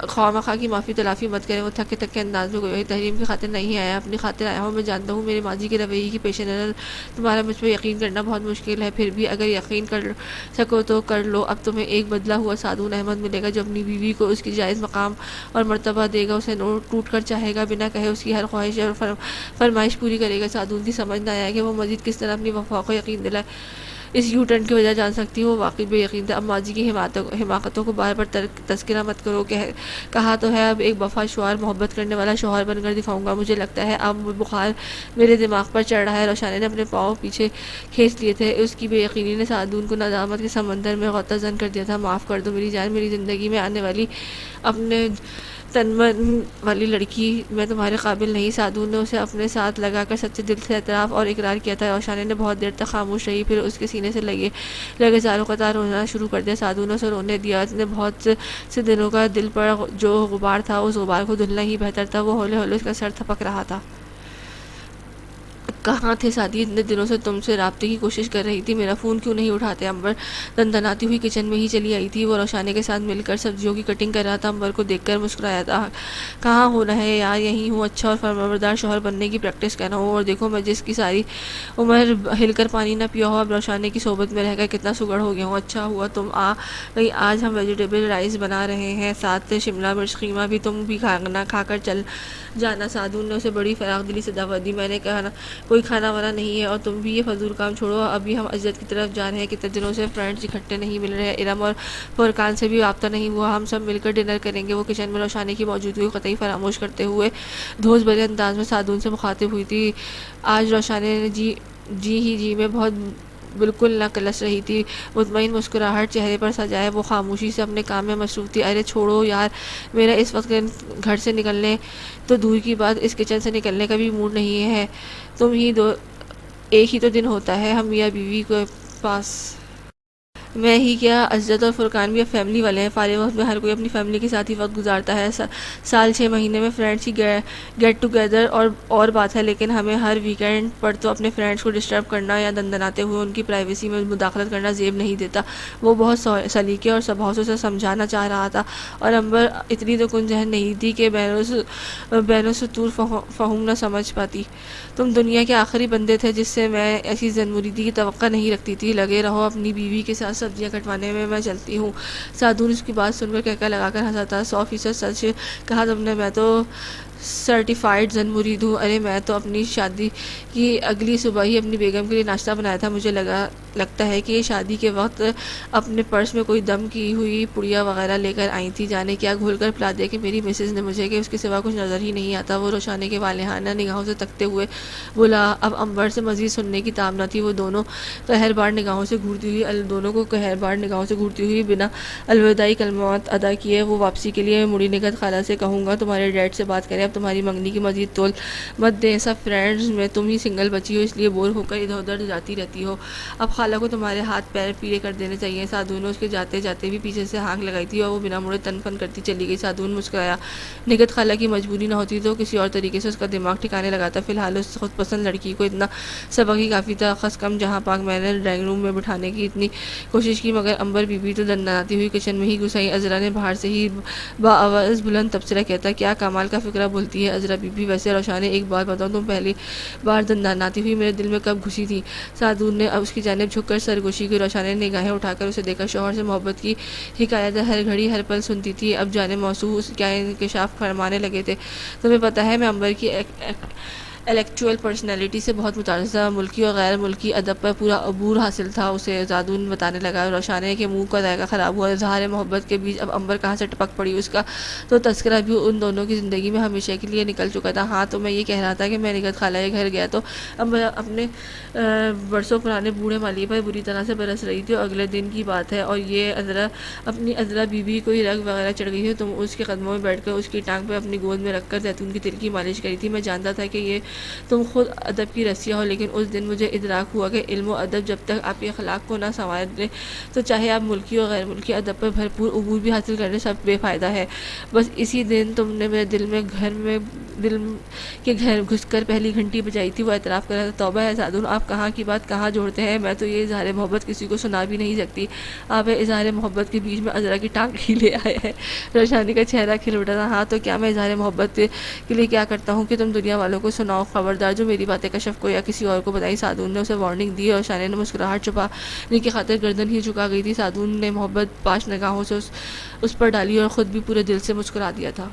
Speaker 1: خواہ مخواہ کی معافی تلافی مت کریں۔ وہ تھکے انداز میں گوئی۔ تحریم کی خاطر نہیں آیا، اپنی خاطر آیا ہوں۔ میں جانتا ہوں میرے ماضی کے رویے کی پیش نظر تمہارا مجھ پہ یقین کرنا بہت مشکل ہے، پھر بھی اگر یقین کر سکو تو کر لو۔ اب تمہیں ایک بدلا ہوا سعدون احمد ملے گا جو اپنی بیوی کو اس کی جائز مقام اور مرتبہ دے گا، اسے ٹوٹ کر چاہے گا، بنا کہے اس کی ہر خواہش اور فرمائش پوری کرے گا۔ سعدون کی سمجھ نہ آیا کہ وہ مزید کس طرح اپنی وفا کو یقین دلائے۔ اس یو ٹرن کی وجہ جان سکتی ہوں، وہ واقعی بے یقین تھا۔ اب ماضی کی حماقتوں کو بار بار تذکرہ مت کرو، کہا تو ہے اب ایک وفا شعار محبت کرنے والا شوہر بن کر دکھاؤں گا۔ مجھے لگتا ہے اب بخار میرے دماغ پر چڑھ رہا ہے۔ روشانی نے اپنے پاؤں پیچھے کھینچ لیے تھے۔ اس کی بے یقینی نے سعدون کو ندامت کے سمندر میں غوطہ زن کر دیا تھا۔ معاف کر دو میری جان، میری زندگی میں آنے والی اپنے تن من والی لڑکی میں تمہارے قابل نہیں۔ سعدون نے اسے اپنے ساتھ لگا کر سچے دل سے اعتراف اور اقرار کیا تھا۔ روشانی نے بہت دیر تک خاموش رہی، پھر اس کے سینے سے لگے زاروں قطار رونا شروع کر دیا۔ سعدون نے اسے رونے دیا۔ اس نے بہت سے دنوں کا دل پر جو غبار تھا، اس غبار کو دھلنا ہی بہتر تھا۔ وہ ہولے ہولے اس کا سر تھپک رہا تھا۔ کہاں تھے سعدی؟ اتنے دنوں سے تم سے رابطے کی کوشش کر رہی تھی، میرا فون کیوں نہیں اٹھاتے؟ امبر دندناتی ہوئی کچن میں ہی چلی آئی تھی۔ وہ روشانی کے ساتھ مل کر سبزیوں کی کٹنگ کر رہا تھا۔ امبر کو دیکھ کر مسکرایا تھا۔ کہاں ہونا ہے یار؟ یہیں ہوں۔ اچھا اور فرمانبردار شوہر بننے کی پریکٹس کر رہا ہوں، اور دیکھو میں جس کی ساری عمر ہل کر پانی نہ پیا ہو، اب روشانی کی صحبت میں رہ کر کتنا سگڑ ہو گیا ہوں۔ اچھا ہوا تم آ گئی۔ آج ہم ویجیٹیبل رائس بنا رہے ہیں، ساتھ شملہ مرچ قیمہ بھی، تم بھی کھا کر چل جانا۔ سعدون نے اسے بڑی فراخ دلی سے دعوت دی۔ میں نے کہا کوئی کھانا وانا نہیں ہے، اور تم بھی یہ فضول کام چھوڑو، ابھی ہم اجدت کی طرف جا رہے ہیں۔ کتنے دنوں سے فرینڈز اکٹھے نہیں مل رہے، ارم اور فرقان سے بھی رابطہ نہیں ہوا، ہم سب مل کر ڈنر کریں گے۔ وہ کچن میں روشانی کی موجودگی کو قطعی فراموش کرتے ہوئے دھوس بھرے انداز میں سعدون سے مخاطب ہوئی تھی۔ آج روشانی نے جی میں بہت بالکل نہ کلس رہی تھی، مطمئن مسکراہٹ چہرے پر سجائے وہ خاموشی سے اپنے کام میں مصروف تھی۔ ارے چھوڑو یار، میرا اس وقت گھر سے نکلنے تو دور کی بات، اس کچن سے نکلنے کا بھی موڈ نہیں ہے۔ ایک ہی تو دن ہوتا ہے ہم میاں بیوی کے پاس۔ میں ہی کیا، اسجد اور فرقان بھی اب فیملی والے ہیں۔ فارغ وقت میں ہر کوئی اپنی فیملی کے ساتھ ہی وقت گزارتا ہے۔ سال 6 مہینے میں فرینڈس کی گیٹ ٹوگیدر اور بات ہے، لیکن ہمیں ہر ویکینڈ پر تو اپنے فرینڈس کو ڈسٹرب کرنا یا دندناتے ہوئے ان کی پرائیویسی میں مداخلت کرنا زیب نہیں دیتا۔ وہ بہت سلیقے اور سبحاسوں سے سمجھانا چاہ رہا تھا، اور امبر اتنی تو کن ذہن نہیں تھی کہ بین السطور فہم نہ سمجھ پاتی۔ تم دنیا کے آخری بندے تھے جس سے میں ایسی زنمریدی کی توقع نہیں رکھتی تھی۔ لگے رہو اپنی بیوی کے ساتھ سبزیاں کٹوانے میں چلتی ہوں۔ سعدون اس کی بات سن کر کہکا لگا کر ہنسا تھا۔ 100% سچ کہا تم نے، میں تو سرٹیفائڈ زن مرید ہوں۔ ارے میں تو اپنی شادی کی اگلی صبح ہی اپنی بیگم کے لیے ناشتہ بنایا تھا۔ مجھے لگتا ہے کہ شادی کے وقت اپنے پرس میں کوئی دم کی ہوئی پڑیا وغیرہ لے کر آئی تھی، جانے کیا گھول کر پلا دیا کہ میری مسز نے مجھے کہ اس کے سوا کچھ نظر ہی نہیں آتا۔ وہ روشانی کے والہانہ نگاہوں سے تکتے ہوئے بولا۔ اب امبر سے مزید سننے کی تاب نہ تھی۔ وہ دونوں کو قہربار نگاہوں سے گھورتی ہوئی بنا الوداعی کلمات ادا کیے وہ واپسی کے لیے مڑی۔ نگہت خالہ سے کہوں گا تمہارے ڈیڈ سے بات کریں، اب تمہاری منگنی کی مزید تول مت دیں۔ سب فرینڈز میں تم ہی سنگل بچی ہو، اس لیے بور ہو کر ادھر ادھر جاتی رہتی ہو۔ اب خالہ کو تمہارے ہاتھ پیر پیلے کر دینے چاہیے۔ سعدون نے اس کے جاتے جاتے بھی پیچھے سے ہانک لگائی تھی، اور وہ بنا مڑے تن پن کرتی چلی گئی۔ سعدون مسکرایا۔ نگہت خالہ کی مجبوری نہ ہوتی تو کسی اور طریقے سے اس کا دماغ ٹھکانے لگاتا، فی الحال اس خود پسند لڑکی کو اتنا سبق ہی کافی تھا۔ خس کم جہاں پاک میں نے ڈرائنگ روم میں بٹھانے کی اتنی کوشش کوشش کی مگر عنبر بی بی تو دندناتی ہوئی کچن میں ہی گھس آئی۔ عذرا نے باہر سے ہی بآواز بلند تبصرہ کہتا، کیا کمال کا فقرہ بولتی ہے عذرا بی بی، ویسے روشانے ایک بات بتاؤ، تم پہلی بار دندناتی ہوئی میرے دل میں کب گھسی تھی؟ سعدون نے اب اس کی جانب جھک کر سرگوشی کی۔ روشانے نے نگاہیں اٹھا کر اسے دیکھا، شوہر سے محبت کی حکایتیں ہر گھڑی ہر پل سنتی تھی، اب جانے موضوع کیا انکشاف فرمانے لگے تھے۔ تمہیں پتہ ہے میں عنبر کی انٹلیکچوئل پرسنالٹی سے بہت متاثر، ملکی اور غیر ملکی ادب پر پورا عبور حاصل تھا اسے، سعدون بتانے لگا۔ روشانے کے منہ کا ذائقہ خراب ہوا، اظہار محبت کے بیچ اب عنبر کہاں سے ٹپک پڑی، اس کا تو تذکرہ بھی ان دونوں کی زندگی میں ہمیشہ کے لیے نکل چکا تھا۔ ہاں تو میں یہ کہہ رہا تھا کہ میں نگہت خالہ کے گھر گیا تو عنبر اپنے برسوں پرانے بوڑھے مالی پر بری طرح سے برس رہی تھی، اور اگلے دن کی بات ہے، اور یہ اپنی عذرا بی بی کوئی رگ وغیرہ چڑھ گئی ہے، تم اس کے قدموں میں بیٹھ کر اس کی ٹانگ پہ اپنی گود میں رکھ کر زیتون کی تیل کی مالش کری تھی۔ میں جانتا تھا کہ یہ تم خود ادب کی رسیاں ہو، لیکن اس دن مجھے ادراک ہوا کہ علم و ادب جب تک آپ کے اخلاق کو نہ سنوار لے تو چاہے آپ ملکی اور غیر ملکی ادب پر بھرپور عبور بھی حاصل کر لیں، سب بے فائدہ ہے۔ بس اسی دن تم نے میرے دل کے گھر گھس کر پہلی گھنٹی بجائی تھی، وہ اعتراف کر رہا تھا۔ توبہ ہے سعدون، آپ کہاں کی بات کہاں جوڑتے ہیں، میں تو یہ اظہار محبت کسی کو سنا بھی نہیں سکتی، آپ اظہار محبت کے بیچ میں عذرا کی ٹانگ ہی لے آئے ہیں۔ روشانی کا چہرہ کھل اٹھا تھا۔ ہاں تو کیا میں اظہار محبت کے لیے کیا کرتا ہوں کہ تم دنیا والوں کو سناؤ، خبردار جو میری باتیں کشف کو یا کسی اور کو بتائی۔ سعدون نے اسے وارننگ دی، اور روشانی نے مسکراہٹ چھپانے کی خاطر گردن ہی جھکا گئی تھی۔ سعدون نے محبت پاش نگاہوں سے اس پر ڈالی اور خود بھی پورے دل سے مسکرا دیا تھا۔